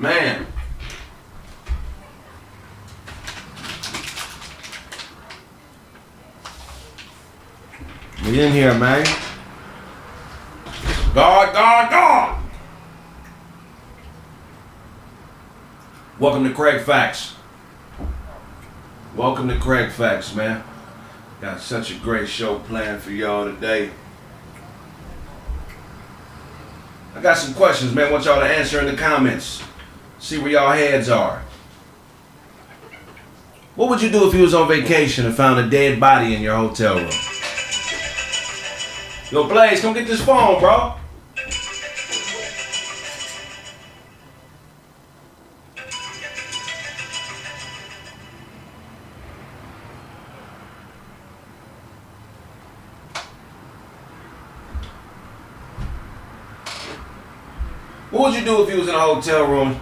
Man. We in here, man. God. Welcome to Kraig Facts. Welcome to Kraig Facts, man. Got such a great show planned for y'all today. I got some questions, man. I want y'all to answer in the comments. See where y'all heads are. What would you do if you was on vacation and found a dead body in your hotel room? Yo, Blaze, come get this phone, bro. What would you do if you was in a hotel room?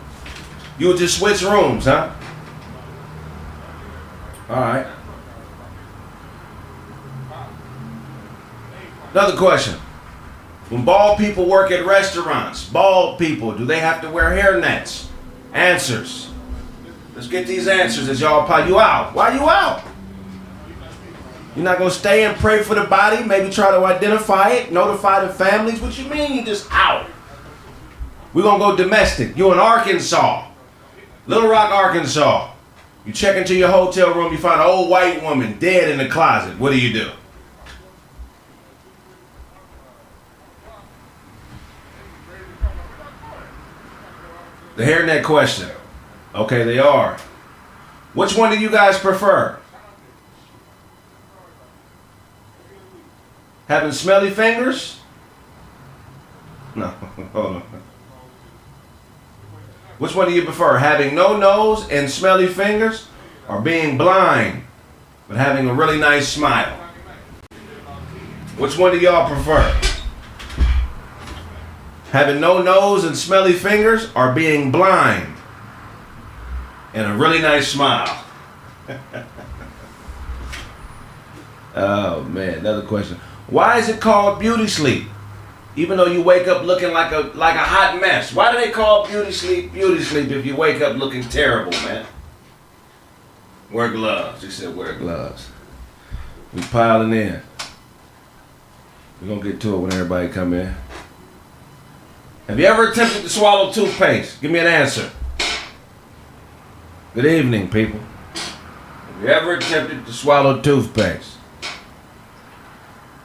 You would just switch rooms, huh? Alright. Another question. When bald people work at restaurants, bald people, do they have to wear hairnets? Answers. Let's get these answers as y'all pile. You out. Why you out? You're not going to stay and pray for the body? Maybe try to identify it? Notify the families? What you mean you just out? We're going to go domestic. You in Arkansas. Little Rock, Arkansas. You check into your hotel room, you find an old white woman dead in the closet. What do? The hairnet question. Okay, they are. Which one do you guys prefer? Having smelly fingers? No, hold on. Which one do you prefer? Having no nose and smelly fingers, or being blind but having a really nice smile? Which one do y'all prefer? Having no nose and smelly fingers, or being blind and a really nice smile? Oh man, another question. Why is it called beauty sleep? Even though you wake up looking like a hot mess. Why do they call beauty sleep if you wake up looking terrible, man? Wear gloves. He said wear gloves. We piling in. We're going to get to it when everybody come in. Have you ever attempted to swallow toothpaste? Give me an answer. Good evening, people. Have you ever attempted to swallow toothpaste?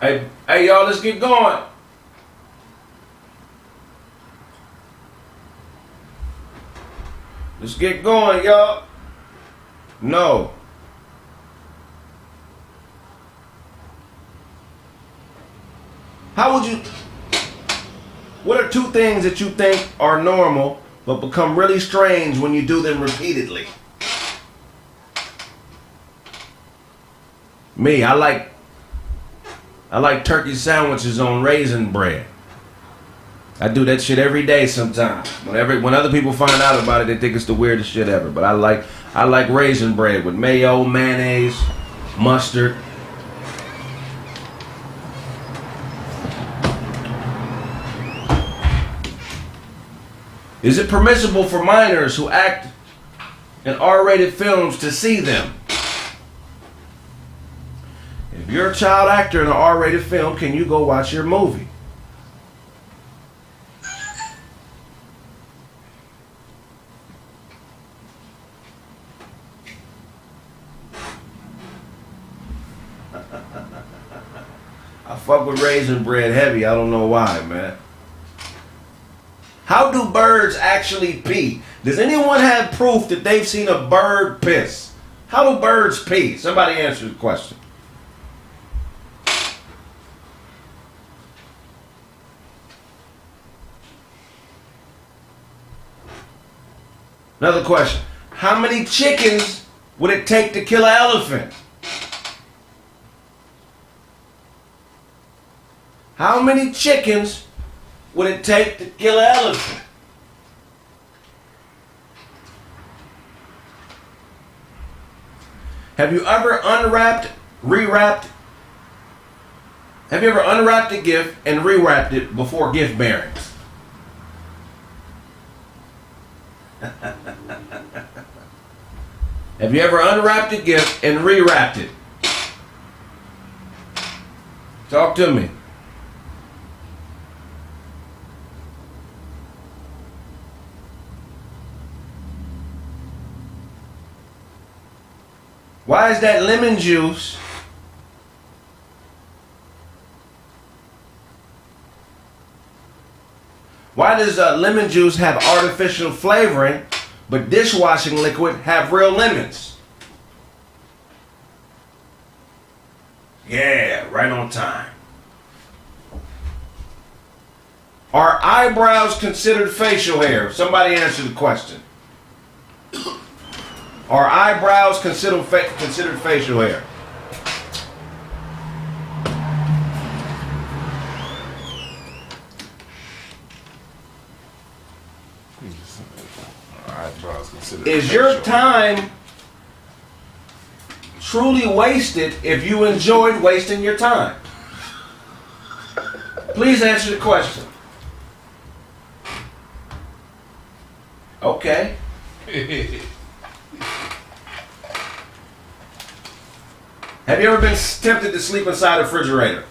Hey, y'all, let's get going. Let's get going, y'all. No. What are two things that you think are normal but become really strange when you do them repeatedly? Me, I like turkey sandwiches on raisin bread. I do that shit every day sometimes. When other people find out about it, they think it's the weirdest shit ever. But I like raisin bread with mayo, mayonnaise, mustard. Is it permissible for minors who act in R-rated films to see them? If you're a child actor in an R-rated film, can you go watch your movie? I fuck with raisin bread heavy. I don't know why, man. How do birds actually pee? Does anyone have proof that they've seen a bird piss? How do birds pee? Somebody answer the question. Another question. How many chickens would it take to kill an elephant? How many chickens would it take to kill an elephant? Have you ever unwrapped, rewrapped? Have you ever unwrapped a gift and rewrapped it before gift bearing? Have you ever unwrapped a gift and rewrapped it? Talk to me. Why is that lemon juice Why does lemon juice have artificial flavoring, but dishwashing liquid have real lemons? Yeah, right on time. Are eyebrows considered facial hair? Somebody answer the question. Are eyebrows considered facial hair? Is your time truly wasted if you enjoyed wasting your time? Please answer the question. Okay. Have you ever been tempted to sleep inside a refrigerator?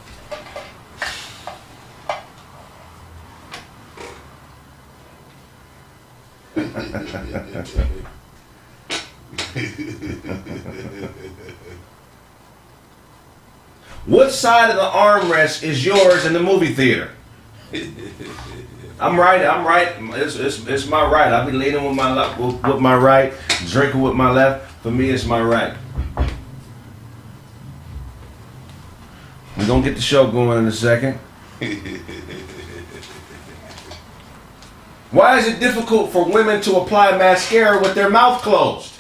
What side of the armrest is yours in the movie theater? I'm right. It's my right. I'll be leaning with my left, with my right, drinking with my left. For me, it's my right. We're gonna get the show going in a second. Why is it difficult for women to apply mascara with their mouth closed?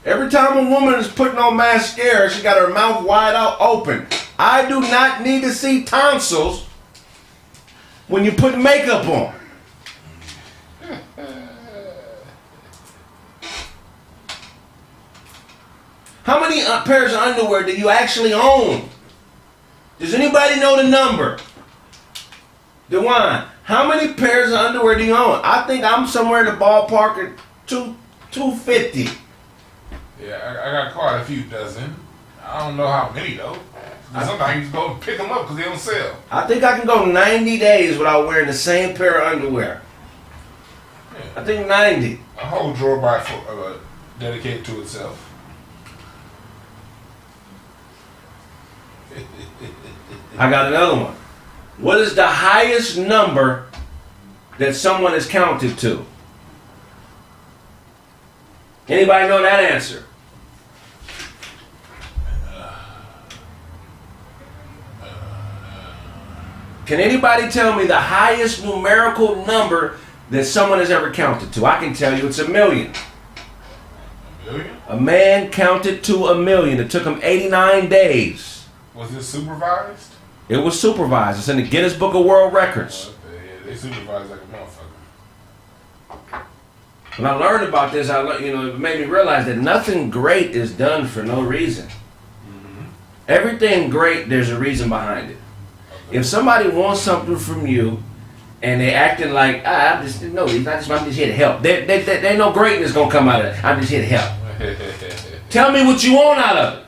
Every time a woman is putting on mascara, she got her mouth wide out open. I do not need to see tonsils when you put makeup on. How many pairs of underwear do you actually own? Does anybody know the number? DeJuan, how many pairs of underwear do you own? I think I'm somewhere in the ballpark at 250. Yeah, I got quite a few dozen. I don't know how many though. Sometimes you just go and pick them up because they don't sell. I think I can go 90 days without wearing the same pair of underwear. Yeah. I think 90. A whole drawer dedicated to itself. I got another one. What is the highest number that someone is counted to? Anybody know that answer? Can anybody tell me the highest numerical number that someone has ever counted to? I can tell you it's 1,000,000. 1,000,000? A man counted to 1,000,000. It took him 89 days. Was it supervised? It was supervised. It's in the Guinness Book of World Records. Yeah, they supervise like a motherfucker. When I learned about this, it made me realize that nothing great is done for no reason. Mm-hmm. Everything great, there's a reason behind it. Okay. If somebody wants something from you, and they acting like, I'm just here to help. There ain't no greatness gonna come out of it. I'm just here to help. Tell me what you want out of it.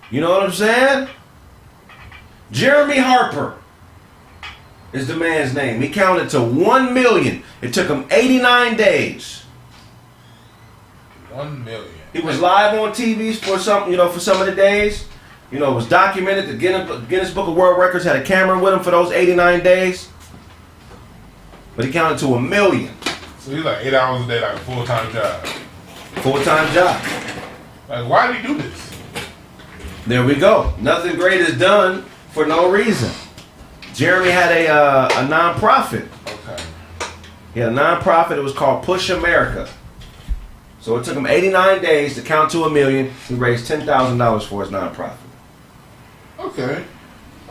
You know what I'm saying? Jeremy Harper is the man's name. He counted to 1,000,000. It took him 89 days. 1,000,000. He was live on TV for some of the days. It was documented. The Guinness Book of World Records had a camera with him for those 89 days. But he counted to 1,000,000. So he's like 8 hours a day, like a full-time job. Full-time job. Like, why did he do this? There we go. Nothing great is done for no reason. Jeremy had a non-profit. Okay. He had a non-profit. It was called Push America. So it took him 89 days to count to 1,000,000. He raised $10,000 for his non-profit. Okay.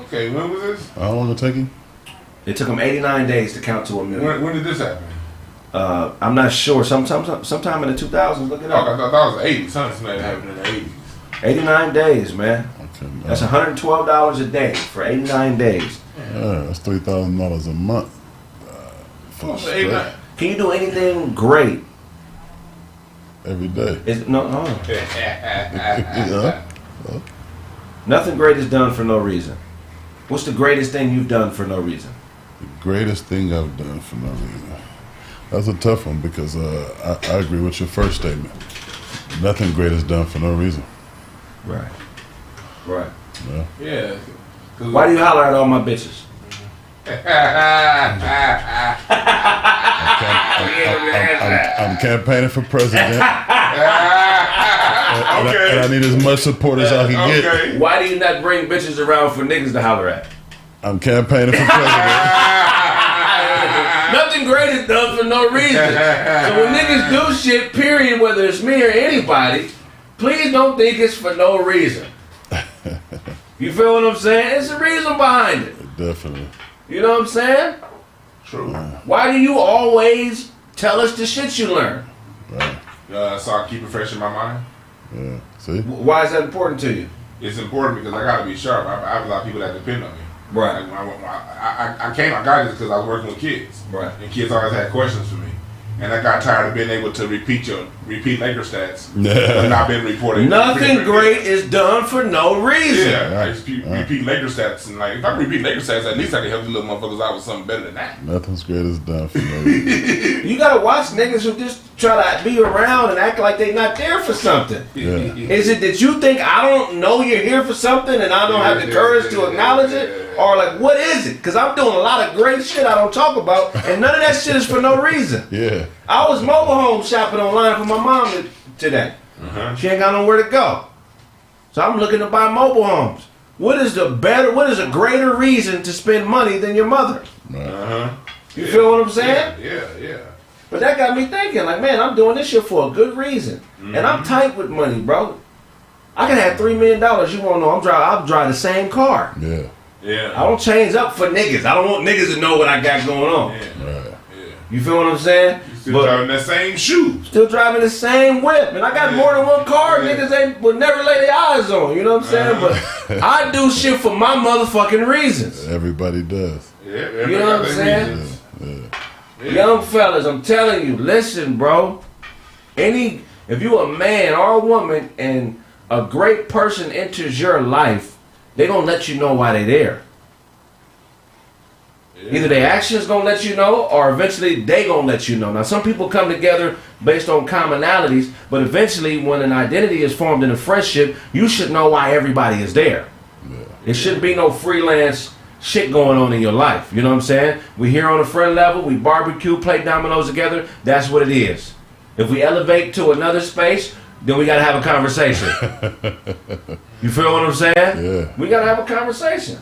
Okay, when was this? How long did it take him? It took him 89 days to count to 1,000,000. When did this happen? I'm not sure. Sometime in the 2000s. Look it up. I thought that was the 80s. Something that happened in the 80s. 89 days, man. Okay, that's $112 a day for 89 days. Yeah, that's $3,000 a month. Can you do anything great? Every day. No. Yeah. Nothing great is done for no reason. What's the greatest thing you've done for no reason? The greatest thing I've done for no reason. That's a tough one because I agree with your first statement. Nothing great is done for no reason. Right. Yeah. Why do you holler at all my bitches? I'm campaigning for president. And I need as much support as I can get. Why do you not bring bitches around for niggas to holler at? I'm campaigning for president. Nothing great is done for no reason. So when niggas do shit, period, whether it's me or anybody, please don't think it's for no reason. You feel what I'm saying? It's a reason behind it. Definitely. You know what I'm saying? True. Why do you always tell us the shit you learn? Right. So I keep it fresh in my mind. Yeah. See? Why is that important to you? It's important because I got to be sharp. I have a lot of people that depend on me. Right. I got this because I was working with kids. Right. And kids always had questions for me. And I got tired of being able to repeat Laker stats, but not being reported. Nothing great is done for no reason. Yeah, I used to repeat Laker stats, and like if I can repeat Laker stats, at least I can help you little motherfuckers out with something better than that. Nothing's great is done for no reason. You gotta watch niggas who just try to be around and act like they not there for something. Yeah. Is it that you think I don't know you're here for something and I don't have the courage to acknowledge it? Or like, what is it? Because I'm doing a lot of great shit I don't talk about, and none of that shit is for no reason. Yeah. I was mobile home shopping online for my mom today. She ain't got nowhere to go. So I'm looking to buy mobile homes. What is a greater reason to spend money than your mother? You feel what I'm saying? Yeah. But that got me thinking, like, man, I'm doing this shit for a good reason. And I'm tight with money, bro. I can have $3 million. You won't know I'll drive the same car. Yeah. I don't change up for niggas. I don't want niggas to know what I got going on. Right. You feel what I'm saying? Still driving that same shoe. Still driving the same whip. And I got more than one car niggas would never lay their eyes on. You know what I'm saying? But I do shit for my motherfucking reasons. Everybody does. Yeah. You know what I'm saying? Yeah. Young fellas, I'm telling you, listen, bro. If you a man or a woman and a great person enters your life, they gonna let you know why they there. Either their actions gonna let you know, or eventually they gonna let you know. Now, some people come together based on commonalities, but eventually, when an identity is formed in a friendship, you should know why everybody is there. It shouldn't be no freelance shit going on in your life. You know what I'm saying? We here on a friend level, we barbecue, play dominoes together. That's what it is. If we elevate to another space, then we gotta have a conversation. You feel what I'm saying? Yeah. We gotta have a conversation.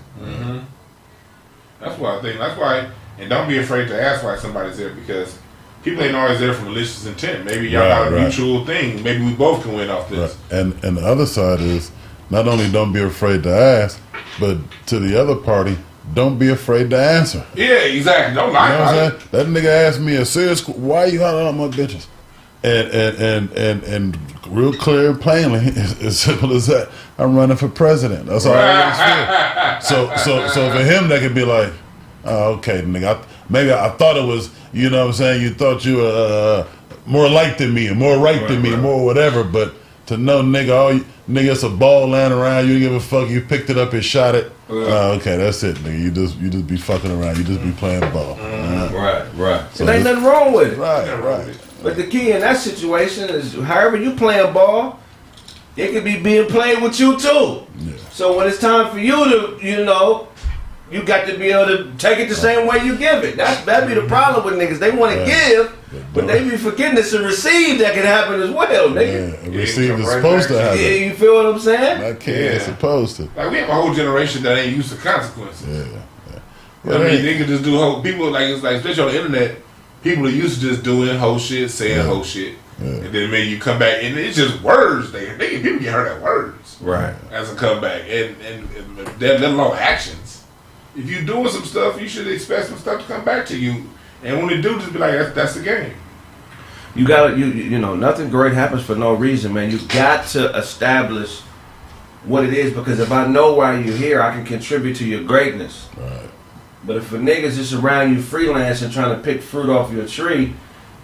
That's why, and don't be afraid to ask why somebody's there, because people ain't always there for malicious intent. Maybe y'all got a mutual thing. Maybe we both can win off this. Right. And the other side is, not only don't be afraid to ask, but to the other party, don't be afraid to answer. Yeah, exactly. Don't lie about it. That nigga asked me a serious, why you hollering at my bitches? And real clear and plainly, as simple as that, I'm running for president. That's all I feel. So for him, that could be like, oh, okay, nigga. Maybe I thought it was, you know what I'm saying, you thought you were more like than me, more right than me, more whatever, but to know, nigga, it's a ball laying around, you didn't give a fuck, you picked it up and shot it. Okay, that's it, nigga. You just be fucking around, you just be playing ball. Right. So there ain't nothing wrong with it. Right. But the key in that situation is, however you playing ball, it could be being played with you too. Yeah. So when it's time for you to, you got to be able to take it the same way you give it. That'd be the problem with niggas. They want to give, but they be forgetting it's a receive that can happen as well, nigga. Yeah, receive is supposed to happen. Yeah, you feel what I'm saying? That kid is supposed to. Like, we have a whole generation that ain't used to consequences. Yeah. I mean, they can just do whole people especially on the internet. People are used to just doing whole shit, saying whole shit, and then maybe you come back and it's just words. People get hurt at words, right? As a comeback, and let alone actions. If you're doing some stuff, you should expect some stuff to come back to you, and when it do, just be like, that's the game. You gotta, nothing great happens for no reason, man. You got to establish what it is, because if I know why you're here, I can contribute to your greatness. Right. But if a nigga's just around you freelancing trying to pick fruit off your tree,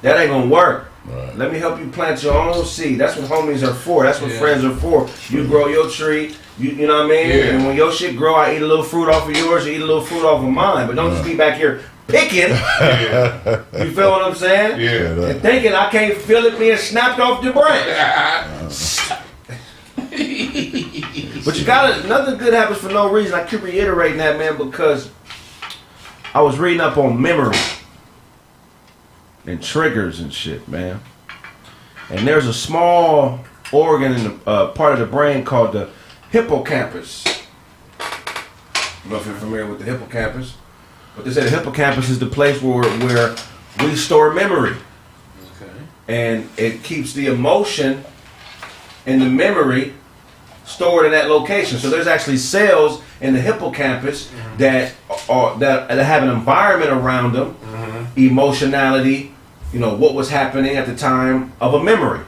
That ain't gonna work. Right. Let me help you plant your own seed. That's what homies are for. That's what friends are for. You grow your tree. You know what I mean? Yeah. And when your shit grow, I eat a little fruit off of yours. You eat a little fruit off of mine. But don't just be back here picking. You feel what I'm saying? Yeah. And thinking I can't feel it being snapped off the branch. But you gotta, nothing good happens for no reason. I keep reiterating that, man, because I was reading up on memory and triggers and shit, man. And there's a small organ in the part of the brain called the hippocampus. I don't know if you're familiar with the hippocampus, but they say the hippocampus is the place where we store memory. Okay. And it keeps the emotion and the memory stored in that location. So there's actually cells in the hippocampus that have an environment around them, emotionality, you know, what was happening at the time of a memory.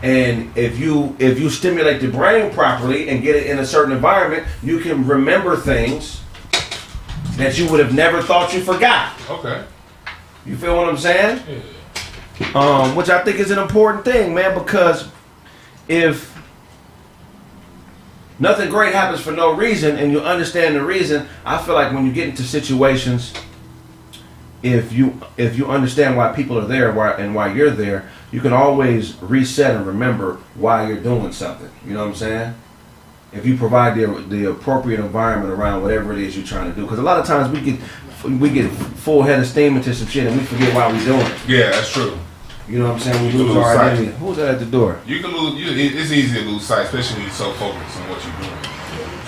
And if you stimulate the brain properly and get it in a certain environment, you can remember things that you would have never thought you forgot. Okay. You feel what I'm saying? Yeah. Which I think is an important thing, man, because if nothing great happens for no reason and you understand the reason, I feel like when you get into situations, if you understand why people are there and why you're there, you can always reset and remember why you're doing something. You know what I'm saying? If you provide the appropriate environment around whatever it is you're trying to do. Because a lot of times we get full head of steam into some shit and we forget why we're doing it. Yeah, that's true. You know what I'm saying? We You lose lose our sight. identity. Who's that at the door? You can lose. It's easy to lose sight, especially when you're so focused on what you're doing.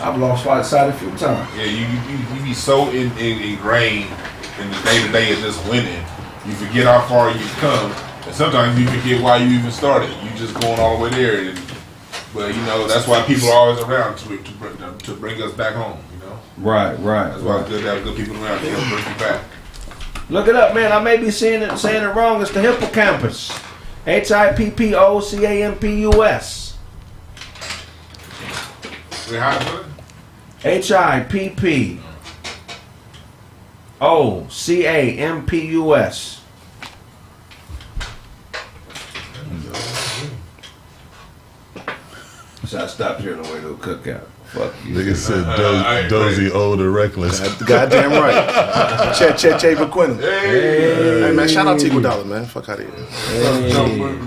I've lost sight a few times. Yeah, you be so ingrained in the day to day of just winning, you forget how far you've come, and sometimes you forget why you even started. You just going all the way there, but you know that's why people are always around to bring us back home. You know, Right. that's why it's good to have good people around to help bring you back. Look it up, man. I may be saying it wrong. It's the hippocampus. HIPPOCAMPUS. Wait, how to HIPPOCAMPUS. So I stopped here on the way to a cookout. Fuck you. Nigga said dozy, old, and reckless. Goddamn right. Che McQuinn. Hey man, shout out to Iguodala, man. Fuck out of here.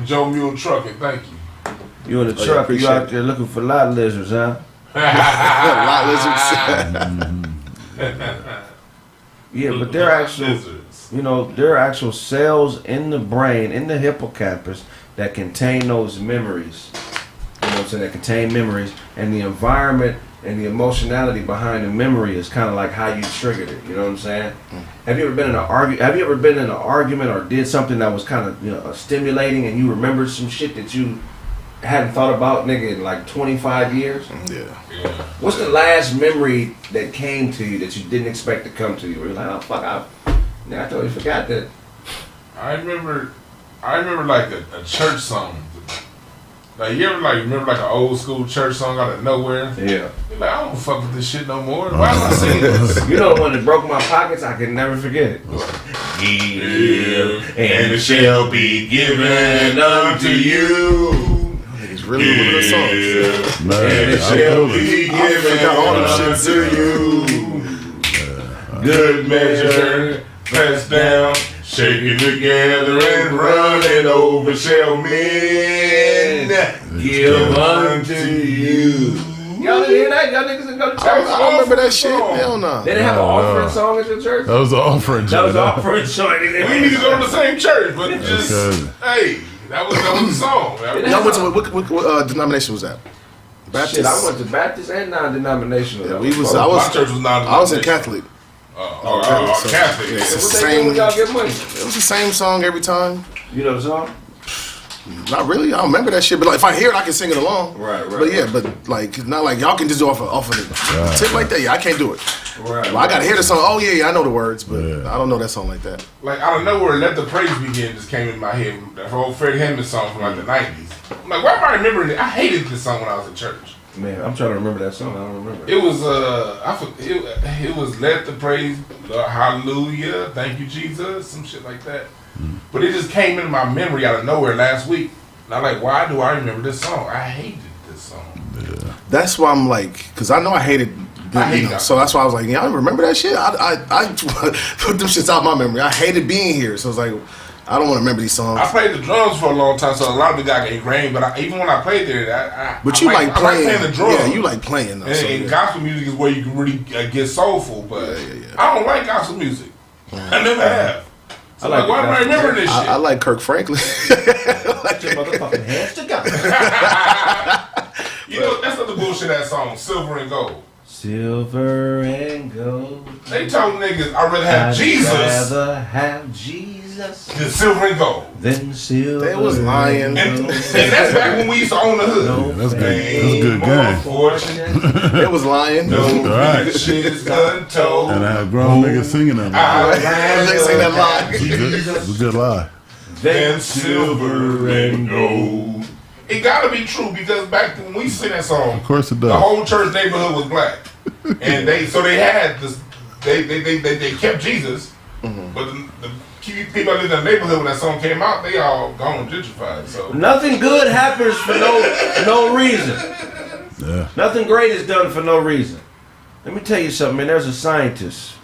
Joe Mule Trucking, thank you. You in the truck, you out there looking for lot lizards, huh? Lot lizards. Yeah, but they're actual, you know, there are actual cells in the brain, in the hippocampus, that contain those memories. You know what I'm saying? That contain memories, and the environment and the emotionality behind the memory is kind of like how you triggered it. You know what I'm saying? Have you ever been in an argument or did something that was kind of, you know, stimulating, and you remembered some shit that you hadn't thought about, nigga, in like 25 years? Yeah. What's the last memory that came to you that you didn't expect to come to you? Where you're like, oh fuck, I totally forgot that. I remember like a church song. Like you ever remember like an old school church song out of nowhere? Yeah. You're like, I don't fuck with this shit no more. Why am I singing this? You know the one that broke my pockets? I can never forget it. Give, and it shall be given unto you. It's really one of the songs. Man, And it shall be forgot all them given shit unto you. Good measure, pressed down, shake it together and run it over, shall men give unto you. Y'all didn't hear that? Y'all niggas didn't go to church? I don't remember that shit. Hell no. They didn't have an offering song at your church? That was the offering. That was joint. offering song. We need to go to the same church, but just hey, that was the song. Y'all went to what denomination was that? Baptist. Shit, I went to Baptist and non-denominational. Yeah, My church was not. I was in Catholic. Catholic. Yeah, it's the What they do when same. y'all get money? It was the same song every time. You know the song? Not really. I don't remember that shit. But like, if I hear it, I can sing it along. Right. But yeah, but like, not like y'all can just do off of the tip like that. Yeah, I can't do it. Right. Well, I gotta hear the song. Oh yeah, I know the words, but I don't know that song like that. Like out of nowhere, "Let the Praise Begin" just came in my head. That whole Freddie Hammond song from like the '90s. I'm like, why am I remembering it? I hated this song when I was in church. Man, I'm trying to remember that song. I don't remember. It was it was "Let the Praise," Hallelujah, thank you Jesus, some shit like that. But it just came into my memory out of nowhere last week. And I'm like, why do I remember this song? I hated this song. Yeah. That's why I'm like, because I know I hated. So that's why I was like, yeah, I remember that shit. I put them shits out my memory. I hated being here. So it's like, I don't want to remember these songs. I played the drums for a long time, so a lot of it got ingrained. But even when I played there, But you like playing the drums. Yeah, you like playing. Though, and gospel music is where you can really get soulful. But I don't like gospel music. I never have. So why am I remembering this shit? I like Kirk Franklin. Put your motherfucking hands together. You know, that's not the bullshit that song, Silver and Gold. Silver and gold. They told niggas I'd rather have Jesus. I'd rather have Jesus than silver and gold. Than silver. They was lying. And that's back when we used to own the hood. Yeah, that's good. That's a good game. Fortune. They was lying. No, right. shit is untold. And I have grown niggas singing that. They say that lie. It's a good lie. Than silver and gold. It gotta be true because back when we sing that song, Of course it does. the whole church neighborhood was black, and they had this. They kept Jesus, but the people that lived in the neighborhood when that song came out, they all gone and gentrified. So Nothing good happens for no reason. Yeah. Nothing great is done for no reason. Let me tell you something, man. There's a scientist.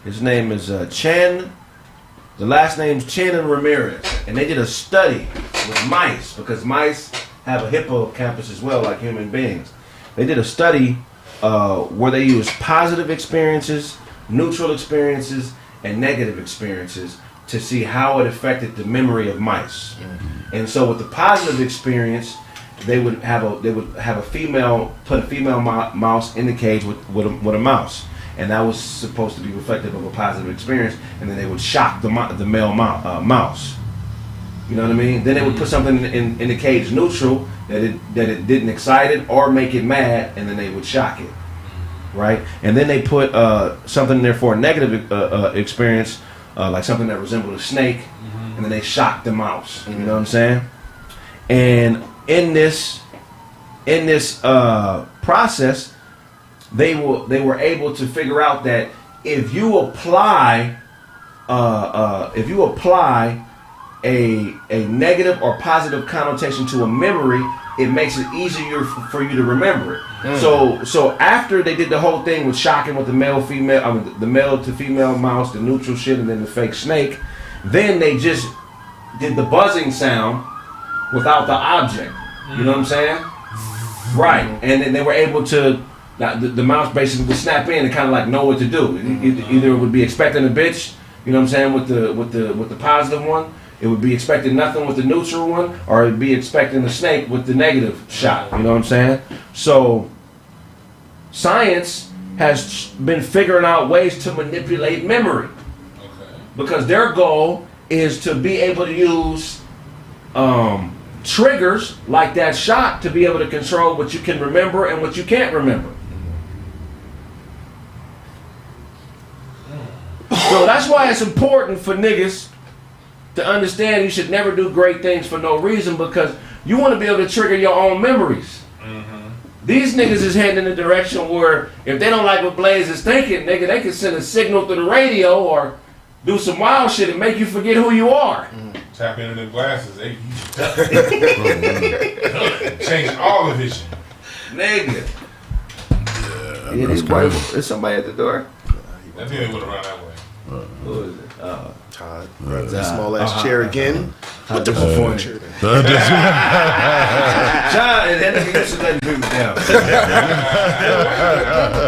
His name is Chen. The last name's Chen and Ramirez. And they did a study with mice, because mice have a hippocampus as well, like human beings. They did a study where they used positive experiences, neutral experiences, and negative experiences to see how it affected the memory of mice. And so with the positive experience, they would have a female, put a female mouse in the cage with a mouse. And that was supposed to be reflective of a positive experience, and then they would shock the male mouse. You know what I mean? Then they would put something in the cage neutral that it didn't excite it or make it mad, and then they would shock it, right? And then they put something in there for a negative experience, like something that resembled a snake, and then they shocked the mouse. You know what I'm saying? And in this process, they were able to figure out that if you apply a negative or positive connotation to a memory, it makes it easier for you to remember it. So after they did the whole thing with shocking with the male to female mouse, the neutral shit, and then the fake snake, then they just did the buzzing sound without the object. You know what I'm saying? Right. And then they were able to. The mouse basically would snap in and kind of like know what to do. Either it would be expecting a bitch, you know what I'm saying, with the positive one. It would be expecting nothing with the neutral one, or it'd be expecting the snake with the negative shot. You know what I'm saying? So science has been figuring out ways to manipulate memory, because their goal is to be able to use triggers like that shot to be able to control what you can remember and what you can't remember. So that's why it's important for niggas to understand you should never do great things for no reason, because you want to be able to trigger your own memories. These niggas is heading in a direction where if they don't like what Blaze is thinking, nigga, they can send a signal through the radio or do some wild shit and make you forget who you are. Tap into the glasses, change all the vision. Nigga. Yeah, that's crazy. Is somebody at the door? I think they would have run that way. Who is it? Todd. That small ass chair again. What the fuck? John, and that nigga used to letting people down.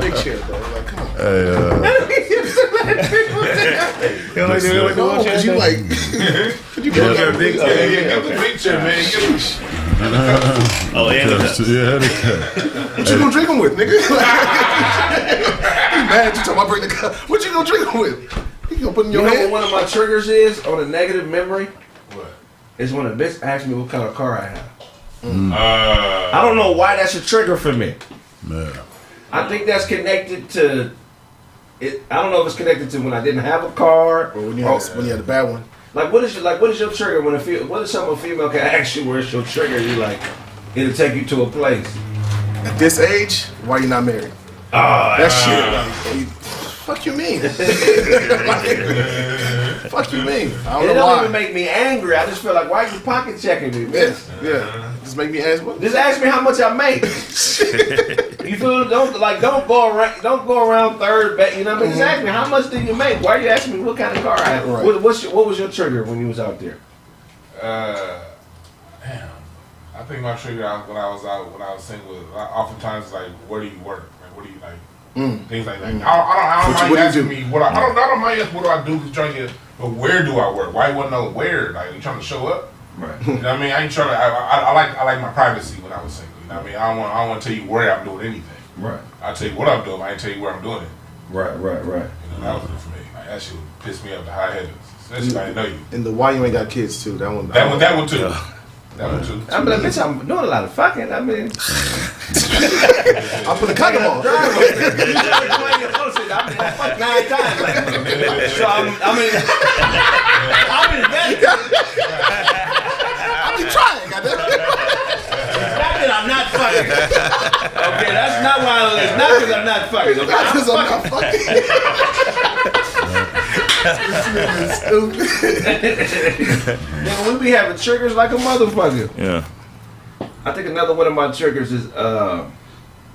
Big chair, though. Like, come on. Because you like. You go get a big chair. Yeah, get the big chair, man. Oh, yeah. What you gonna drink them with, nigga? He's mad you talking about bring the cup. What you gonna drink them with? You gonna put in your You know hand? what one of my triggers is on a negative memory? What? Is when a bitch asks me what kind of car I have. I don't know why that's a trigger for me. Yeah. I think that's connected to it. I don't know if it's connected to when I didn't have a car, Or when you had the bad one. like what is your trigger when what is something a female can ask you? Where's your trigger? You like it'll take you to a place. At this age, why you not married? That shit, like, fuck you mean? Fuck you mean? I It don't know don't why. even make me angry. I just feel like, why are you pocket checking me? Man? Yeah. Just make me ask what. Just ask me how much I make. You feel? Don't go around third. You know what I mean? Just ask me how much do you make. Why are you asking me what kind of car I have? Right. What was your trigger when you was out there? Damn. I think my trigger when I was single was oftentimes like, where do you work? Like, what do you like? Things like that. I don't mind asking me what I don't mind asking what do I do because trying to get, but where do I work? Why you want to know where? Like, you trying to show up? Right. You know what I mean? I ain't trying to. I like my privacy when I was single. You know what I mean? I don't want to tell you where I'm doing anything. Right. I'll tell you what I'm doing. I ain't tell you where I'm doing it. Right. You know, that was it for me. Like, that shit would piss me up to high heavens. Especially if I didn't know you. And the why you ain't got kids too. That one too. That one too. I'm like, bitch, I'm doing a lot of fucking. I mean, I put a condom on. I fucked 9 times. So I'm invested. I be trying, goddamn. Not that I'm not fucking. Okay, that's not why. It's not because I'm not fucking. Okay, Not because I'm not fucking. Stupid. Then we be having triggers like a motherfucker. Yeah. I think another one of my triggers is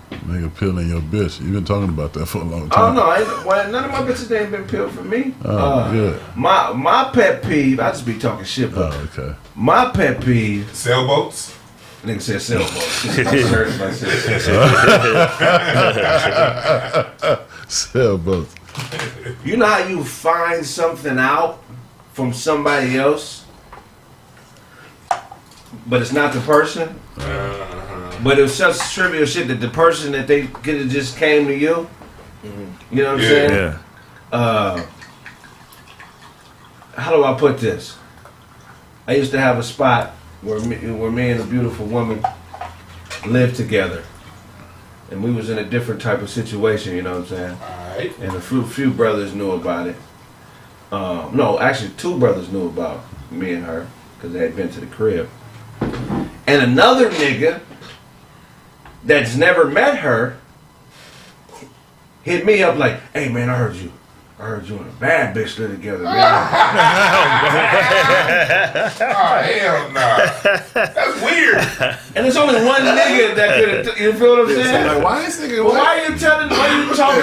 Nigga peeling your bitch. You've been talking about that for a long oh time. no, none of my bitches ain't been peeled for me. Oh, good. My pet peeve, I just be talking shit, but Oh, okay. my pet peeve, Sailboats. nigga said sailboat. I heard myself. Sailboats. You know how you find something out from somebody else, but it's not the person? But it was such trivial shit that the person that they could have just came to you. You know what I'm saying? Yeah. How do I put this? I used to have a spot where me and a beautiful woman lived together. And we was in a different type of situation, you know what I'm saying? Alright. And a few brothers knew about it. No, actually 2 brothers knew about me and her because they had been to the crib. And another nigga that's never met her hit me up like, "Hey man, I heard you and a bad bitch live together, man." Oh hell no. That's weird. And there's only one nigga that could have. You feel what I'm So saying? like, why this nigga? Well, why are you talking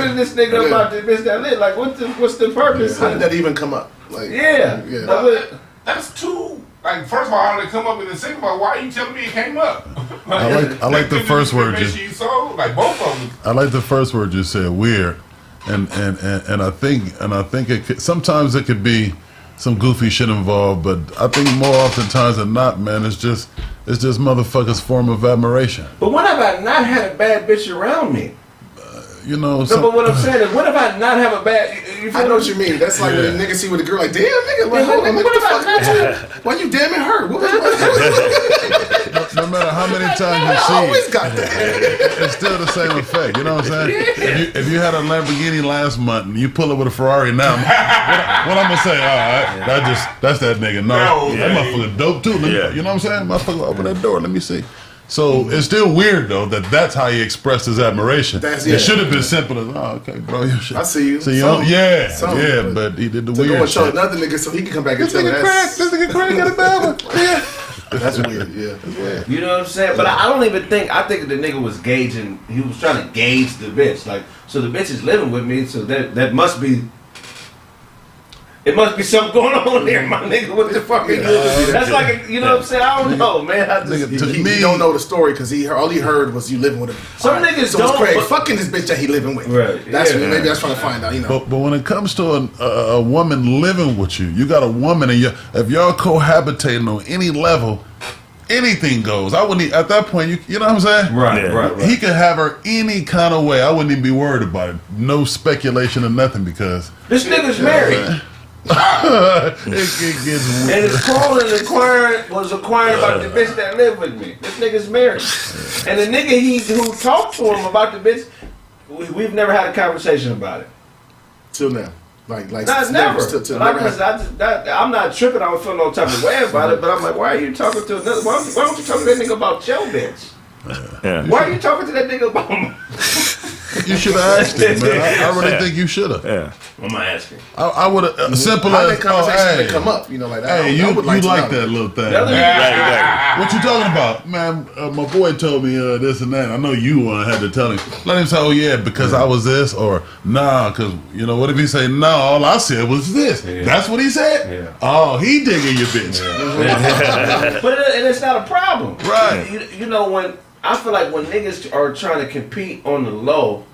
to this nigga about the bitch that live? Like, what's the purpose? How did that even come up? Like, Yeah. That's too. Like, first of all, how did it come up? And then second of all, why are you telling me it came up? I like the first word you sold. Like both of them. I like the first word you said, weird, and I think it could, sometimes it could be some goofy shit involved, but I think more oftentimes than not, man, it's just motherfuckers' form of admiration. But when have I not had a bad bitch around me? You know. No, but what I'm saying is, when have I not have a bad? You feel I know what you mean. That's like when a nigga see with a girl, like, damn, nigga, like, hold on, what the fuck happened? Why you damning her? No matter how many times you I see always it, got that. it's still the same effect. You know what I'm saying? If you had a Lamborghini last month and you pull up with a Ferrari now, what I'm gonna say? All right, that's that nigga. No, that motherfucker dope too. You know what I'm saying? Motherfucker, open that door. Let me see. So it's still weird though that's how he expressed his admiration. It should have been simple as, oh, okay, bro, you shit. I see you. But he did the To weird go and show shit. another nigga so he can come back and This tell nigga Kraig got a bad one. Yeah. That's weird. Yeah, that's weird. You know what I'm saying? But I don't even think. I think the nigga was gauging. He was trying to gauge the bitch. Like, so the bitch is living with me. So that must be. It must be something going on here, my nigga. What the fuck are you doing? That's like, you know what I'm saying? I don't know, man. I just, He don't know the story because all he heard was you living with him. Some niggas so don't. It's Kraig But, fucking this bitch that he living with. Right. That's Yeah. maybe that's trying to find out. You know. But when it comes to a woman living with you, you got a woman, and if y'all cohabitating on any level, anything goes. I wouldn't at that point. You know what I'm saying? right. He could have her any kind of way. I wouldn't even be worried about it. No speculation or nothing because This nigga's married. it gets And his call and was inquiring about the bitch that lived with me. This nigga's married. And the nigga who talked to him about the bitch, we've never had a conversation about it. Till now. Like Not never. Till Like, never. 'cause I'm not tripping. I don't feel no type of way about it. But I'm like, why are you talking to another? Why don't you talk to that nigga about your bitch? Yeah. Why are you talking to that nigga about? You should have asked him, man. I really think you should have. Yeah. What am I asking? I would have simple How as that conversation come up, you know, like that. Hey, you like that little thing. What you talking about, man? My boy told me this and that. I know you had to tell him. Let him say, "Oh yeah, because I was this," or "Nah, because you know what if he say no? All I said was this." Yeah. That's what he said. Yeah. Oh, he digging your bitch. Yeah. But it's not a problem, right? You know when I feel like when niggas are trying to compete on the low.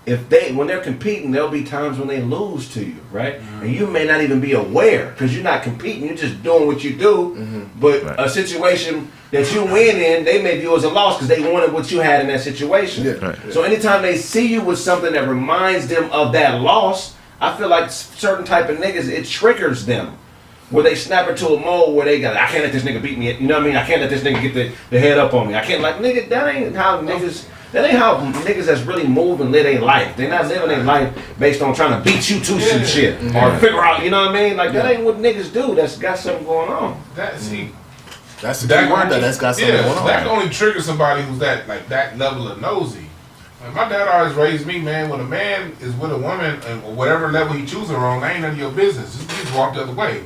When they're competing, there'll be times when they lose to you, right? Mm-hmm. And you may not even be aware because you're not competing. You're just doing what you do. Mm-hmm. But a situation that you win in, they may view as a loss because they wanted what you had in that situation. Yeah. Right. So anytime they see you with something that reminds them of that loss, I feel like certain type of niggas, it triggers them. Where they snap into a mode where they go, I can't let this nigga beat me. You know what I mean? I can't let this nigga get the head up on me. I can't nigga, that ain't how niggas... That ain't how niggas that's really move and live their life. They're not living their life based on trying to beat you to some shit. Or figure out, you know what I mean? Like, that ain't what niggas do. That's got something going on. That's the key word that's got something going on. That can only trigger somebody who's that level of nosy. Like, my dad always raised me, man, when a man is with a woman and whatever level he chooses her on, that ain't none of your business. Just walk the other way.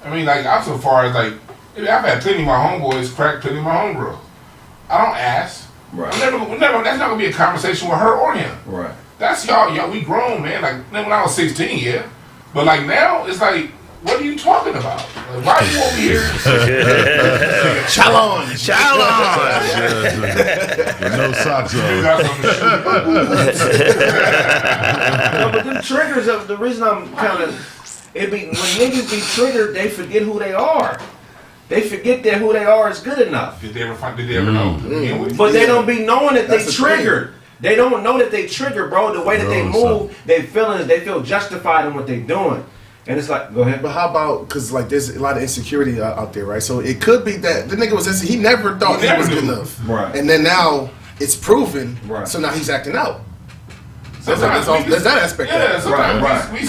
I mean, like, I'm so far as, like, I've had plenty of my homeboys crack plenty of my homegirls. I don't ask. Right. Never, that's not gonna be a conversation with her or him. Right. That's y'all. We grown, man. Like when I was 16, yeah. But like now, it's like, what are you talking about? Like, why are you over here? Challenge. No socks on. No, but them triggers of the reason I'm kind of when niggas be triggered, they forget who they are. They forget that who they are is good enough. Did they ever know? But they don't be knowing that they triggered. They don't know that they triggered, bro. The way that they move, they feel justified in what they're doing. And it's like, go ahead. But how about, because like there's a lot of insecurity out there, right? So it could be that the nigga was insecure. He never thought he was good enough. Right. And then now it's proven. Right. So now he's acting out. There's that aspect. Yeah, sometimes we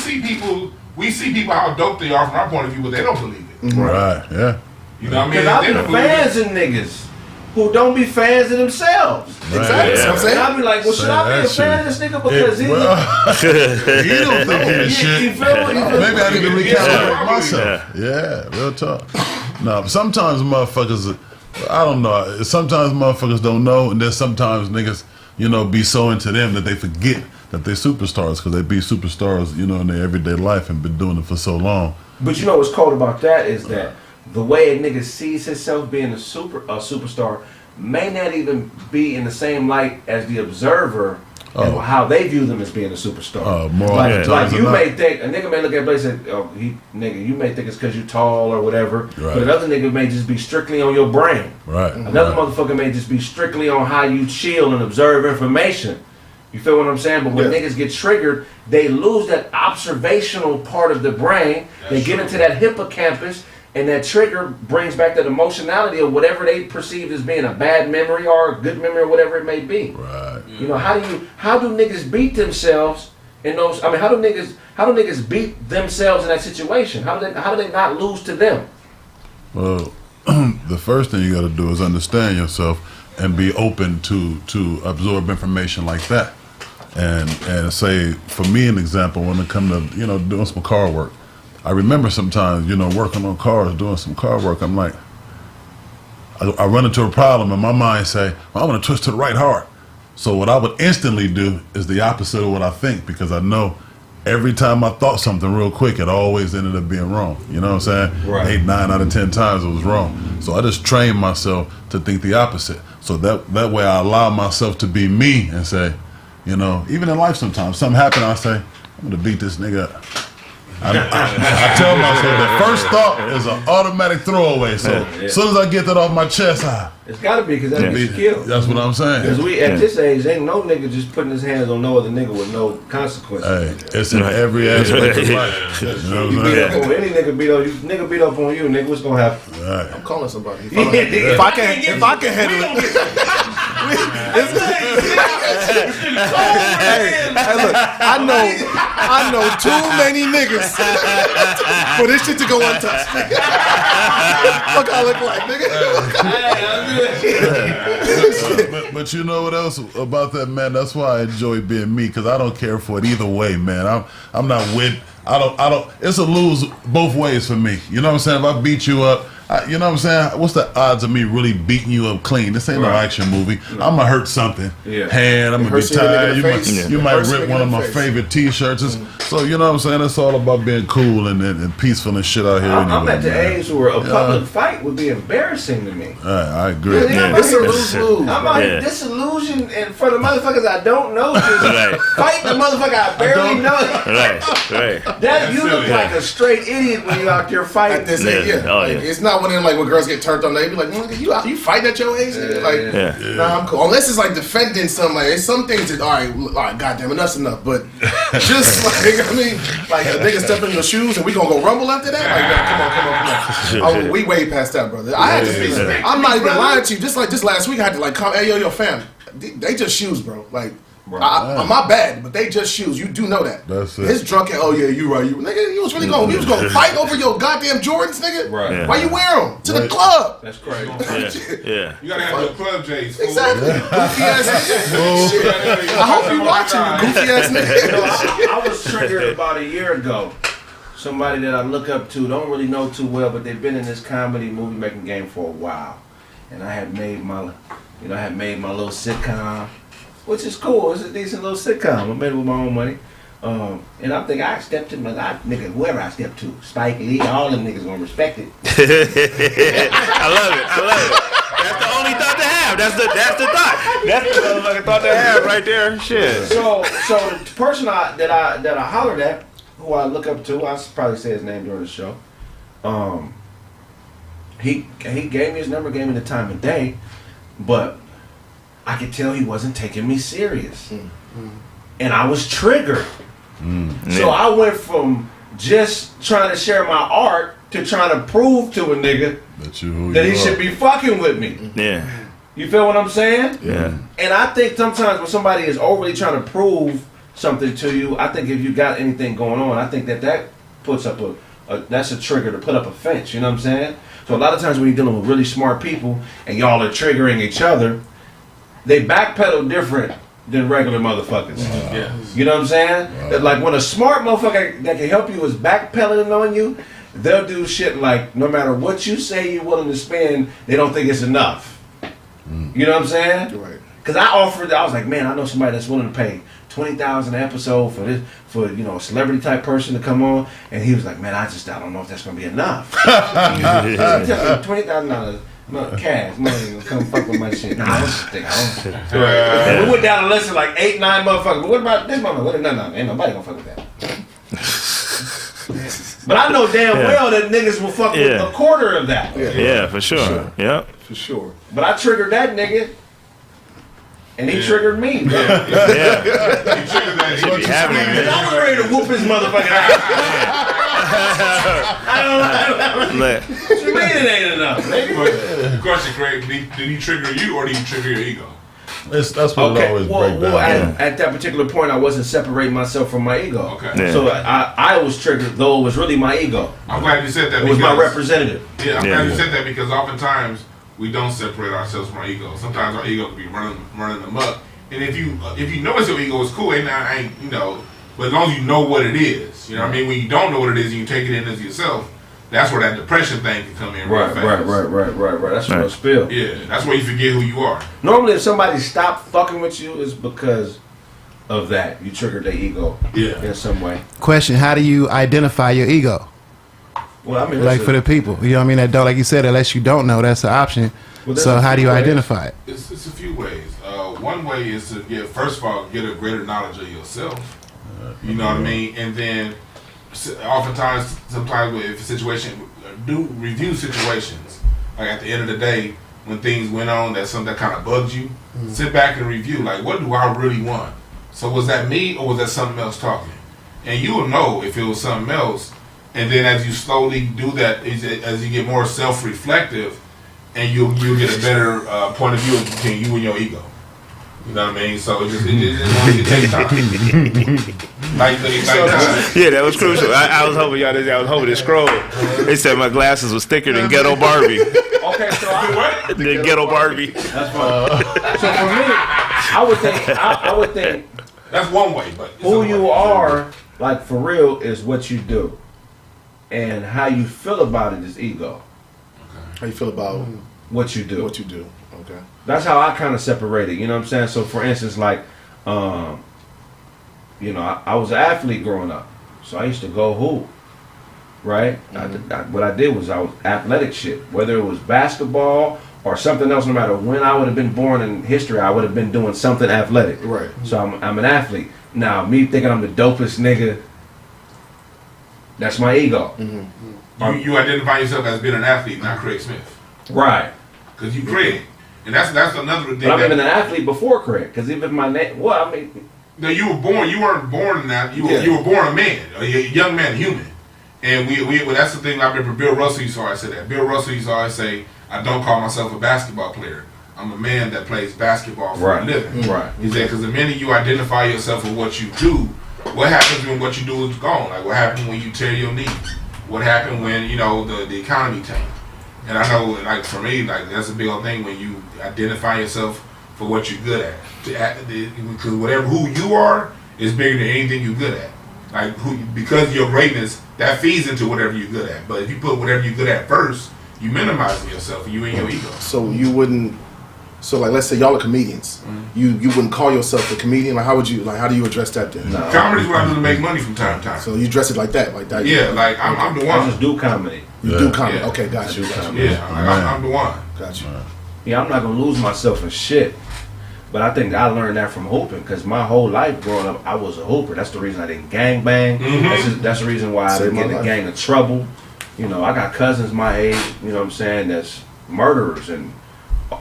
see people how dope they are from our point of view, but they don't believe it. Mm-hmm. Right, yeah. You know what I mean? Because I be fans of niggas who don't be fans of themselves. Right. Exactly. Yeah. And I be like, well, should I be a fan of this nigga because he don't think he's shit. You feel me? Maybe I need to recalibrate myself. Yeah, real talk. No, sometimes motherfuckers, I don't know. Sometimes motherfuckers don't know, and then sometimes niggas, be so into them that they forget that they're superstars because they be superstars, in their everyday life and been doing it for so long. But you know what's cold about that is that the way a nigga sees himself being a superstar may not even be in the same light as the observer and how they view them as being a superstar. Like you may think, a nigga may look at a place and say, oh, you may think it's because you tall or whatever, right. But another nigga may just be strictly on your brain. Right. Another motherfucker may just be strictly on how you chill and observe information. You feel what I'm saying? But when niggas get triggered, they lose that observational part of the brain. They get into that hippocampus. And that trigger brings back that emotionality of whatever they perceive as being a bad memory or a good memory or whatever it may be. Right. How do niggas beat themselves in those? I mean, how do niggas beat themselves in that situation? How do they not lose to them? Well, the first thing you got to do is understand yourself and be open to absorb information like that. And say, for me, an example, when it comes to doing some car work. I remember sometimes, working on cars, doing some car work, I'm like, I run into a problem and my mind say, well, I'm going to twist to the right hard. So what I would instantly do is the opposite of what I think, because I know every time I thought something real quick, it always ended up being wrong. You know what I'm saying? Right. 8, 9 out of 10 times it was wrong. So I just trained myself to think the opposite. So that way I allow myself to be me and say, even in life sometimes, something happen, I say, I'm going to beat this nigga up. I tell myself the first thought is an automatic throwaway. So as soon as I get that off my chest, it's got to be because that be skill. That's what I'm saying. Because we at this age, ain't no nigga just putting his hands on no other nigga with no consequences. Hey, it's in every aspect of life. You beat up on any nigga beat up you. Nigga beat up on you, nigga. What's gonna happen? Right. I'm calling somebody. If I can handle it. look, I know too many niggas for this shit to go untouched. Look how I look like, nigga. But you know what else about that, man? That's why I enjoy being me, because I don't care for it either way, man. I'm not with. I don't. It's a lose both ways for me. You know what I'm saying? If I beat you up, you know what I'm saying? What's the odds of me really beating you up clean? This ain't no action movie. I'm gonna hurt something. Hand, I'm gonna be tired. You might rip one of my favorite T-shirts. So you know what I'm saying? It's all about being cool and peaceful and shit out here. I'm at the age where a public fight would be embarrassing to me. I agree. It's a lose-lose. I'm out here disillusioned in front of motherfuckers I don't know. Fighting a motherfucker I barely know. Right. That you look like a straight idiot when you out there fighting. It's not one of them like when girls get turned on. They be like, you fighting at your age? Nah, I'm cool. Unless it's like defending something. Like some things that all right, goddamn, enough's enough. But just like I mean, like a nigga step in your shoes and we gonna go rumble after that. Like, come on. We way past that, brother. I had to be. I'm not even lying to you. Just last week, I had to like come. Hey, yo, fam. They just shoes, bro. Like. My bad, but they just shoes. You do know that. That's it. His drunken. Oh yeah, you right. You nigga. You was really going. You was going to fight over your goddamn Jordans, nigga. Right. Yeah. Why you wear them to the club? That's crazy. Yeah. You gotta have your club J's. Exactly. Goofy ass nigga. I hope you watching, you goofy ass nigga. I was triggered about a year ago. Somebody that I look up to, don't really know too well, but they've been in this comedy movie making game for a while, and I had made my little sitcom. Which is cool. It's a decent little sitcom. I made it with my own money. And I think I stepped to whoever I stepped to, Spike Lee, all them niggas gonna respect it. I love it. That's the only thought to have. That's the thought. That's the motherfucking thought to have right there. Shit. So the person that I hollered at, who I look up to, I'll probably say his name during the show. He gave me his number, gave me the time of day, but I could tell he wasn't taking me serious. And I was triggered. So I went from just trying to share my art to trying to prove to a nigga that he should be fucking with me. Yeah. You feel what I'm saying? Yeah. And I think sometimes when somebody is overly trying to prove something to you, I think if you got anything going on, I think that puts up that's a trigger to put up a fence. You know what I'm saying? So a lot of times when you're dealing with really smart people and y'all are triggering each other, they backpedal different than regular motherfuckers. You know what I'm saying? That like when a smart motherfucker that can help you is backpedaling on you, they'll do shit like no matter what you say you're willing to spend, they don't think it's enough. You know what I'm saying? Right. Because I was like, man, I know somebody that's willing to pay $20,000 an episode for a celebrity type person to come on, and he was like, man, I don't know if that's gonna be enough. $20,000. Cash money come fuck with my shit. Nah, I don't think. We went down the list of like 8, 9 motherfuckers. But what about this motherfucker? No, ain't nobody gonna fuck with that. But I know damn well that niggas will fuck with a quarter of that. Yeah, for sure. Yeah, for sure. But I triggered that nigga, and he triggered me. He triggered that. He be having it. And I was ready to whoop his motherfucking ass. I don't know. What you mean it ain't enough, nigga? Question, Kraig. Did he trigger you or did he trigger your ego? That's what it always breaks down. At that particular point, I wasn't separating myself from my ego. Okay. Yeah. So I was triggered, though it was really my ego. I'm glad you said that. It was my representative. Yeah, I'm glad you said that because oftentimes we don't separate ourselves from our ego. Sometimes our ego can be running them up. And if you notice your ego is cool, but as long as you know what it is, you know what I mean? When you don't know what it is and you take it in as yourself, that's where that depression thing can come in real fast. Right. That's what I feel. Yeah, that's where you forget who you are. Normally, if somebody stopped fucking with you, it's because of that. You triggered their ego in some way. Question, how do you identify your ego? Well, I mean, like for the people, you know what I mean? That don't, like you said, unless you don't know, that's an option. Well, so how do you identify it? It's a few ways. One way is to first of all, get a greater knowledge of yourself. You know what I mean? And then sometimes with a situation, do review situations. Like at the end of the day, when things went on, that's something that kind of bugged you. Sit back and review. Like, what do I really want? So was that me or was that something else talking? And you will know if it was something else. And then as you slowly do that, as you get more self-reflective, and you'll get a better point of view between you and your ego. You know what I mean? So it takes time. like Yeah, that was crucial. I was hoping y'all did. I was hoping to scroll. They said my glasses was thicker than Ghetto Barbie. Okay, so what? The Ghetto Barbie. That's fine. So for me, I would think that's one way, but who you are, like for real, is what you do, and how you feel about it is ego. Okay. How you feel about what you do? What you do? Okay. That's how I kind of separate it. You know what I'm saying? So for instance, like, I was an athlete growing up, so I used to go hoop. Right? What I did was I was athletic shit, whether it was basketball or something else. No matter when I would have been born in history, I would have been doing something athletic. Right. So I'm an athlete. Now, me thinking I'm the dopest nigga, that's my ego. Mm-hmm. You identify yourself as being an athlete, not Kraig Smith. Right. Because you Kraig. And that's another thing. But I've been an athlete before Kraig, because even my name, no, you were born, you weren't born in that. You were born a man, a young man, human. And well, that's the thing I remember Bill Russell used to always say that. Bill Russell used to always say, I don't call myself a basketball player. I'm a man that plays basketball for a living. Right. He said, because the minute you identify yourself with what you do, what happens when what you do is gone? Like, what happens when you tear your knee? What happened when, the economy tanked? And I know, like, for me, like, that's a big old thing when you identify yourself for what you're good at. Because who you are is bigger than anything you're good at. Like, because of your greatness, that feeds into whatever you're good at. But if you put whatever you're good at first, you minimizing yourself and you and your ego. So you wouldn't. So like, let's say y'all are comedians. You wouldn't call yourself a comedian. Like, how do you address that then? No. Comedy's what I do to make money from time to time. So you dress it like that. Yeah, like I'm the one. I just do comedy. You do comedy. Yeah. Okay, got you. Yeah, I'm the one. Got you. Yeah, I'm not gonna lose myself in shit. But I think I learned that from hooping, because my whole life growing up, I was a hooper. That's the reason I didn't gangbang. That's the reason why I didn't get in a gang of trouble. I got cousins my age, what I'm saying, that's murderers, and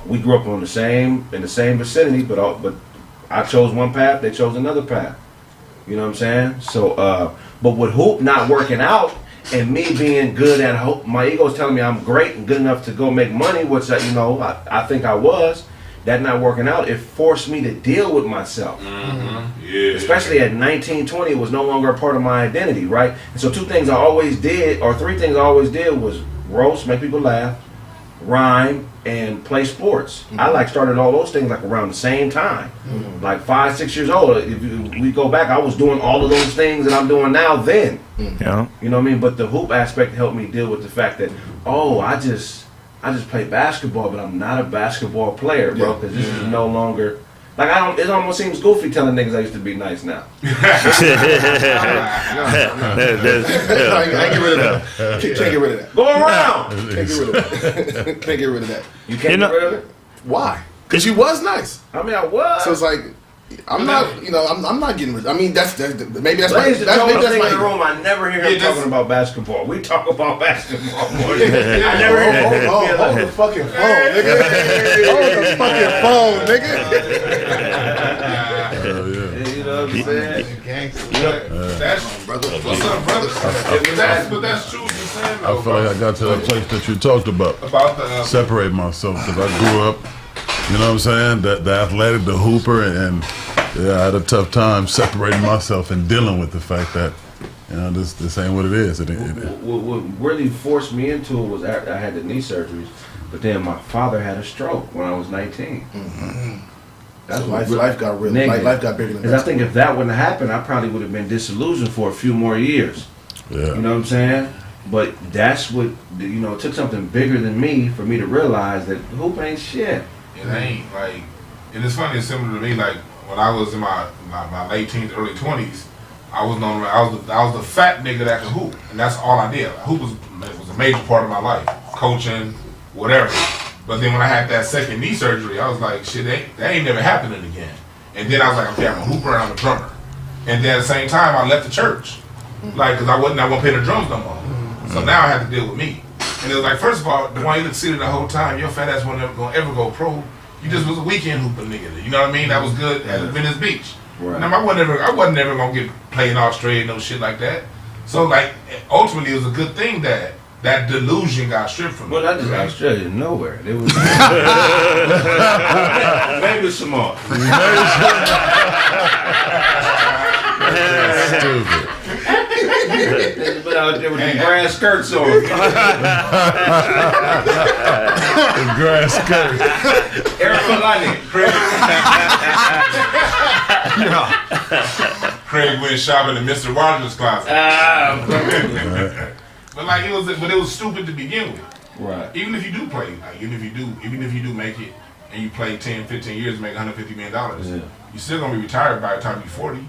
we grew up in the same vicinity, but I chose one path, they chose another path. You know what I'm saying? So, but with hoop not working out, and me being good at hoop, my ego's telling me I'm great and good enough to go make money, which I think I was. That not working out, it forced me to deal with myself. Yeah. Especially at 19, 20, it was no longer a part of my identity, right? And so three things I always did was roast, make people laugh, rhyme, and play sports. I started all those things around the same time. Like 5, 6 years old. If we go back, I was doing all of those things that I'm doing now then. Yeah. You know what I mean? But the hoop aspect helped me deal with the fact that, I just play basketball, but I'm not a basketball player, bro, because this is no longer, it almost seems goofy telling niggas I used to be nice now. I can't get rid of that. Can't get rid of that. Go around! Can't get rid of that. Can't get rid of that. You can't get rid of it? Why? Because you was nice. I mean, I was. So it's like, I'm not getting rid of it. I mean, maybe that's Ladies and gentlemen, in the my room, I never hear him talking about basketball. We talk about basketball more. I never hear him. Hold the fucking phone, nigga. Hold the fucking phone, nigga. You know what I'm saying? That's brother. What's up, brother? But that's true. You're saying, though, I feel like I got to that place that you talked about. Separate myself, because I grew up, you know what I'm saying? The athletic, the hooper, and I had a tough time separating myself and dealing with the fact that, this ain't what it is. What really forced me into it was I had the knee surgeries, but then my father had a stroke when I was 19. That's so life got real. Life got bigger than that. I think if that wouldn't have happened, I probably would have been disillusioned for a few more years. Yeah. You know what I'm saying? But that's what, it took something bigger than me for me to realize that hoop ain't shit. It ain't, and it's funny, it's similar to me, when I was in my late teens, early 20s, I was the fat nigga that could hoop, and that's all I did. Hoop was a major part of my life, coaching, whatever. But then when I had that second knee surgery, I was like, shit, that ain't never happening again. And then I was like, okay, I'm a hooper and I'm a drummer. And then at the same time, I left the church, because I wasn't playing the drums no more. So now I had to deal with me. And it was like, first of all, the one you look seated the whole time, your fat ass wasn't ever go pro. You just was a weekend hooper nigga. You know what I mean? That was good at Venice Beach. Right. Now, I wasn't ever gonna get playing Australia, no shit like that. So ultimately, it was a good thing that that delusion got stripped from them. Well, I just Australia nowhere. It was maybe some more. Stupid. But out there with the grass skirts on. The grass skirt. Eric Falani. Kraig went shopping in Mr. Rogers' closet. But like it was stupid to begin with. Right. Even if you do play, like, even if you do make it, and you play 10, 15 years, make $150 million, you're still gonna be retired by the time you're 40.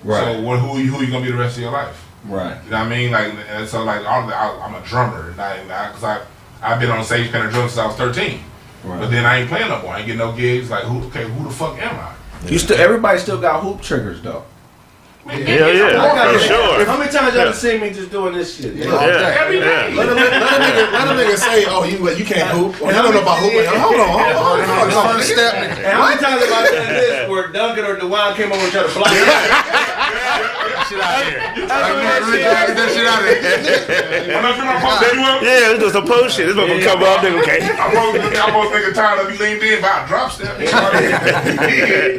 Right. So who are you gonna be the rest of your life? Right. You know what I mean? Like, and so like I'm a drummer, because I've been on stage playing drums since I was 13. Right. But then I ain't playing no more. I ain't getting no gigs. Like who the fuck am I? Everybody still got hoop triggers though. Yeah, for sure. How many times y'all seen me just doing this shit? Every day. Let a nigga say, oh, you can't hoop. Or you don't know about hooping. Hold on. First step. And how many times have I done this where Duncan or DeWine came over and tried to block it? Shit out here. That shit out of here. Yeah, let's do some post shit. This motherfucker come up, nigga, okay. I'm almost nigga tired of me leaned in by a drop step.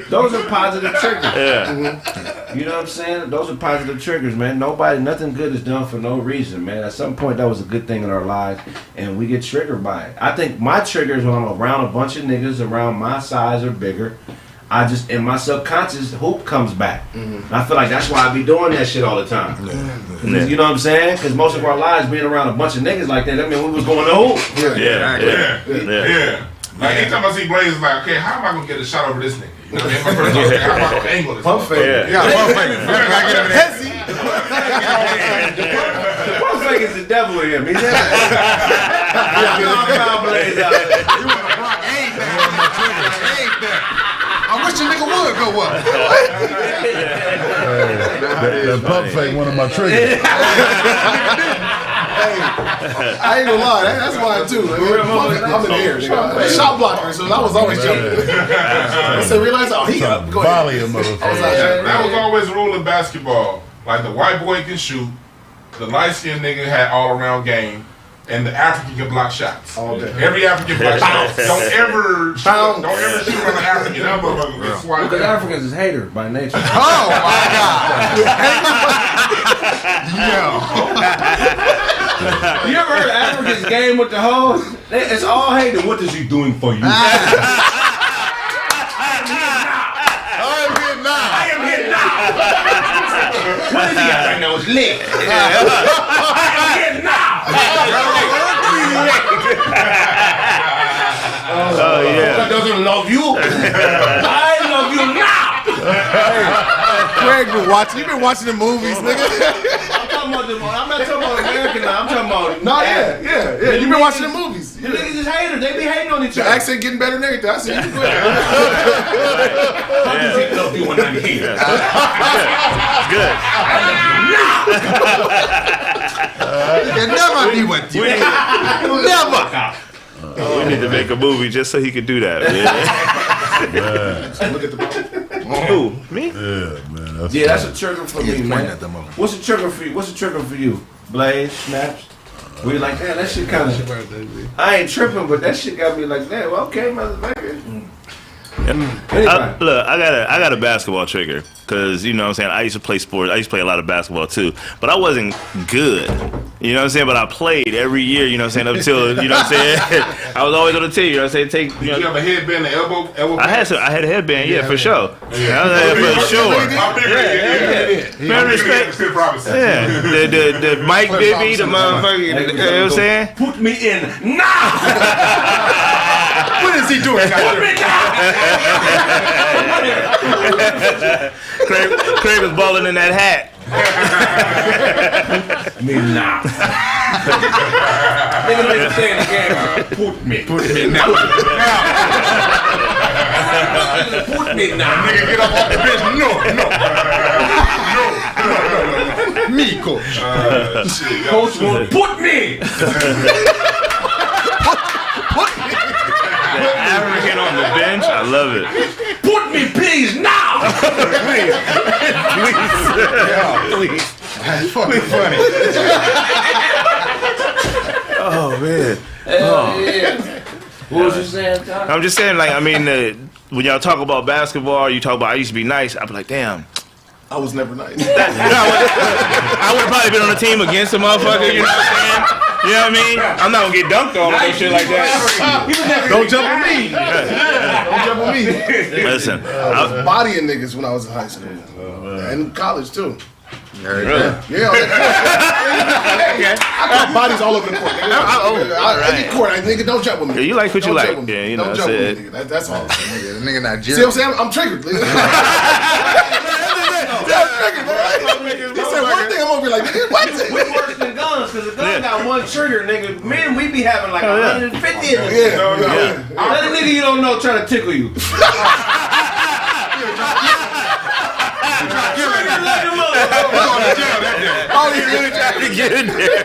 Those are positive triggers. Yeah. You know what I'm saying? Those are positive triggers, man. Nothing good is done for no reason, man. At some point, that was a good thing in our lives, and we get triggered by it. I think my triggers when I'm around a bunch of niggas around my size or bigger, I just, in my subconscious, hoop comes back. And I feel like that's why I be doing that shit all the time. You know what I'm saying? Because most of our lives being around a bunch of niggas like that, I mean, we was going to hoop. Yeah. Like anytime I see Blaze, like, okay, how am I gonna get a shot over this nigga? You know what I mean? My first thought, how am I gonna angle this? Pump fake. Pump fake is the devil in him. He's never. I wish a nigga would go up. That pump fake one of my triggers. I ain't gonna lie, that's why too. I'm in the air. Shot blocker, so I was always jumping. So realize, he got go volley ahead. a motherfucker. That was always the rule in basketball. Like the white boy can shoot, the light skinned nigga had all around game, and the African can block shots. All day. Every African block shots. Don't ever shoot around an African. That motherfucker gets swiped Because out. Africans is haters by nature. Oh my God. You ever heard of Africans game with the hoes? It's all hating. What is he doing for you? I am here now. What is he got right now? It's lit. I am here now. Oh, yeah. God doesn't love you. I love you now. Kraig been watching. You been watching the movies, nigga. I'm not talking about American now. I'm talking about. No, yeah. You been watching the movies. The niggas is haters. They be hating on each The other. accent getting better than everything. I see you. Go ahead. How does he love you when I'm here? Good. It never be with you. Never. We need to make a movie just so he could do that. Look at the bottom. Who? Me? Yeah, man. That's a trigger for me, man. What's a trigger for you? What's a trigger for you? Blaze, snaps. We like, man, that shit kind of. I ain't tripping, but that shit got me like, man. Well, okay, motherfucker. Look, I got a basketball trigger because you know what I'm saying. I used to play sports. I used to play a lot of basketball too, but I wasn't good. You know what I'm saying? But I played every year. You know what I'm saying? Up until you know what I'm saying. I was always on the team. You know what I'm saying? Did you have a headband, an elbow? I had a headband. Yeah, for sure. Yeah, for sure. Man, respect. Yeah, the Mike Bibby, the motherfucker. You know what I'm saying? Put me in now. What is he doing? Put me Kraig was balling in that hat. Me now. Nigga don't even say in the game. Put me now. Put me now. Nigga, get up off the bench. No. Me, coach. Coach won't put me. African on the bench. I love it. Put me, please, now. Please. That's fucking funny. Oh man. What was you saying, Tom? I'm just saying, like, I mean, when y'all talk about basketball, you talk about I used to be nice. I'd be like, damn. I was never nice. I would have probably been on a team against a motherfucker. You know what I'm saying? You know what I mean? I'm not gonna get dunked on or shit like that. Don't jump on me. Don't jump on me. Listen, I was bodying niggas when I was in high school and college too. really? Yeah, I got bodies all over the court. Nigga. Any court, nigga, don't jump with me. Yeah, you like what you Don't like. jump with me. Yeah, you know Don't what jump I'm with me, nigga. That's all. Yeah, the nigga Nigerian. See what I'm saying? I'm triggered. I'm triggered, man. He said one thing, I'm gonna be like, nigga, what? We worse than guns, because a gun got one trigger, nigga. Men, we be having like 150 in it. Let a nigga you don't know try to tickle you. Oh, he really trying to get in there.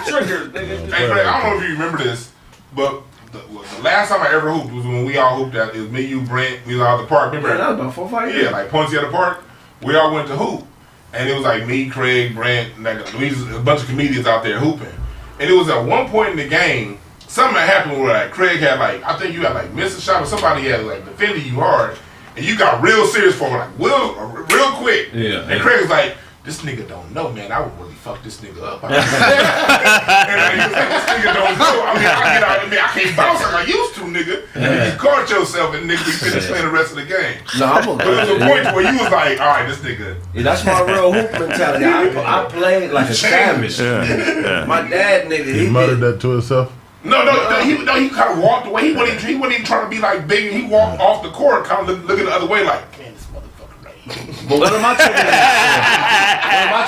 Triggers, nigga. Hey, Kraig, I don't know if you remember this, but the last time I ever hooped was when we all hooped at. It was me, you, Brent. We was out at the park. Remember? Yeah, that was about 4 or 5 years. Yeah, like Ponce at the park. We all went to hoop, and it was like me, Kraig, Brent, and like, a bunch of comedians out there hooping. And it was at one point in the game, something that happened where like Kraig had like, I think you had like missed a shot or somebody had like defended you hard, and you got real serious for him, like real quick. Yeah. And Kraig was like, this nigga don't know, man. I would really fuck this nigga up. And he was like, this nigga don't know. I mean, I get out of me. I can't bounce like I used to, nigga. And you caught yourself, and nigga, we finished playing the rest of the game. No, I'm But there was a point where you was like, all right, this nigga. Yeah, that's my real hoop mentality. I played like a savage. My dad, nigga, He muttered that to himself. No, he kind of walked away. He wasn't even trying to be like big. He walked off the court, kind of looking the other way, like, man, this motherfucker right here. But one of my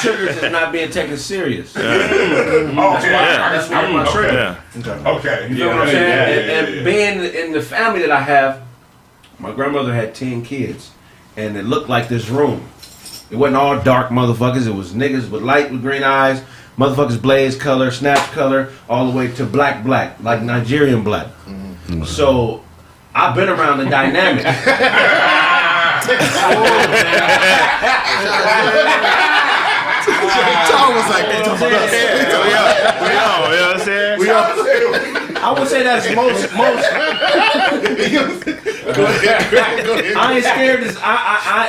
triggers is not being taken serious. That's one of my triggers. Okay. You know what I'm saying? And being in the family that I have, my grandmother had 10 kids, and it looked like this room. It wasn't all dark motherfuckers. It was niggas with light with green eyes, motherfuckers blaze color, snatch color, all the way to black, like Nigerian black. Mm-hmm. So I've been around the dynamic. Tom was like, they talking about us. I would say that's most. Go ahead. I ain't scared.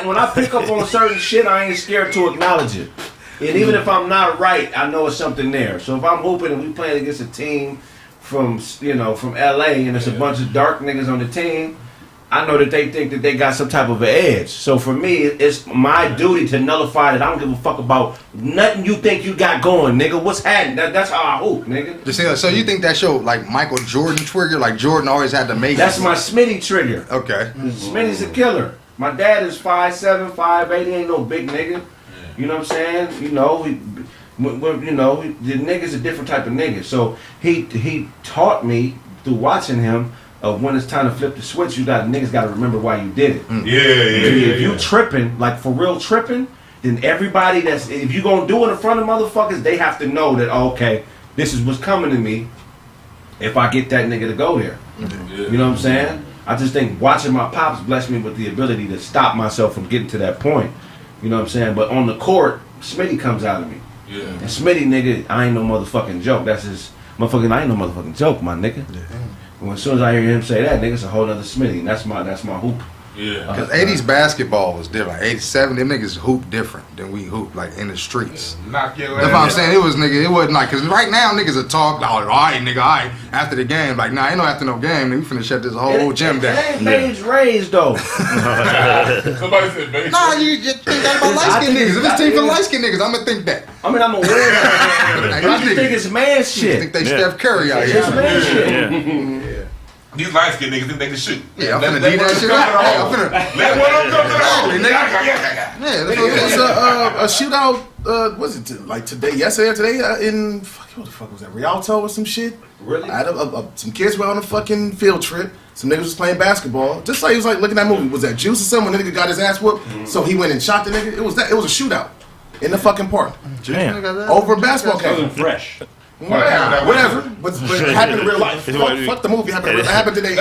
When I pick up on certain shit, I ain't scared to acknowledge it. And even if I'm not right, I know it's something there. So if I'm hooping and we playing against a team from LA and there's a bunch of dark niggas on the team, I know that they think that they got some type of an edge. So for me, it's my duty to nullify that. I don't give a fuck about nothing you think you got going, nigga. What's happening? That's how I hoop, nigga. So you think that's your like Michael Jordan trigger? Like Jordan always had to make. That's my Smitty trigger. Okay. Smitty's a killer. My dad is 5'7", 5'8". He ain't no big nigga. You know what I'm saying? The nigga's a different type of nigga. So he taught me through watching him of when it's time to flip the switch. Niggas got to remember why you did it. If you tripping, like for real tripping, then everybody if you gonna do it in front of motherfuckers, they have to know that okay, this is what's coming to me. If I get that nigga to go there, you know what I'm saying? I just think watching my pops blessed me with the ability to stop myself from getting to that point. You know what I'm saying? But on the court, Smitty comes out of me. Yeah. And Smitty, nigga, I ain't no motherfucking joke. That's his motherfucking. I ain't no motherfucking joke, my nigga. Yeah. And as soon as I hear him say that, nigga, it's a whole other Smitty. And that's my hoop. Yeah. Because 80s basketball was different. 87, them niggas hoop different than we hoop, like in the streets. Knock your That's what I'm saying. It wasn't like, because right now niggas are talk, like, all right, nigga, all right, after the game. Like, nah, ain't no after no game. We finna shut this whole gym down. It ain't age raised, though. Somebody said base. Nah, you just think that about light-skinned niggas. If it's team for light-skinned niggas, I'm gonna think that. I mean, I'm aware of that. I just think it's man shit. I think they Steph Curry out here. It's man shit. Yeah. These light skinned niggas think they can shoot. Yeah, I'm finna do that shit out. Let one of them come to the hole. It was a shootout. Was it like today? Yesterday or today? In what the fuck was that? Rialto or some shit? Really? I had some kids were on a fucking field trip. Some niggas was playing basketball. Just like he was like looking at that movie. Was that Juice or something? Nigga got his ass whooped. Mm-hmm. So he went and shot the nigga. It was a shootout in the fucking park. Damn. Over a basketball game. Fresh. Whatever. But it happened in real life. Fuck the movie. Happened today.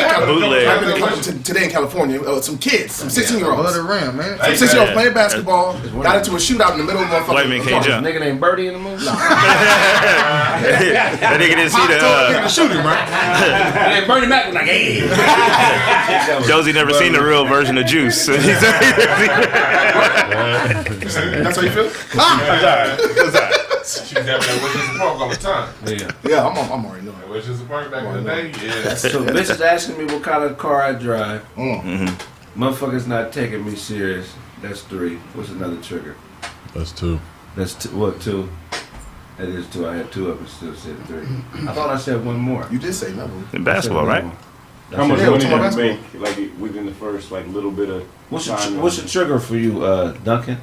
Today in California. Some kids, some 16-year-olds. Some 16-year-olds playing basketball. Got into a shootout in the middle of motherfucking. White man can't jump. Nigga named Birdie in the movie. That nigga didn't see the shooting, right? And Bernie Mac was like, hey. Josie never seen the real version of Juice. That's how you feel? She's having that Wish's Park all the time. Yeah, I'm already knowing. Wish's Park back in the day, yeah. So bitches asking me what kind of car I drive. Motherfuckers not taking me serious. That's 3. What's another trigger? That's 2. That's what 2? That is 2. I had 2 of them. Still said 3. I thought I said one more. You did say no. In basketball, right? How much money did you make, like within the first little bit of? What's the trigger for you, Duncan?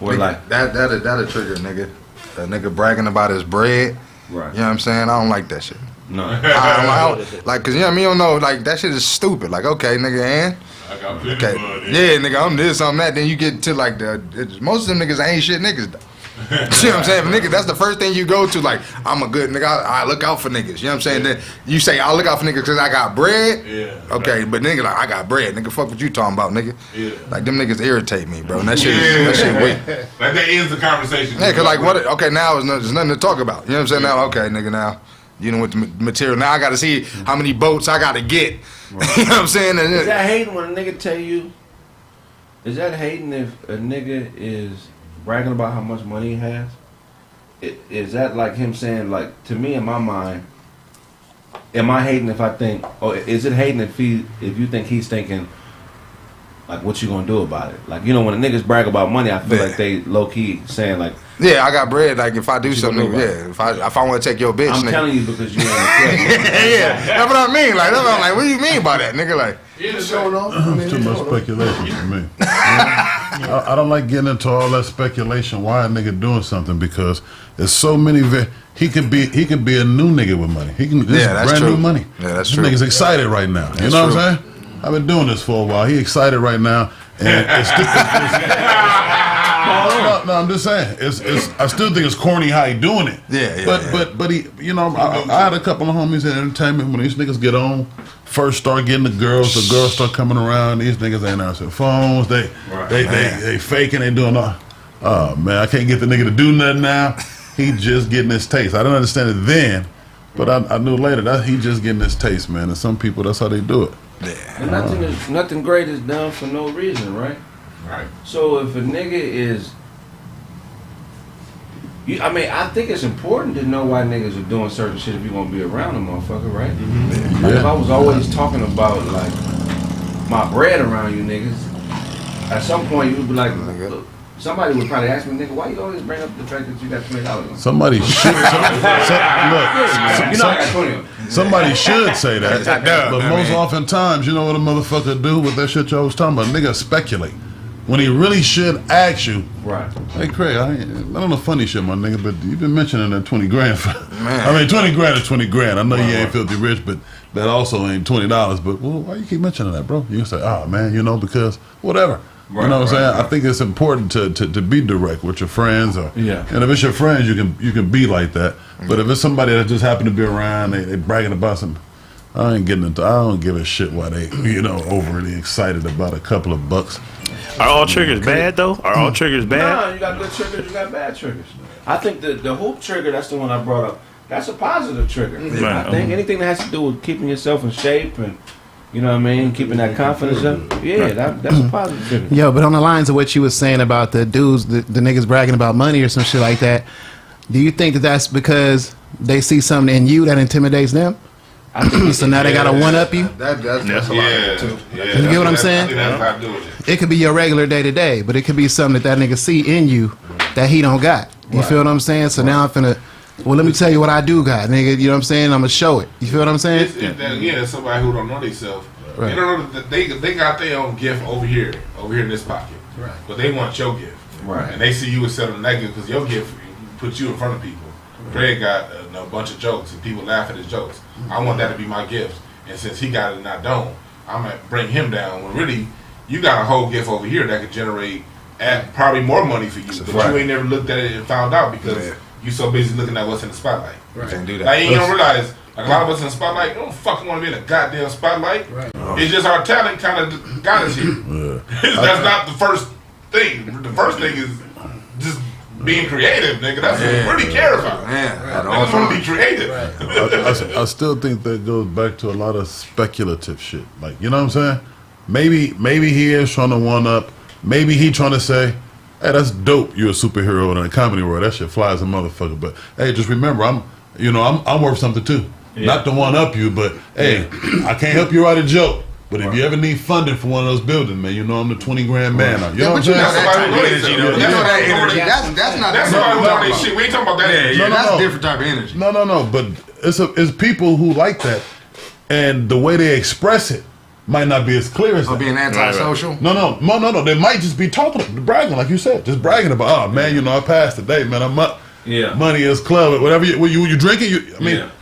Or nigga, like that'll trigger, nigga. A nigga bragging about his bread. Right. You know what I'm saying? I don't like that shit. No. I don't, like, cause you know what I mean? You don't know, like, that shit is stupid. Like, okay, nigga, and? Okay. Yeah, nigga, I'm this, I'm that. Then you get to, like, most of them niggas ain't shit niggas, though. You know what I'm saying? Nigga, that's the first thing you go to. Like, I'm a good nigga. I look out for niggas. You know what I'm saying? Then you say I look out for niggas because I got bread. Yeah. Okay, but nigga, like, I got bread. Nigga, fuck what you talking about, nigga. Yeah. Like, them niggas irritate me, bro. And that shit weak. Like, that ends the conversation. Yeah, cause like what? Okay, now there's nothing to talk about. You know what I'm saying? Now, okay, nigga, now you know with the material. Now I got to see how many boats I got to get. Right. You know what I'm saying? Is that hating when a nigga tell you? Is that hating if a nigga is bragging about how much money he has? Is that like him saying, like, to me in my mind, am I hating if I think, or is it hating if you think he's thinking, like, what you gonna do about it? Like, you know, when the niggas brag about money, I feel like they low key saying like, yeah, I got bread. Like, if I do something, yeah, if I want to take your bitch, I'm nigga. telling you because you ain't a yeah, that's what I mean. Like, that's what I'm like, what do you mean by that, nigga? Like, too much speculation for me. I don't like getting into all that speculation. Why a nigga doing something? Because there's so many. He could be a new nigga with money. He can. This is that's brand true. new money. Yeah, that's this true. Nigga's excited right now. That's you know true. what I'm saying? I've been doing this for a while. He excited right now, and it's still. No, I'm just saying. I still think it's corny how he doing it. Yeah. But he, you know, I had a couple of homies in entertainment when these niggas get on, first start getting the girls start coming around. These niggas ain't answering phones. They faking. They doing all. Oh man, I can't get the nigga to do nothing now. He just getting his taste. I didn't understand it then, but I knew later that he just getting his taste, man. And some people, that's how they do it. Yeah. And nothing great is done for no reason, right? Right. So if a nigga is, I think it's important to know why niggas are doing certain shit if you gonna be around a motherfucker, right? Mm-hmm. Like if I was always talking about like my bread around you niggas, at some point you would be like, look, somebody would probably ask me, nigga, why you always bring up the fact that you got $20? Somebody should. Somebody should say that. But most oftentimes, you know what a motherfucker do with that shit y'all was talking about? Nigga speculate. When he really should ask you, right? Hey Kraig, I don't know funny shit, my nigga, but you've been mentioning that 20 grand. I mean, 20 grand is 20 grand. I know you ain't filthy rich, but that also ain't $20. But well, why you keep mentioning that, bro? You can say, oh man, you know, because whatever. Right, you know what I'm saying? I think it's important to be direct with your friends, and if it's your friends, you can be like that. But if it's somebody that just happened to be around, they bragging about something. I don't give a shit why they, overly excited about a couple of bucks. Are all triggers bad though? Are all triggers bad? No, you got good triggers, you got bad triggers. I think the hoop trigger, that's the one I brought up. That's a positive trigger. Right. I think anything that has to do with keeping yourself in shape and, you know what I mean, keeping that confidence up. Yeah, that's a positive trigger. Yo, but on the lines of what you was saying about the dudes, the niggas bragging about money or some shit like that, do you think that that's because they see something in you that intimidates them? I think so. Now they gotta one up you. That's a lot of it too. You get what I'm saying? It could be your regular day to day, but it could be something that nigga see in you that he don't got. You feel what I'm saying? So now I'm finna. Well, let me tell you what I do got, nigga. You know what I'm saying? I'm gonna show it. You feel what I'm saying? It's somebody who don't know themselves. Right. They don't know that they got their own gift over here in this pocket. Right. But they want your gift. Right. And they see you as selling that gift because your gift puts you in front of people. Kraig got a bunch of jokes and people laugh at his jokes. I want that to be my gift. And since he got it and I don't, I'm going to bring him down. When really, you got a whole gift over here that could generate probably more money for you. But you ain't never looked at it and found out because you so busy looking at what's in the spotlight. Right. Can't do that. Like, you don't realize, like, a lot of us in the spotlight, you don't fucking want to be in a goddamn spotlight. Right. It's just our talent kind of got us here. That's not the first thing. The first thing is just being creative, nigga. That's what we really care about. Niggas want to be creative. I still think that goes back to a lot of speculative shit. Like, you know what I'm saying? Maybe he is trying to one up. Maybe he trying to say, hey, that's dope. You're a superhero in a comedy world. That shit flies a motherfucker. But hey, just remember, I'm worth something too. Yeah. Not to one up you, but hey, I can't help you write a joke. But if you ever need funding for one of those buildings, man, I'm the 20 grand man. You know what I'm saying? That's somebody who knows that shit. We ain't talking about that energy. That's a different type of energy. No. But it's people who like that, and the way they express it might not be as clear as that. Being antisocial? No. They might just be bragging, like you said, just bragging about, oh man, I passed today, man. I'm up. Yeah. Money is club, whatever you drinking.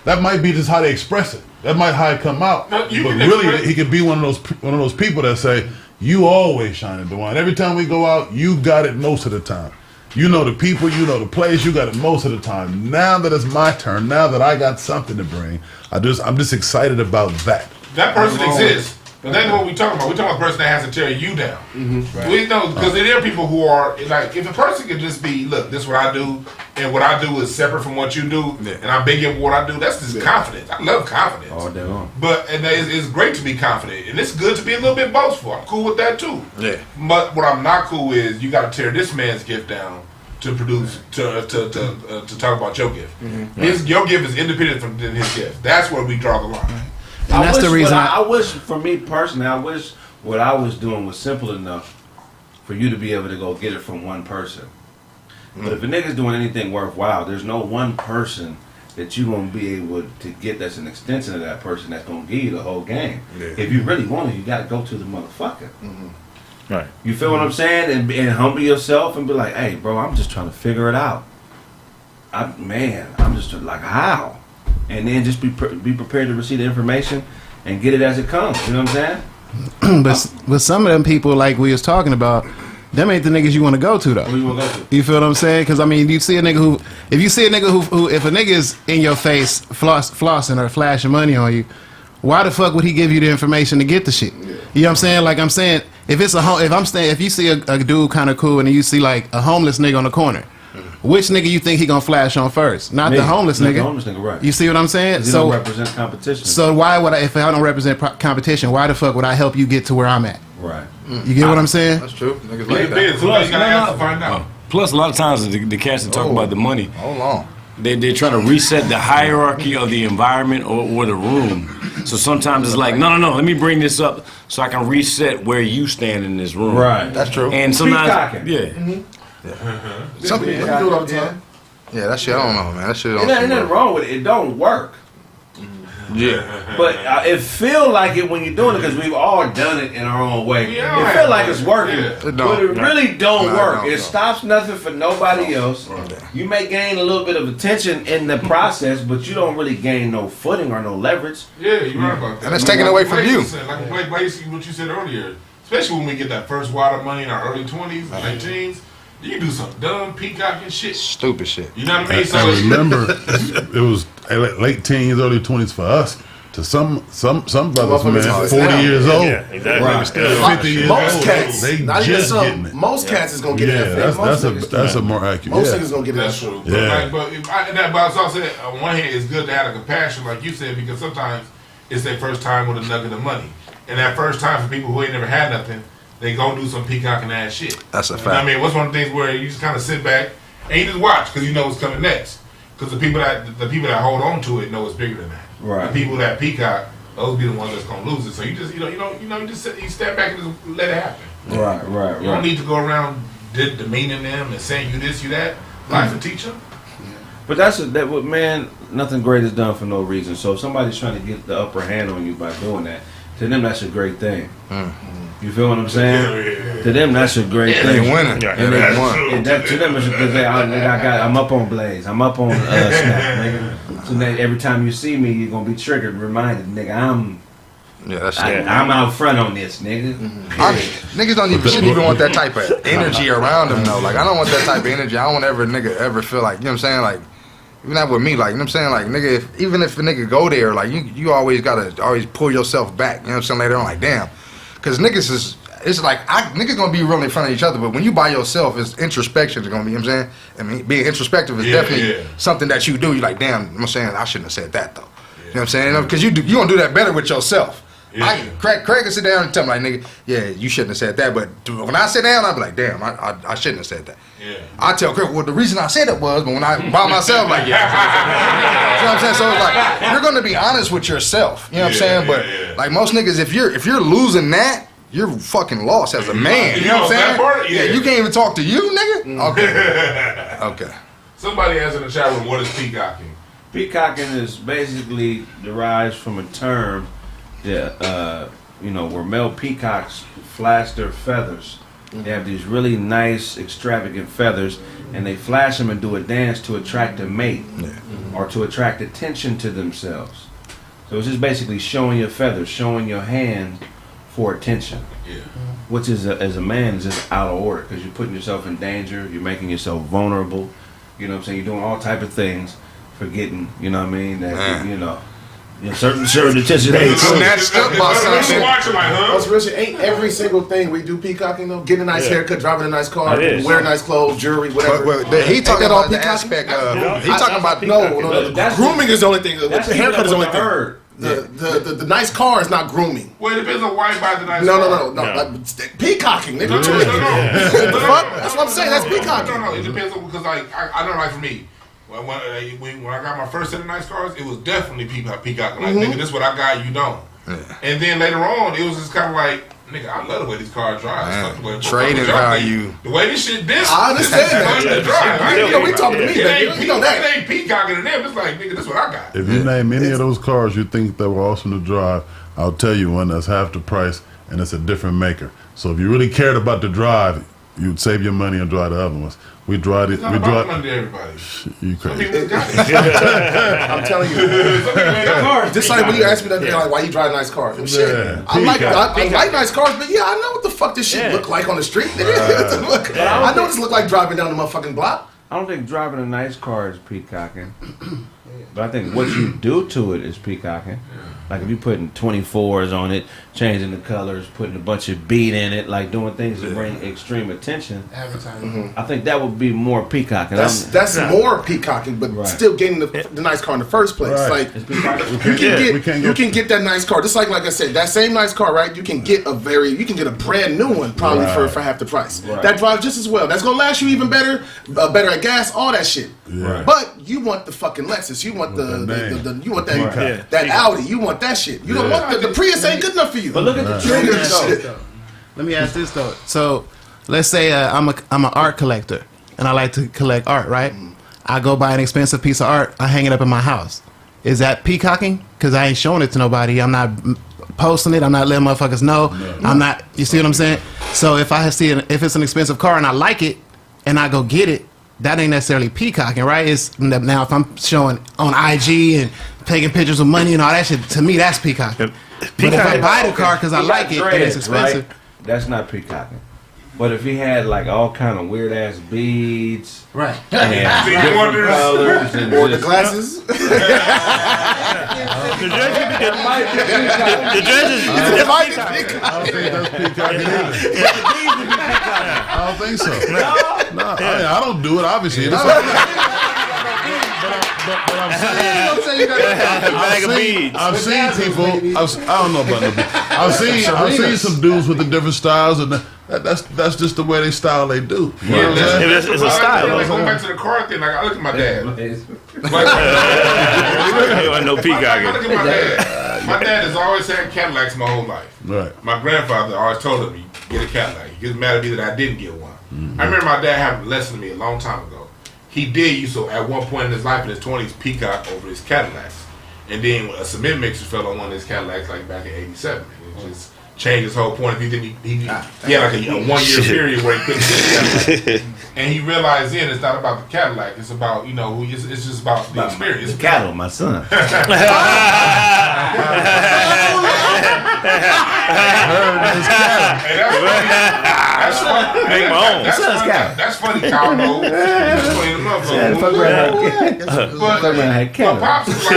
That might be just how they express it. That might how it come out. No, but really, he could be one of those people that say, you always shining the wine. Every time we go out, you got it most of the time. You know the people, you know the place, you got it most of the time. Now that it's my turn, now that I got something to bring, I'm just excited about that. That person exists. But that's what we talking about. We talking about a person that has to tear you down. Mm-hmm. Right. We know because there are people who are like, if a person could just be, look, this is what I do, and what I do is separate from what you do, and I'm big in what I do. That's just confidence. I love confidence. All day long. But it's great to be confident, and it's good to be a little bit boastful. I'm cool with that too. Yeah. But what I'm not cool with is you got to tear this man's gift down to produce to talk about your gift. Mm-hmm. Your gift is independent from his gift. That's where we draw the line. And that's the reason I wish, for me personally, I wish what I was doing was simple enough for you to be able to go get it from one person. Mm. But if a nigga's doing anything worthwhile, there's no one person that you're going to be able to get that's an extension of that person that's going to give you the whole game. Yeah. If you really want it, you got to go to the motherfucker. Mm-hmm. Right. You feel what I'm saying? And humble yourself and be like, hey, bro, I'm just trying to figure it out. I'm just like, how? And then just be prepared to receive the information and get it as it comes. You know what I'm saying? but some of them people, like we was talking about, them ain't the niggas you want to go to though. Who you want to go to? You feel what I'm saying? Because I mean, if a nigga is in your face flossing or flashing money on you, why the fuck would he give you the information to get the shit? Yeah. You know what I'm saying? Like I'm saying, if you see a dude kind of cool and you see like a homeless nigga on the corner. Which nigga you think he gonna flash on first? Not the homeless nigga. The homeless nigga, right? You see what I'm saying? So don't represent competition. So why would if I don't represent competition? Why the fuck would I help you get to where I'm at? Right. You get what I'm saying? That's true. Niggas like that. Plus, you gotta ask to find out. Plus, a lot of times the cats that talk about the money. Hold on. They're trying to reset the hierarchy of the environment or the room. So sometimes it's like, no, let me bring this up so I can reset where you stand in this room. Right. That's true. And sometimes, Peacocking. Some people do it all the time. Yeah, that shit, I don't know, man. That shit don't Ain't nothing wrong with it. It don't work. Yeah. But it feel like it when you're doing it because we've all done it in our own way. It feel like it's working, but it really don't work. It stops nothing for nobody else. You may gain a little bit of attention in the process, but you don't really gain no footing or no leverage. Yeah, you're right about that. And it's taken away from you. Like Blake, basically what you said earlier, especially when we get that first wad of money in our early 20s, late teens. You can do some dumb peacocking shit. Stupid shit. You know what I mean? So I remember it was late teens, early 20s for us. To some brothers, man, 40 years old. Yeah, exactly. Right. 50 years most old. Cats, they not just even getting it. Most cats is gonna get it. That's a more accurate. Most niggas gonna get it. That's true. Yeah. But I was also saying, on one hand, it's good to have a compassion, like you said, because sometimes it's their first time with a nugget of money, and that first time for people who ain't never had nothing. They go do some peacocking ass shit. That's a fact. I mean, what's one of the things where you just kind of sit back and you just watch because you know what's coming next. Because the people that hold on to it know it's bigger than that. Right. The people that peacock, those be the ones that's gonna lose it. So you just you step back and just let it happen. Right. You don't need to go around demeaning them and saying you this, you that. Life will teach them. But man, nothing great is done for no reason. So if somebody's trying to get the upper hand on you by doing that, to them that's a great thing. You feel what I'm saying? Yeah. To them, that's a great thing. They winning. Yeah, and they won. And that, to them, it's because I'm up on Blaze. I'm up on Snap, nigga. So every time you see me, you're gonna be triggered, reminded, nigga, Yeah, that's I'm out front on this, nigga. Niggas shouldn't even want that type of energy around them though. Like I don't want that type of energy. I don't want ever feel like, you know what I'm saying? Like even that with me, like, you know what I'm saying? Like nigga, even if a nigga go there, like you always gotta pull yourself back. You know what I'm saying? Later on, like damn, because niggas it's like niggas gonna be real in front of each other, but when you by yourself, it's introspection is gonna be. You know what I'm saying? I mean, being introspective is definitely something that you do. You're like, damn, you know what I'm saying? I shouldn't have said that though. You know what I'm saying? Because you gonna do that better with yourself. Yeah. Kraig can sit down and tell me like, nigga, yeah, you shouldn't have said that. But when I sit down, I be like, damn, I shouldn't have said that. Yeah. I tell Kraig, well, the reason I said it was, but when I by myself, like, yeah. You know what I'm saying? So it's like you're gonna be honest with yourself. You know what I'm saying? But like most niggas, if you're losing that, you're fucking lost as a man. You know what I'm saying? Yeah, you can't even talk to you, nigga. Okay. Okay. Somebody asked in the chat room, what is peacocking? Peacocking is basically derives from a term that where male peacocks flash their feathers. They have these really nice, extravagant feathers, and they flash them and do a dance to attract a mate or to attract attention to themselves. So it's just basically showing your feathers, showing your hand for attention. Yeah. Which is as a man is just out of order because you're putting yourself in danger. You're making yourself vulnerable. You know what I'm saying? You're doing all type of things, forgetting. You know what I mean? That certain attention ain't snatched up by something. Ain't every single thing we do peacocking though? Get a nice haircut, driving a nice car, wear nice clothes, jewelry, whatever. But he talking about the aspect of. He talking about no. Grooming is the only thing. The haircut is the only thing. The nice car is not grooming. Well, it depends on why you buy the nice car. No. Peacocking, nigga. What you mean? That's what I'm saying. That's peacocking. No. It depends on because like I know like for me. When I got my first set of nice cars, it was definitely peacocking. Like, nigga, this is what I got, you don't. Yeah. And then later on, it was just kind of like, nigga, I love the way these cars drive. Trading value. The way this shit this. I understand that. We talking to me, baby. It ain't peacocking to them. It's like, nigga, this is what I got. If you name any of those cars you think that were awesome to drive, I'll tell you one that's half the price and it's a different maker. So if you really cared about the drive, you'd save your money and drive the other ones. We drive it. We drive. Everybody. You crazy? I'm telling you. Just like when you asked me that day, like, why you drive a nice car? Shit. I like nice cars, but yeah, I know what the fuck this shit look like on the street. I know what this look like driving down the motherfucking block. I don't think driving a nice car is peacocking, but I think what you do to it is peacocking. Like if you putting 24s on it, changing the colors, putting a bunch of beat in it, like doing things to bring extreme attention. Advertising. I think that would be more peacocking. That's more peacocking, but still getting the nice car in the first place. Right. Like you can get that nice car. Just like I said, that same nice car, right? You can get a brand new one probably for half the price. Right. That drives just as well. That's gonna last you even better, better at gas, all that shit. Yeah. But you want the fucking Lexus. You want that Audi. You want that shit. You don't want the Prius ain't good enough for you. But look at the triggers though. Let me ask this though. So let's say I'm an art collector and I like to collect art, right? I go buy an expensive piece of art. I hang it up in my house. Is that peacocking? Because I ain't showing it to nobody. I'm not posting it. I'm not letting motherfuckers know. I'm not. You see what I'm saying? So if if it's an expensive car and I like it and I go get it, that ain't necessarily peacocking, right? It's now if I'm showing on IG and taking pictures of money and all that shit, to me that's peacocking. But if I buy the car because I like it and it's expensive, right? That's not peacocking. But if he had like all kind of weird ass beads, right? And different colors and or the glasses. The dress is. I don't think so. No, I don't do it. Obviously, but I've seen people. I don't know about the beads. I've seen some dudes with the different styles, and that's just the way they style. They do. You know what I'm saying? It's a style. Going back to the car thing, like I look at my dad. No peacocking. I look at my dad. My dad has always had Cadillacs my whole life. Right. My grandfather always told him, "Get a Cadillac." He was mad at me that I didn't get one. I remember my dad having a lesson to me a long time ago. He did used to, at one point in his life, in his 20s, peacock over his Cadillacs. And then a cement mixer fell on one of his Cadillacs like back in 87. It just changed his whole point. He had like a 1 year period where he couldn't get a Cadillac. And he realized then it's not about the Cadillac. It's about, you know, it's just about the experience. The cattle, my son. That's funny, Kyle. That's funny, but Pops is like,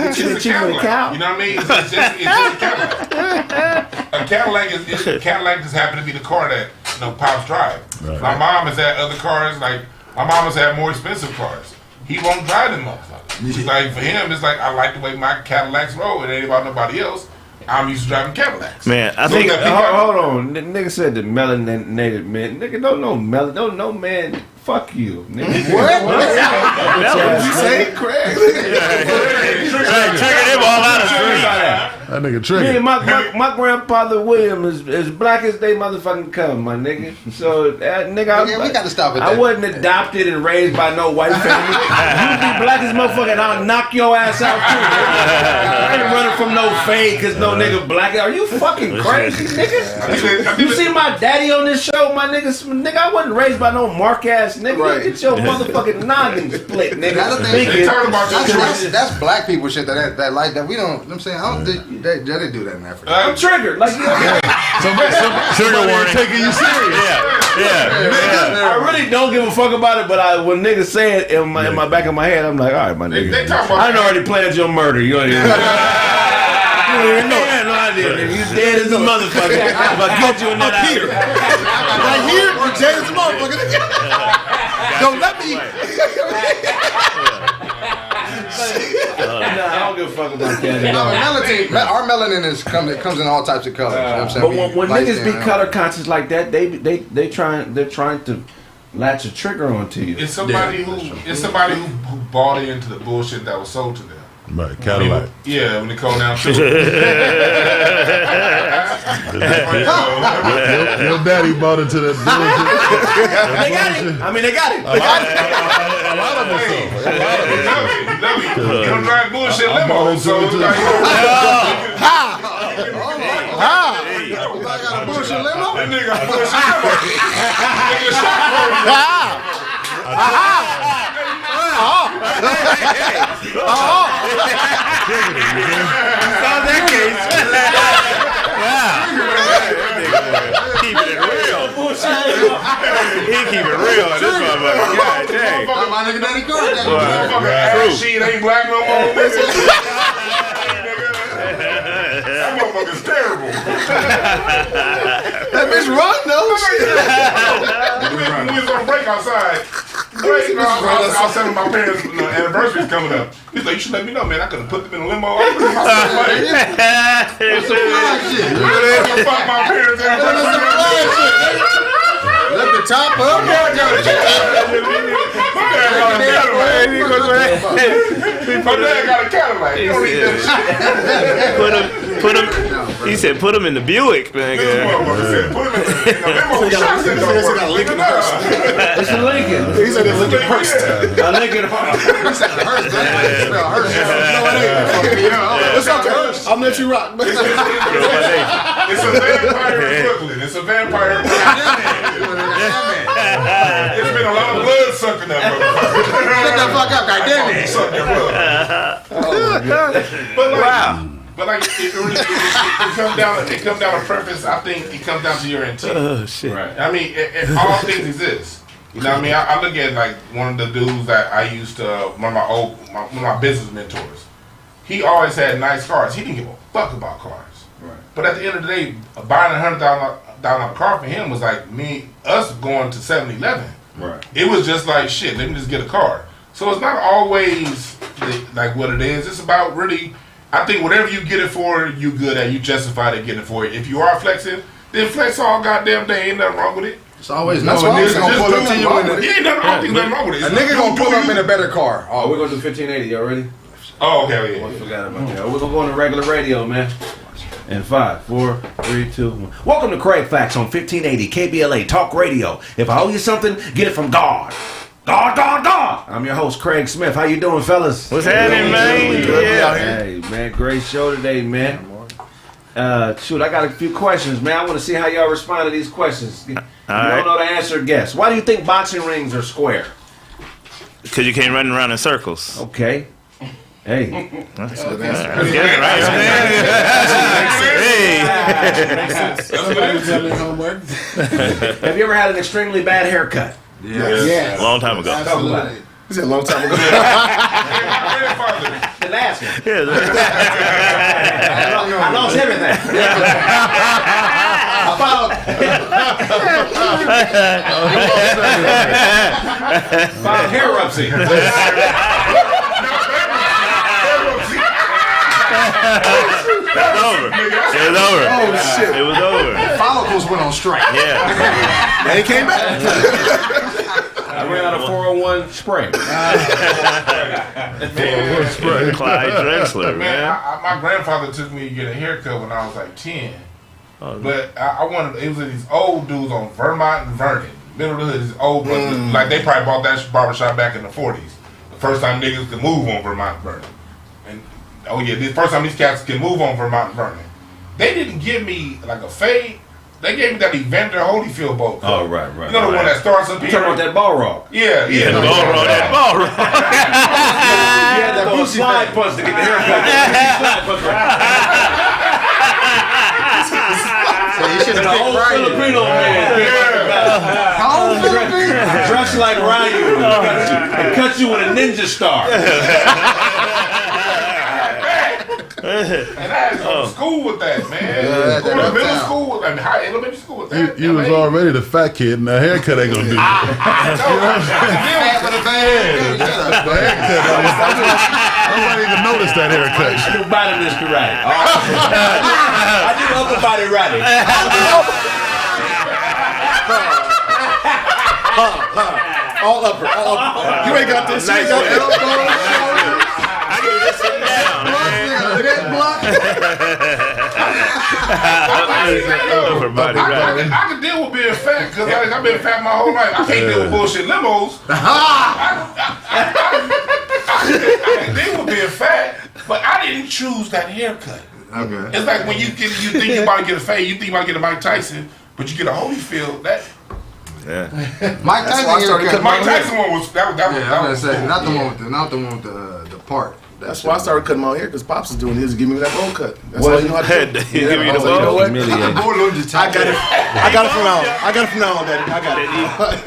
it's just a Cadillac. You know what I mean? It's just a Cadillac. A Cadillac just happened to be the car that, you know, Pops drive. Right. My mom has had other cars. Like my mom has had more expensive cars. He won't drive them motherfuckers. Like for him, it's like I like the way my Cadillacs roll. It ain't about nobody else. I'm used to driving Cadillacs. Man, I think. Hold on, nigga said the melanated man. Nigga don't know man. Fuck you, nigga. What you say, Kraig? Triggered him all out of street. That nigga triggered. Me and my grandfather William is black as they motherfucking come, my nigga. So nigga, we gotta stop it. I wasn't adopted and raised by no white family. You be black as motherfucker, and I'll knock your ass out too. I ain't running from no fade cause no nigga black. Are you fucking crazy, nigga? You see my daddy on this show, my nigga? Nigga, I wasn't raised by no mark ass nigga. Right. Get your motherfucking noggin split, nigga. That's black people shit that like that. We don't. You know what I'm saying, I don't think they do that in Africa. I'm triggered. Like Trigger warning. Taking you serious. Yeah. I really don't give a fuck about it, but when niggas say it in my back of my head, I'm like, all right, my nigga. They talk about I done already planned your murder. You don't even know. No idea, nigga. You dead as a motherfucker. If I get you in that here. Right here or dead as a motherfucker. Don't let me. I don't give a fuck about that. Our melanin comes in all types of colors. You know what I'm saying? But when niggas be color conscious like that, they're trying to latch a trigger onto you. It's somebody who bought into the bullshit that was sold to them. Right, Cadillac. When they come down to it. Your daddy bought into that bullshit. They got it. I mean, they got it. A lot of it. He love it. You don't drive bullshit limo, so it's like, I got a bullshit limo? That nigga got a bullshit limo. Nigga shot that case. Keeping it real. He keep it real. This motherfucker. God dang. My nigga Daddy Car. That shit ain't black no more. That motherfucker's terrible. That bitch run though. We was on break outside. I was telling my parents anniversary's coming up. He's like, you should let me know, man. I could have put them in a limo. I put my money. Fuck my parents anniversary. Lift the top up. My dad got a Cadillac. You don't need that shit. Put him. He said, put him in the Buick, man. Put him in the limo. It's a Lincoln. He said it's Lincoln Hurst. A Lincoln Hurst. He said Hurst. It's not the Hurst. I'll let you rock. It's a vampire in Brooklyn. It's a vampire in Brooklyn. It's been a lot of blood sucking that motherfucker. Shut the fuck up, goddamn it. But like, it comes down to preference. I think it comes down to your intent. Oh shit! Right. I mean, all things exist. You know what I mean? I look at like one of the dudes that I used to, one of my business mentors. He always had nice cars. He didn't give a fuck about cars. Right. But at the end of the day, buying $100,000 car for him was like us going to 7-Eleven. Right. It was just like shit. Let me just get a car. So it's not always like what it is. It's about really. I think whatever you get it for, you good at. You justify it getting it for it. If you are flexing, then flex all goddamn day. Ain't nothing wrong with it. It's always no nigga gonna pull up to you in ain't nothing wrong with it. A nigga gonna pull up in a better car. Oh, we're gonna do 1580. Y'all ready? Oh, okay. I forgot about that. We're gonna go on the regular radio, man. And 5, 4, 3, 2, 1. Welcome to Kraig Facts on 1580 KBLA Talk Radio. If I owe you something, get it from God. God. I'm your host, Kraig Smith. How you doing, fellas? What's happening, man? Yeah. Hey, man, great show today, man. Shoot, I got a few questions, man. I want to see how y'all respond to these questions. You right. don't know the answer, guess. Why do you think boxing rings are square? Because you can't run around in circles. Okay. Hey. That's a good answer. Have you ever had an extremely bad haircut? Yes. Long time ago. Absolutely. He said a long time ago. The last one. I lost everything. About hair eruption. It was over. Oh shit! It was over. Follicles went on strike. Yeah. And he came back. I ran out of 401 spray. Clyde Drexler, man. My grandfather took me to get a haircut when I was like 10. But I wanted, it was these old dudes on Vermont and Vernon. Middle of the hood, these old brothers. Like they probably bought that barbershop back in the 40s. The first time niggas could move on Vermont and Vernon. And the first time these cats can move on Vermont and Vernon. They didn't give me like a fade. They gave me that Evander Holyfield boat cut. Oh, right. You know the one that starts up here? You talking about that ball rock? Yeah. That ball rock. You had that slide punch to get the haircut. So you should have The picked old Ryan. Filipino man. How old Filipino? Dressed like Ryu. And cut you with a ninja star. And I had to go to school with that, man. Go to middle school, and elementary school with that. You was already the fat kid, and the haircut ain't gonna do that. I don't even notice that haircut. I do body Mr. Right. I do upper body right. All upper. You ain't got this. You ain't got elbow. I can do this sitting down. Everybody right. I can deal with being fat because I've been fat my whole life. I can't deal with bullshit limos. I can deal with being fat, but I didn't choose that haircut. Okay. It's like when you think you about to get a fade, you think you about to get a Mike Tyson, but you get a Holyfield. That Mike Tyson haircut. Mike Tyson one was that was say, cool. not the one with the part. That's why I started cutting my hair because Pops was doing his. Give me that bowl cut. That's all you know how to do. Give me the bowl. I got it from now on. I got it from now on, Daddy. I got it.